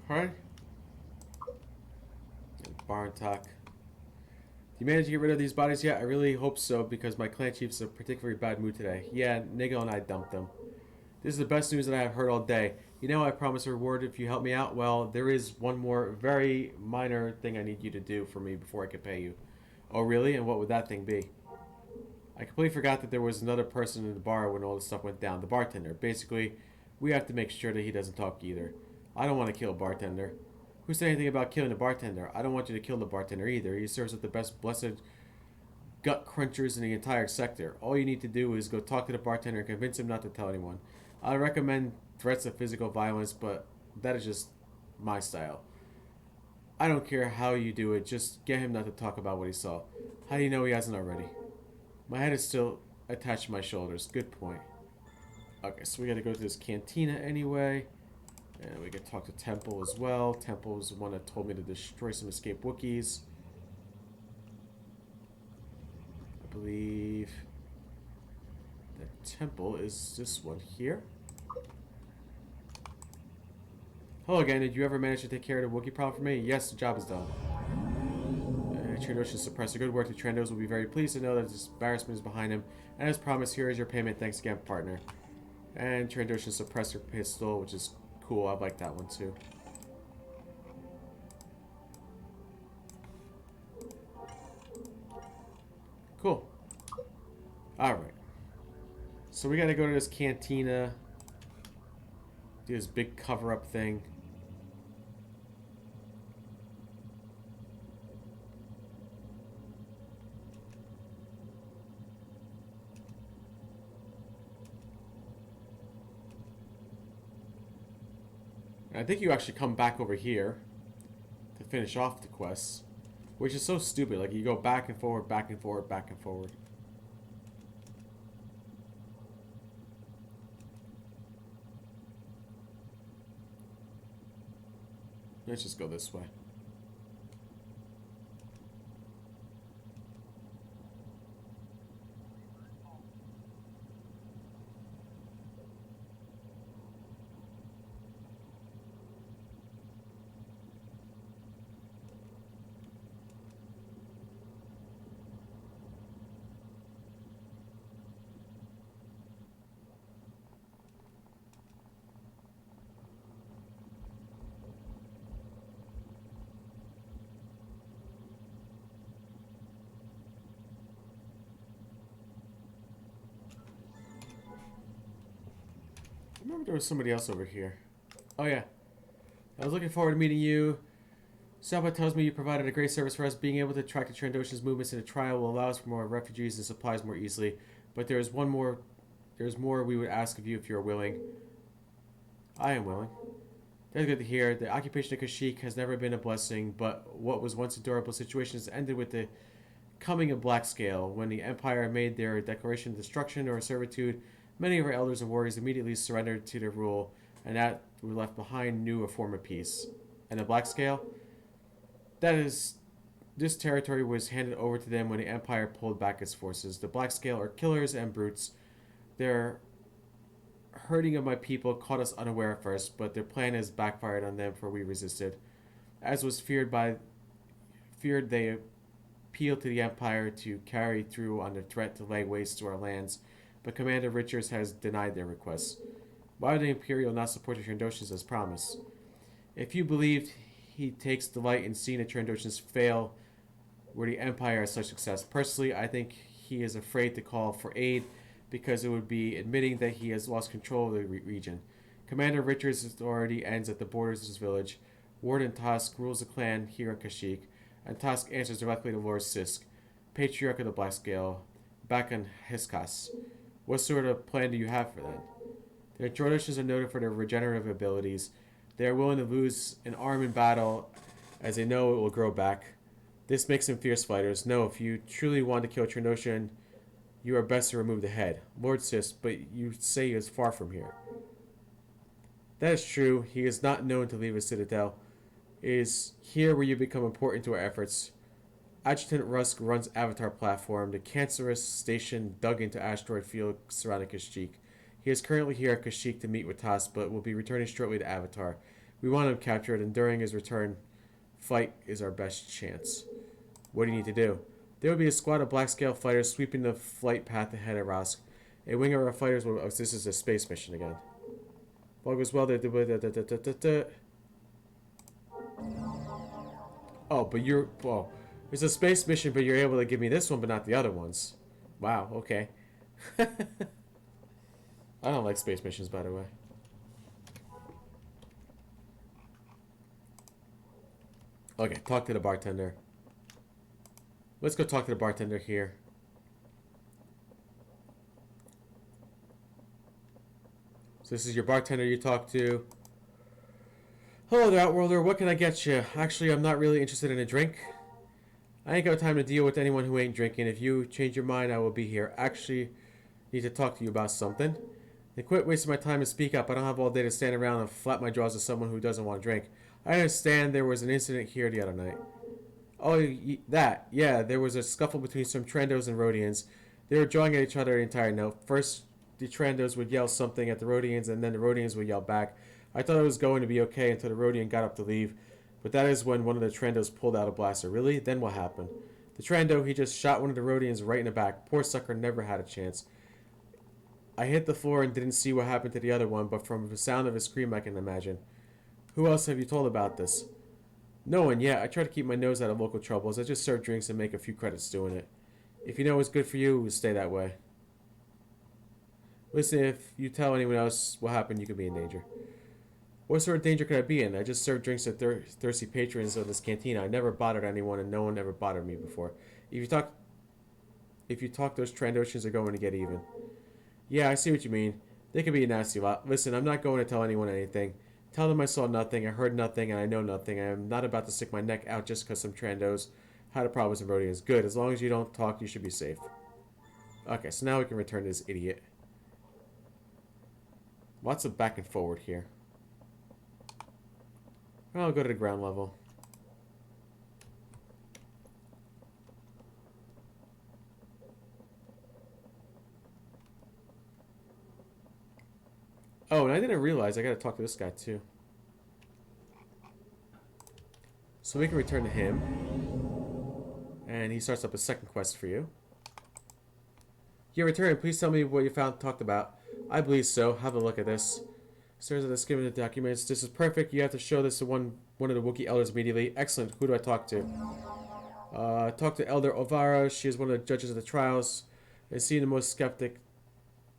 Alright. Barontak. Do you manage to get rid of these bodies yet? I really hope so, because my clan chief's in a particularly bad mood today. Yeah, Nigel and I dumped them. This is the best news that I have heard all day. You know, I promise a reward if you help me out. Well, there is one more very minor thing I need you to do for me before I can pay you. Oh, really? And what would that thing be? I completely forgot that there was another person in the bar when all this stuff went down. The bartender. Basically, we have to make sure that he doesn't talk either. I don't want to kill a bartender. Who said anything about killing the bartender? I don't want you to kill the bartender either. He serves with the best blessed gut crunchers in the entire sector. All you need to do is go talk to the bartender and convince him not to tell anyone. I recommend threats of physical violence, but that is just my style. I don't care how you do it, just get him not to talk about what he saw. How do you know he hasn't already? My head is still attached to my shoulders. Good point. Okay, so we gotta go to this cantina anyway. And we can talk to Temple as well. Temple is the one that told me to destroy some escaped Wookiees. I believe the Temple is this one here. Hello again. Did you ever manage to take care of the Wookiee problem for me? Yes, the job is done. Trandoshan suppressor. Good work. The Trandos will be very pleased to know that this embarrassment is behind him. And as promised, here is your payment. Thanks again, partner. And Trandoshan suppressor pistol, which is cool. I like that one too. Cool. Alright. So we gotta go to this cantina. Do this big cover-up thing. I think you actually come back over here to finish off the quests, which is so stupid. Like, you go back and forward, back and forward, back and forward. Let's just go this way. I remember there was somebody else over here. Oh yeah. I was looking forward to meeting you. Saba tells me you provided a great service for us. Being able to track the Trandoshan's movements in a trial will allow us for more refugees and supplies more easily. But there's more we would ask of you if you're willing. I am willing. That's good to hear. The occupation of Kashyyyk has never been a blessing, but what was once endurable situations ended with the coming of Black Scale. When the Empire made their declaration of destruction or servitude, many of our elders and warriors immediately surrendered to their rule, and that we left behind knew a form of peace. And the Black Scale? That is, this territory was handed over to them when the Empire pulled back its forces. The Black Scale are killers and brutes. Their hurting of my people caught us unaware at first, but their plan has backfired on them for we resisted. As was feared they appealed to the Empire to carry through on the threat to lay waste to our lands, but Commander Richards has denied their requests. Why would the Imperial not support the Trandoshans as promised? If you believed he takes delight in seeing the Trandoshans fail where the Empire has such success. Personally, I think he is afraid to call for aid because it would be admitting that he has lost control of the region. Commander Richards' authority ends at the borders of his village. Warden Tusk rules the clan here in Kashyyyk, and Tusk answers directly to Lord Sisk, Patriarch of the Black Scale, back on Hiskas. What sort of plan do you have for that? The Trandoshans are noted for their regenerative abilities. They are willing to lose an arm in battle as they know it will grow back. This makes them fierce fighters. No, if you truly want to kill Trandoshan, you are best to remove the head. Lord Sis, but you say he is far from here. That is true. He is not known to leave his citadel. It is here where you become important to our efforts. Adjutant Rusk runs Avatar Platform, the cancerous station dug into asteroid field surrounding Kashyyyk. He is currently here at Kashyyyk to meet with Tas, but will be returning shortly to Avatar. We want him captured, and during his return, fight is our best chance. What do you need to do? There will be a squad of Black Scale fighters sweeping the flight path ahead of Rusk. A wing of our fighters will... Oh, this is a space mission again. All goes well. Oh, but you're... Well, it's a space mission, but you're able to give me this one, but not the other ones. Wow, okay. I don't like space missions, by the way. Okay, talk to the bartender. Let's go talk to the bartender here. So this is your bartender you talk to. Hello there, Outworlder. What can I get you? Actually, I'm not really interested in a drink. I ain't got time to deal with anyone who ain't drinking. If you change your mind, I will be here. Actually, need to talk to you about something. Then quit wasting my time and speak up. I don't have all day to stand around and flap my jaws to someone who doesn't want to drink. I understand there was an incident here the other night. Oh, that. Yeah, there was a scuffle between some Trandos and Rodians. They were jawing at each other the entire night. First, the Trandos would yell something at the Rodians, and then the Rodians would yell back. I thought it was going to be okay until the Rodian got up to leave. But that is when one of the Trandos pulled out a blaster. Really? Then what happened? The Trando, he just shot one of the Rodians right in the back. Poor sucker never had a chance. I hit the floor and didn't see what happened to the other one, but from the sound of his scream I can imagine. Who else have you told about this? No one yet. I try to keep my nose out of local troubles. I just serve drinks and make a few credits doing it. If you know what's good for you, stay that way. Listen, if you tell anyone else what happened, you could be in danger. What sort of danger could I be in? I just serve drinks to thirsty patrons of this cantina. I never bothered anyone, and no one ever bothered me before. If you talk, those Trandoshans are going to get even. Yeah, I see what you mean. They could be a nasty lot. Listen, I'm not going to tell anyone anything. Tell them I saw nothing, I heard nothing, and I know nothing. I am not about to stick my neck out just because some Trandos had a problem with some Rodians. Good. As long as you don't talk, you should be safe. Okay, so now we can return to this idiot. Lots of back and forward here. I'll go to the ground level. Oh, and I didn't realize I gotta talk to this guy too. So we can return to him. And he starts up a second quest for you. You return. Please tell me what you found talked about. I believe so. Have a look at this. Stares at the skim of the documents. This is perfect. You have to show this to one of the Wookiee elders immediately. Excellent. Who do I talk to? Talk to Elder Ovara. She is one of the judges of the trials. And seeing the most skeptic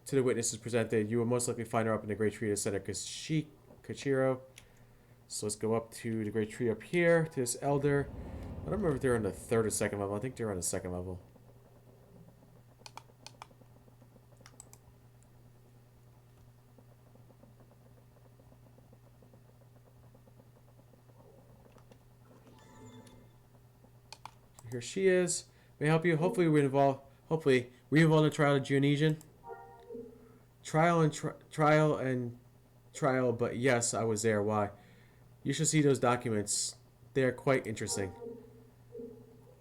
to the witnesses presented, you will most likely find her up in the Great Tree to Center Kashyyyk, Kachiro. So let's go up to the Great Tree up here, to this Elder. I don't remember if they're on the third or second level. I think they're on the second level. here she is. May I help you? Hopefully we involved in the trial of Geonesian. Trial, but yes, I was there. Why? You should see those documents. They are quite interesting.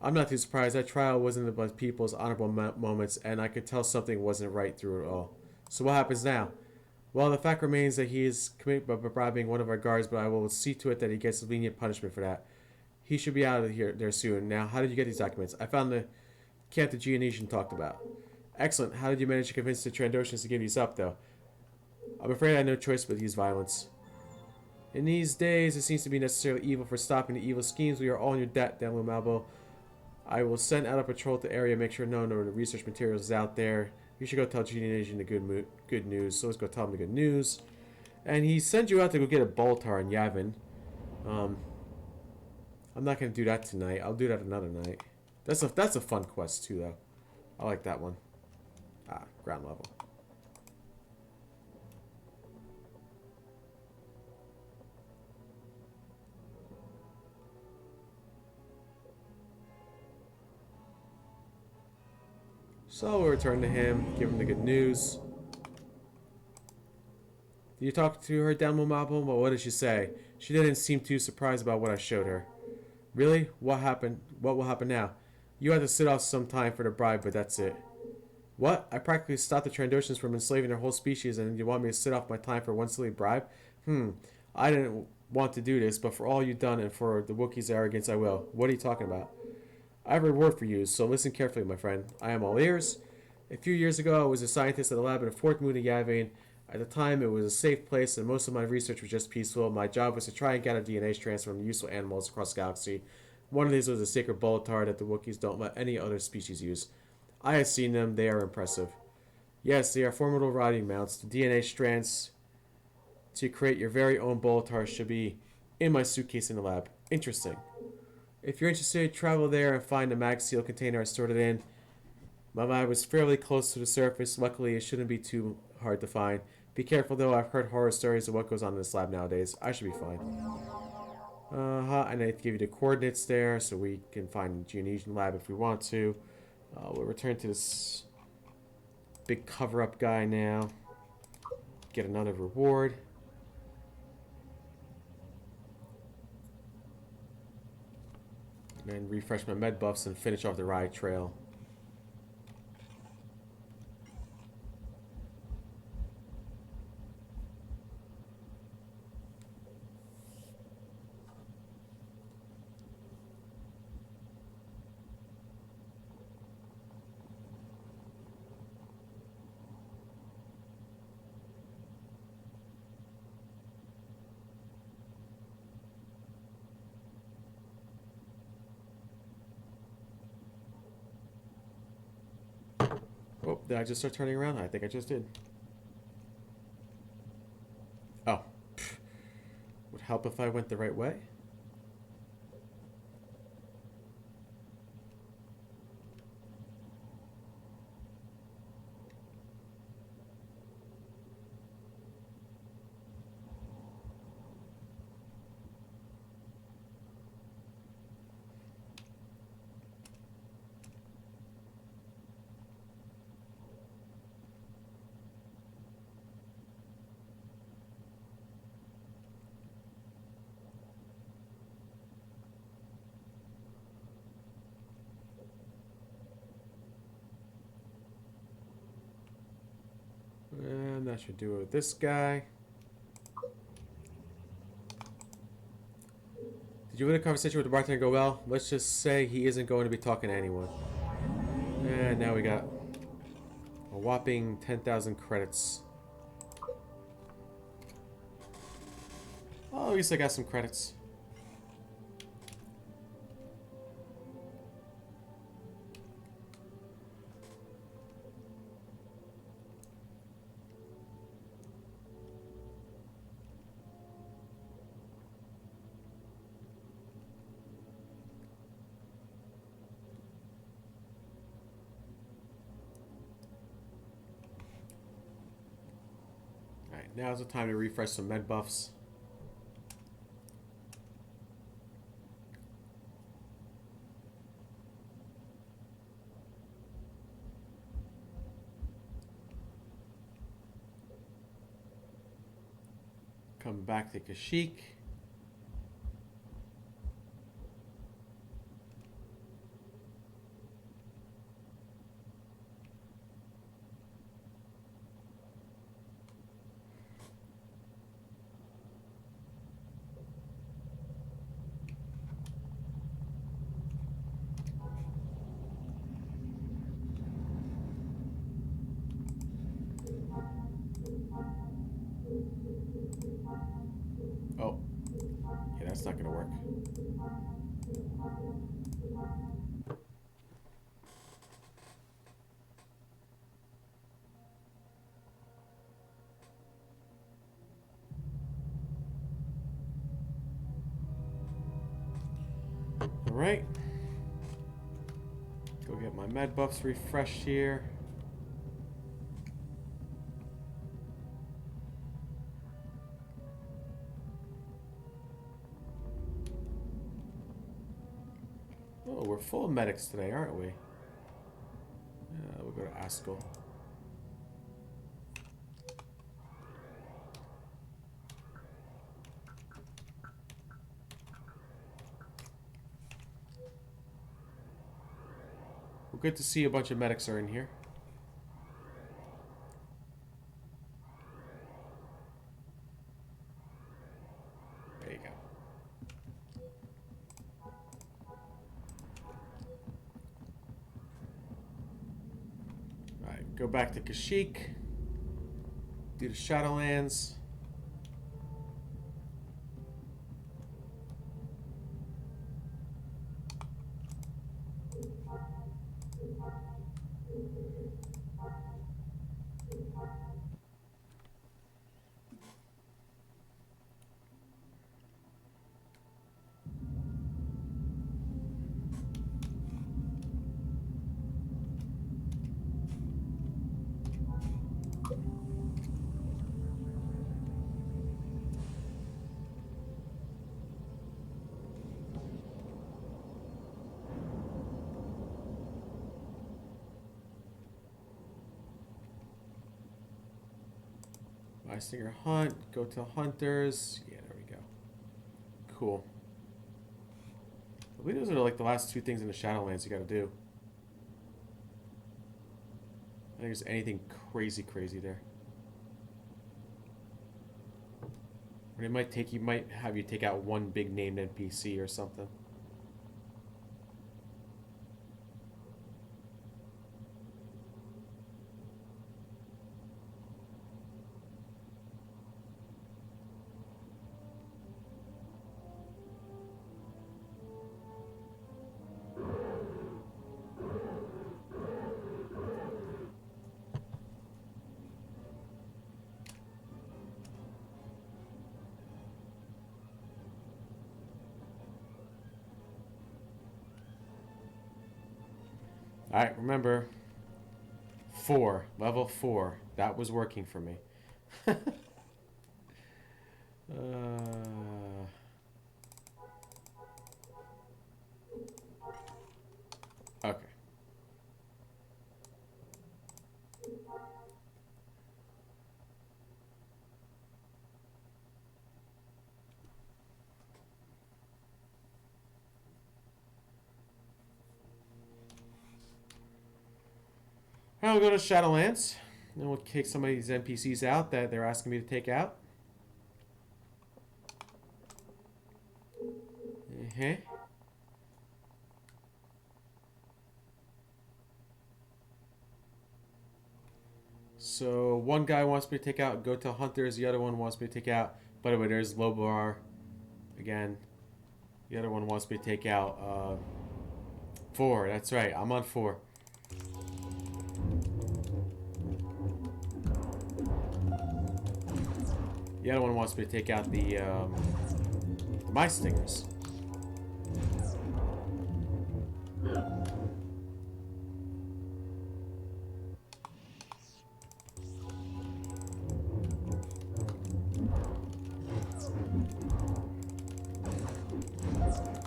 I'm not too surprised. That trial wasn't about people's honorable moments, and I could tell something wasn't right through it all. So what happens now? Well, the fact remains that he is committed by bribing one of our guards, but I will see to it that he gets lenient punishment for that. He should be out of here there soon. Now, how did you get these documents? I found the camp the Geonesian talked about. Excellent. How did you manage to convince the Trandoshans to give these up, though? I'm afraid I had no choice but to use violence. In these days, it seems to be necessarily evil for stopping the evil schemes. We are all in your debt, Danlo Malbo. I will send out a patrol to the area, make sure no one of the research materials is out there. You should go tell Geonesian the good news. So let's go tell him the good news. And he sent you out to go get a Boltar in Yavin. I'm not going to do that tonight. I'll do that another night. That's a fun quest too, though. I like that one. Ground level. So we'll return to him, give him the good news. Did you talk to her, Danmo Malbo? Well, what did she say? She didn't seem too surprised about what I showed her. Really? What happened? What will happen now? You have to sit off some time for the bribe, but that's it. What? I practically stopped the Trandoshans from enslaving their whole species, and you want me to sit off my time for one silly bribe? I didn't want to do this, but for all you've done and for the Wookiees' arrogance, I will. What are you talking about? I have a reward for you, so listen carefully, my friend. I am all ears. A few years ago, I was a scientist at a lab in the fourth moon of Yavin. At the time, it was a safe place, and most of my research was just peaceful. My job was to try and gather DNA strands from useful animals across the galaxy. One of these was a sacred Boltar that the Wookiees don't let any other species use. I have seen them. They are impressive. Yes, they are formidable riding mounts. The DNA strands to create your very own Boltar should be in my suitcase in the lab. Interesting. If you're interested, travel there and find the mag seal container I stored it in. My lab was fairly close to the surface. Luckily, it shouldn't be too hard to find. Be careful though, I've heard horror stories of what goes on in this lab nowadays. I should be fine. And I give you the coordinates there so we can find the Geonesian lab if we want to. We'll return to this big cover-up guy now. Get another reward. And refresh my med buffs and finish off the Rryatt trail. Oh, did I just start turning around? I think I just did. Oh. Would help if I went the right way. And that should do it with this guy. Did you win a conversation with the bartender go well? Let's just say he isn't going to be talking to anyone. And now we got a whopping 10,000 credits. Oh, at least I got some credits. Alright, now's the time to refresh some med buffs. Come back to Kashyyyk. Oh, yeah, that's not gonna work. Alright. Go get my med buffs refreshed here. Oh, we're full of medics today, aren't we? We'll go to Askell. Well, good to see a bunch of medics are in here. There you go. Alright, go back to Kashyyyk. Do the Shadowlands. Singer Hunt, go to Hunters. Yeah, there we go. Cool. I believe those are like the last two things in the Shadowlands you gotta do. I think there's anything crazy there. Or it might have you take out one big named NPC or something. Alright, remember, level 4. That was working for me. Okay. Now we'll go to Shadowlands, and we'll kick some of these NPCs out that they're asking me to take out. So one guy wants me to take out go to Hunters, the other one wants me to take out. By the way, there's Lobar again. The other one wants me to take out 4. That's right, I'm on 4. The other one wants me to take out the my stingers.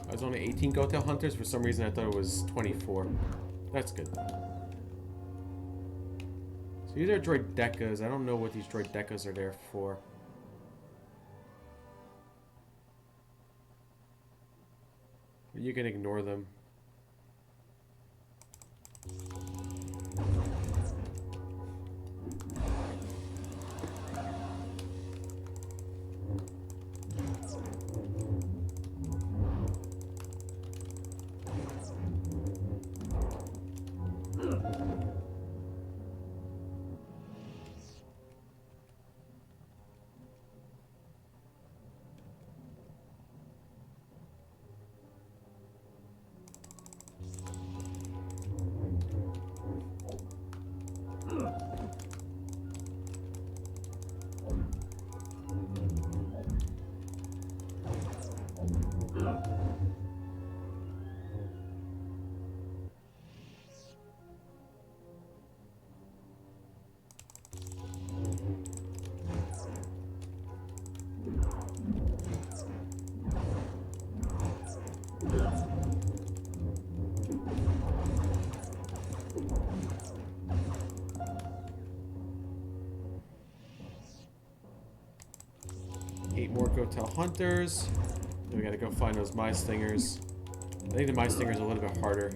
I was only 18 Gotail Hunters. For some reason, I thought it was 24. That's good. So these are droid decas. I don't know what these droid decas are there for. You can ignore them. More Gotel Hunters. Then we gotta go find those My Stingers. I think the My Stingers are a little bit harder.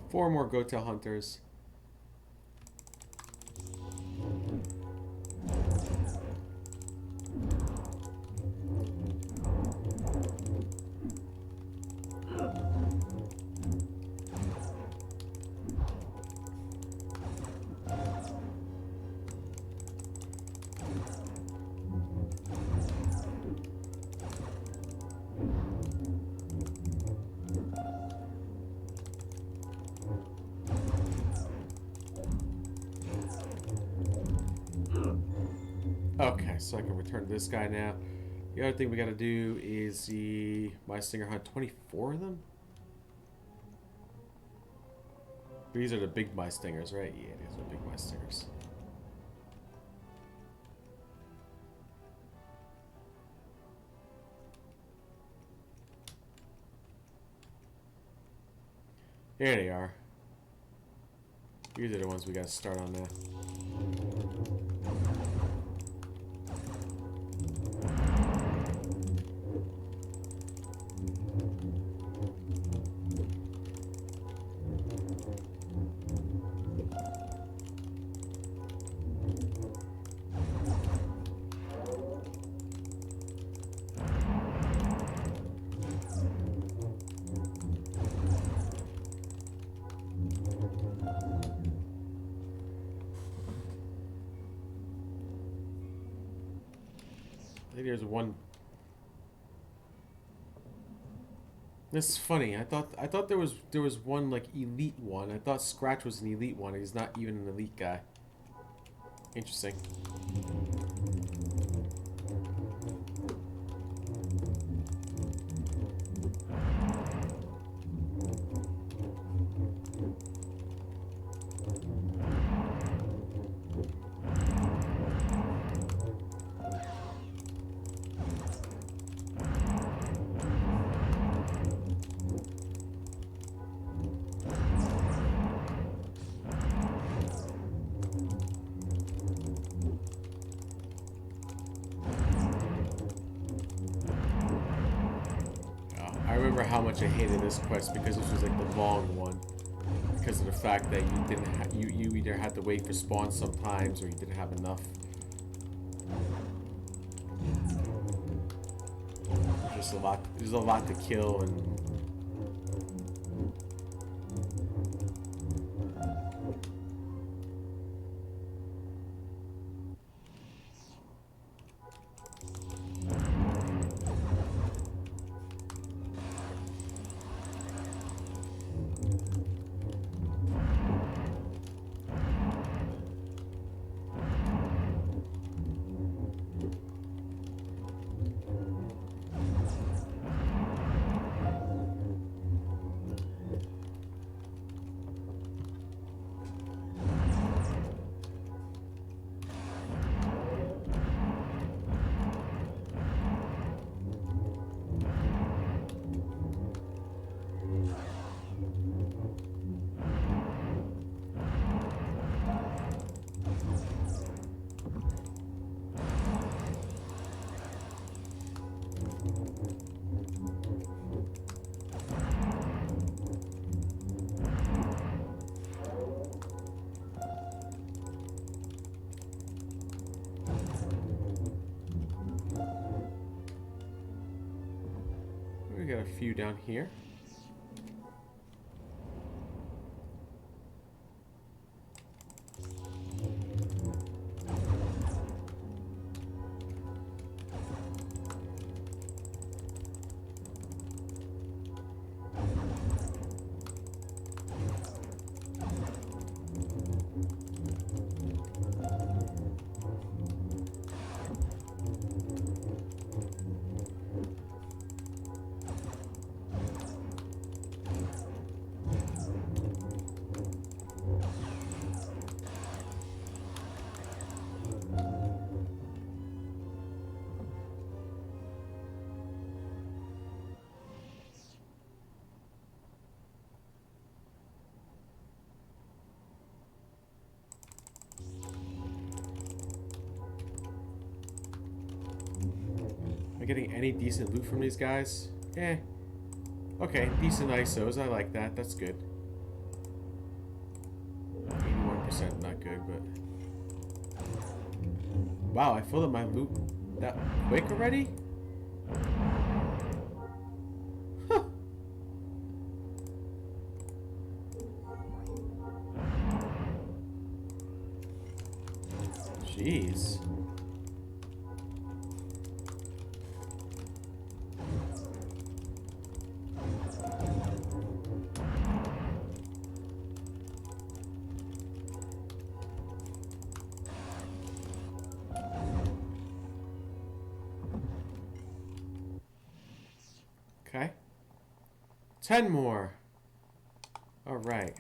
Four more Gotel Hunters. Okay, so I can return to this guy now. The other thing we gotta do is the My Stinger Hunt. 24 of them? These are the big My Stingers, right? Yeah, these are big My Stingers. Here they are. These are the ones we gotta start on now. I think there's one. This is funny. I thought there was one like elite one. I thought Scratch was an elite one. He's not even an elite guy. Interesting. I remember how much I hated this quest because this was like the long one. Because of the fact that you didn't you either had to wait for spawn sometimes or you didn't have enough. There's a lot to kill and got a few down here. Am I getting any decent loot from these guys? Eh. Okay, decent ISOs. I like that. That's good. 81% not good, but... Wow, I filled up my loot that quick already? Huh. Jeez. Okay. 10 more. All right.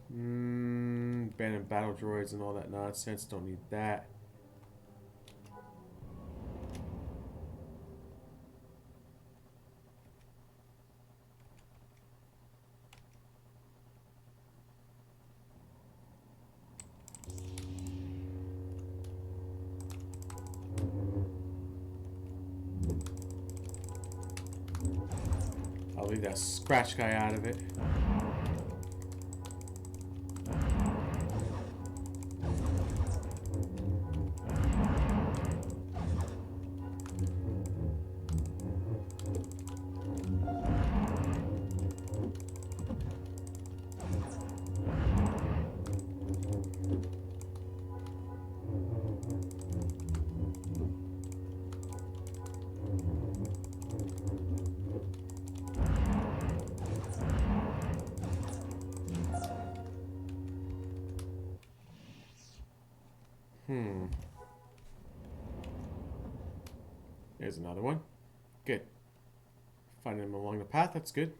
Abandoned battle droids and all that nonsense. Don't need that. I'll leave that scratch guy out of it. There's another one. Good. Finding them along the path, that's good.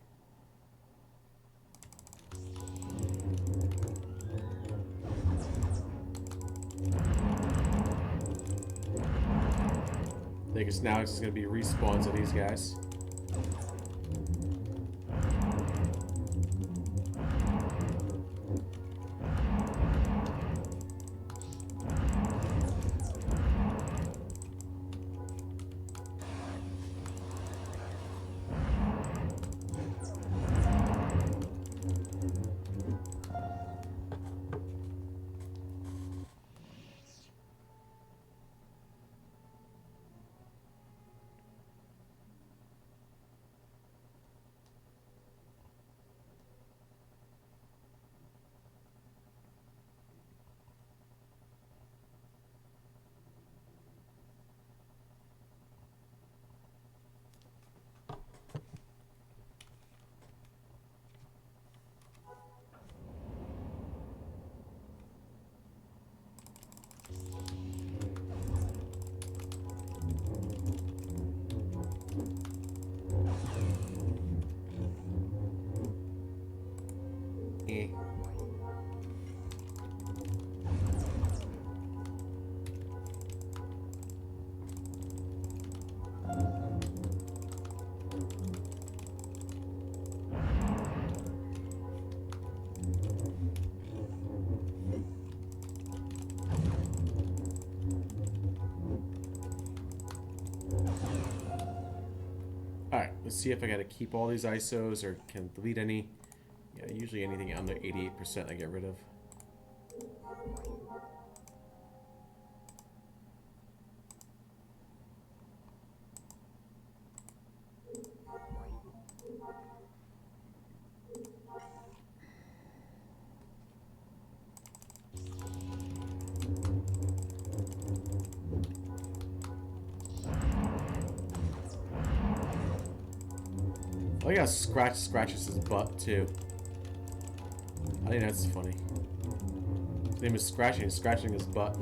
I guess now it's just going to be respawns of these guys. Let's see if I gotta keep all these ISOs or can delete any. Yeah, usually anything under 88% I get rid of. Oh yeah, scratches his butt too. I think that's funny. His name is Scratching. He's scratching his butt.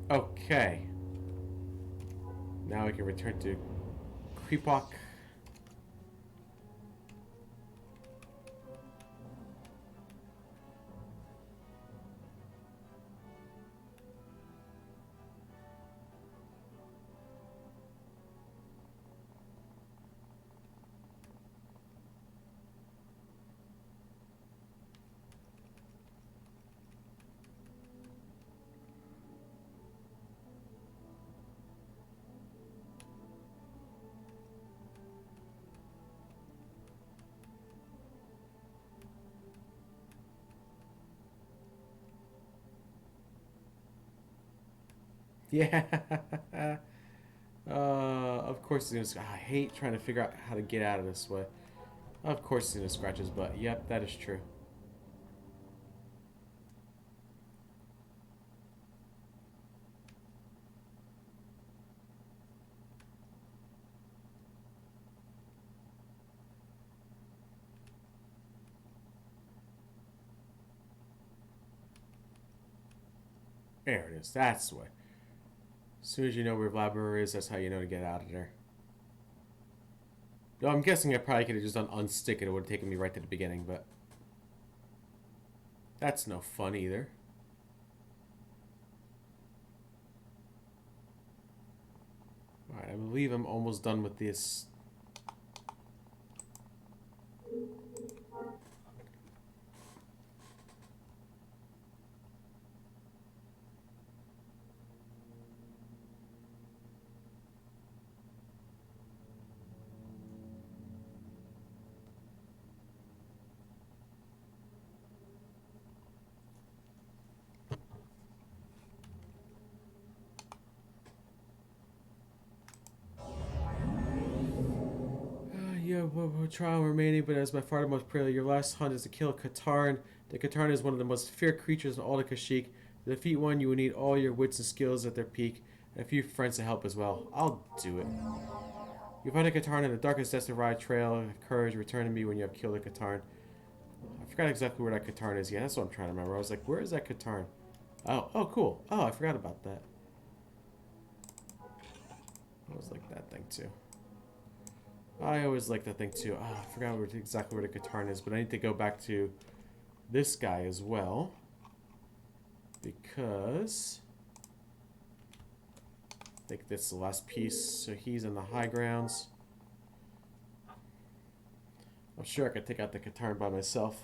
Okay. Now we can return to Kashyyyk. Yeah. Of course he's gonna. I hate trying to figure out how to get out of this way. Of course he's gonna scratch his butt. Yep, that is true. There it is. That's the way. As soon as you know where Vladimir is, that's how you know to get out of there. No, I'm guessing I probably could have just done unstick it. It would have taken me right to the beginning, but that's no fun either. Alright, I believe I'm almost done with this. You have one trial remaining, but as by far the most perilous, your last hunt is to kill Katarn. The Katarn is one of the most feared creatures in all the Kashyyyk. To defeat one, you will need all your wits and skills at their peak, and a few friends to help as well. I'll do it. You find a Katarn in the darkest depths of Rryatt trail. Have courage, return to me when you have killed a Katarn. I forgot exactly where that Katarn is. Yeah, that's what I'm trying to remember. I was like, where is that Katarn? Oh, cool. Oh, I forgot about that. I was like that thing too. I always like that thing too. Oh, I forgot exactly where the Katarn is, but I need to go back to this guy as well. Because I think that's the last piece. So he's in the high grounds. I'm sure I could take out the Katarn by myself.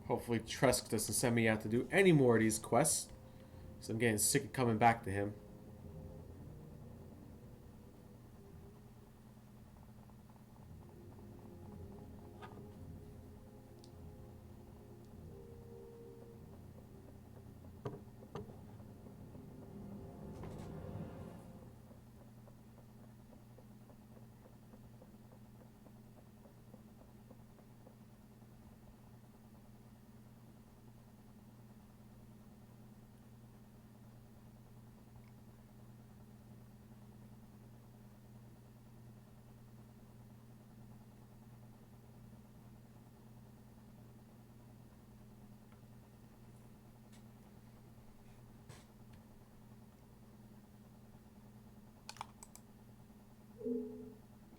Hopefully Tresk doesn't send me out to do any more of these quests. So I'm getting sick of coming back to him.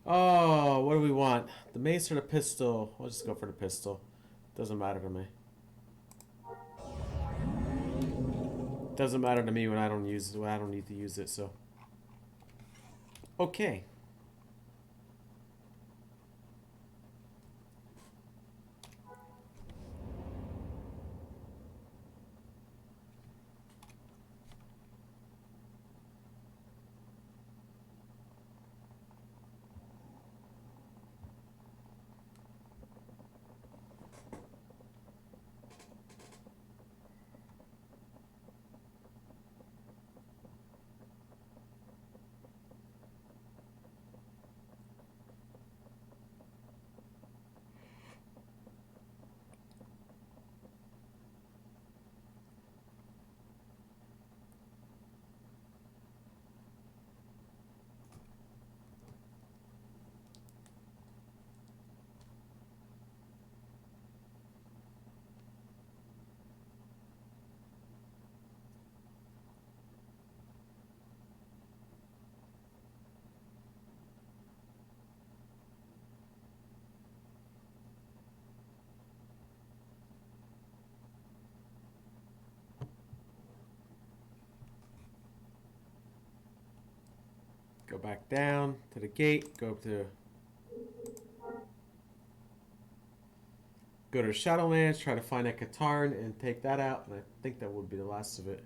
Oh, what do we want? The mace or the pistol? I'll just go for the pistol. Doesn't matter to me. Doesn't matter to me when I don't use when I don't need to use it. So, okay. Go back down to the gate. Go to the Shadowlands. Try to find that Katarn and take that out. And I think that would be the last of it.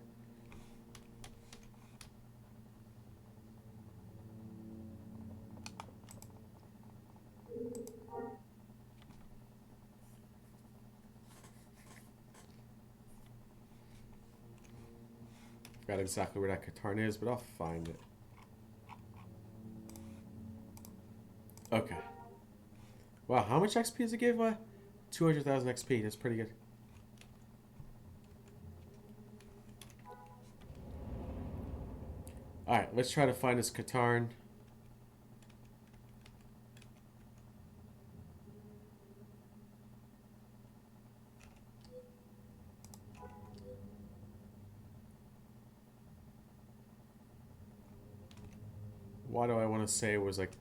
Forgot exactly where that Katarn is, but I'll find it. Okay. Wow, how much XP does it give? 200,000 XP. That's pretty good. Alright, let's try to find this Katarn. Why do I want to say it was like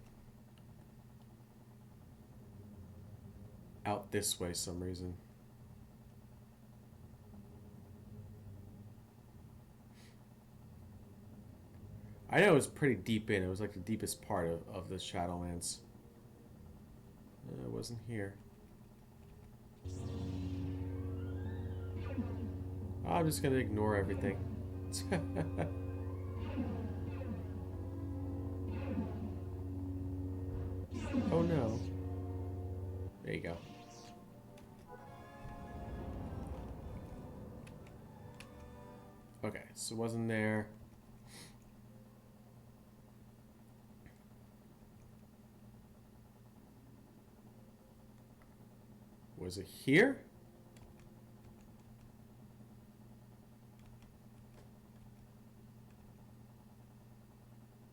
out this way some reason? I know it was pretty deep in. It was like the deepest part of the Shadowlands. It wasn't here. I'm just gonna ignore everything. Oh no. There you go. Okay, so it wasn't there. Was it here?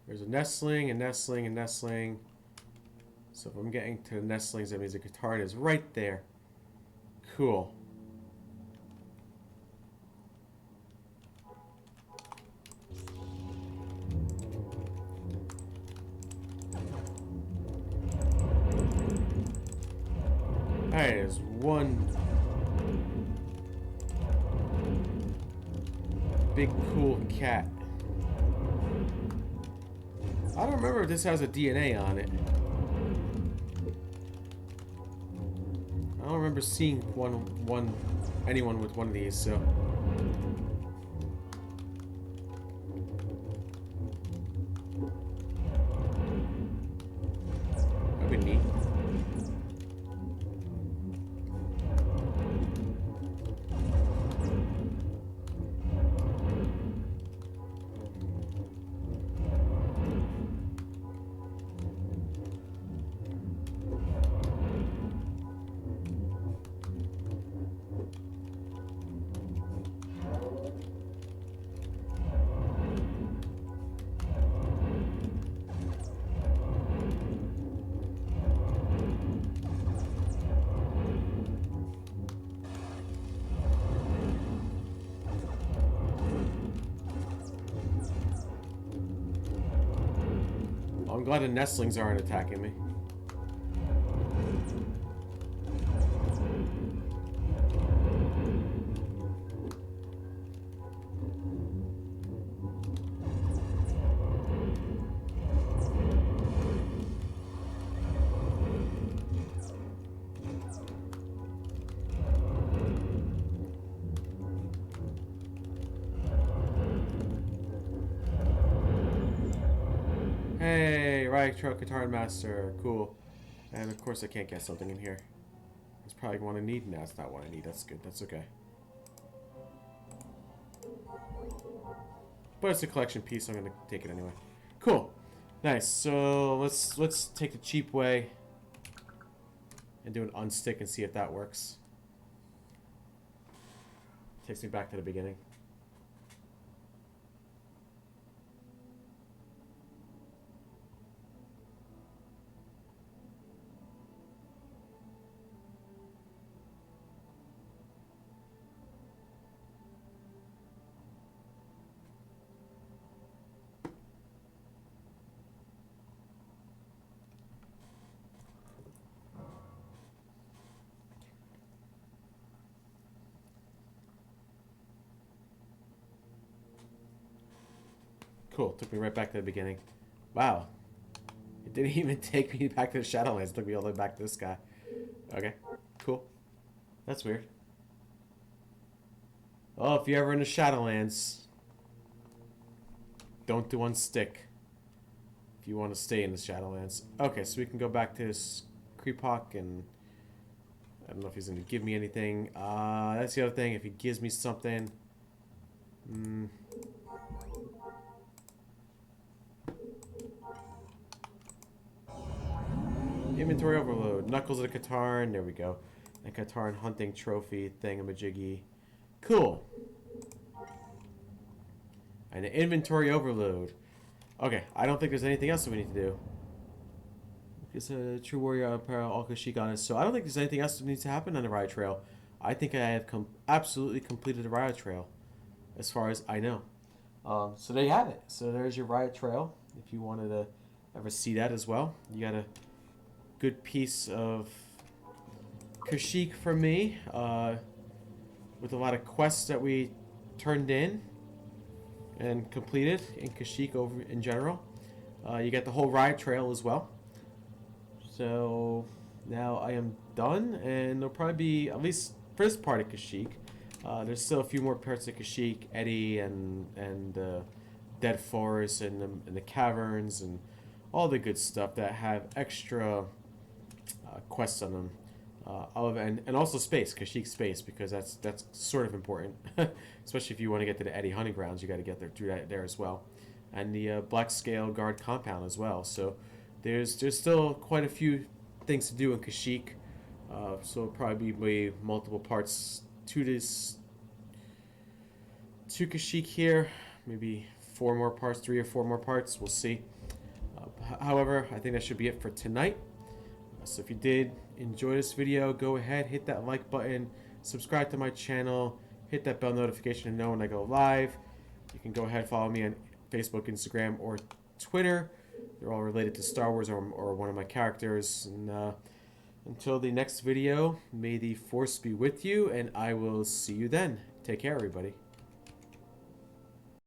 There's a nestling, a nestling, a nestling. So if I'm getting to the nestlings, that means the Katarn is right there. Cool. Alright, there's one big cool cat. I don't remember if this has a DNA on it. I don't remember seeing anyone with one of these, so. That'd be neat. I'm glad the nestlings aren't attacking me. Hey, right, truck guitar master, cool. And of course I can't get something in here. It's probably what I need. No, it's not what I need. That's good. That's okay. But it's a collection piece, so I'm gonna take it anyway. Cool. Nice. So let's take the cheap way and do an unstick and see if that works. Takes me back to the beginning. Cool. Took me right back to the beginning. Wow. It didn't even take me back to the Shadowlands. It took me all the way back to this guy. Okay. Cool. That's weird. Oh, if you're ever in the Shadowlands, don't do unstick. If you want to stay in the Shadowlands. Okay, so we can go back to this Creephawk and I don't know if he's going to give me anything. That's the other thing. If he gives me something... Inventory overload. Knuckles of the Katarn. There we go. A Katarn hunting trophy thingamajiggy. Cool. And an inventory overload. Okay, I don't think there's anything else that we need to do. It's a true warrior apparel, all Kashyyyk on it. So I don't think there's anything else that needs to happen on the Rryatt Trail. I think I have absolutely completed the Rryatt Trail, as far as I know. So there you have it. So there's your Rryatt Trail. If you wanted to ever see that as well, you got a good piece of Kashyyyk from me, with a lot of quests that we turned in and completed in Kashyyyk over in general. You get the whole Rryatt Trail as well. So now I am done, and there'll probably be, at least for this part of Kashyyyk, there's still a few more parts of Kashyyyk, Eddie and Dead Forest and the caverns and all the good stuff that have extra quests on them. And also space, Kashyyyk space, because that's sort of important, especially if you want to get to the Eddie hunting grounds. You got to get there through that there as well, and the Black Scale Guard compound as well. So there's still quite a few things to do in Kashyyyk. So it'll probably be multiple parts to Kashyyyk here. Maybe 4 more parts, 3 or 4 more parts. We'll see. However, I think that should be it for tonight. So if you did enjoy this video, go ahead, hit that like button, subscribe to my channel, hit that bell notification to know when I go live. You can go ahead and follow me on Facebook, Instagram, or Twitter. They're all related to Star Wars or one of my characters. And until the next video, may the Force be with you, and I will see you then. Take care, everybody.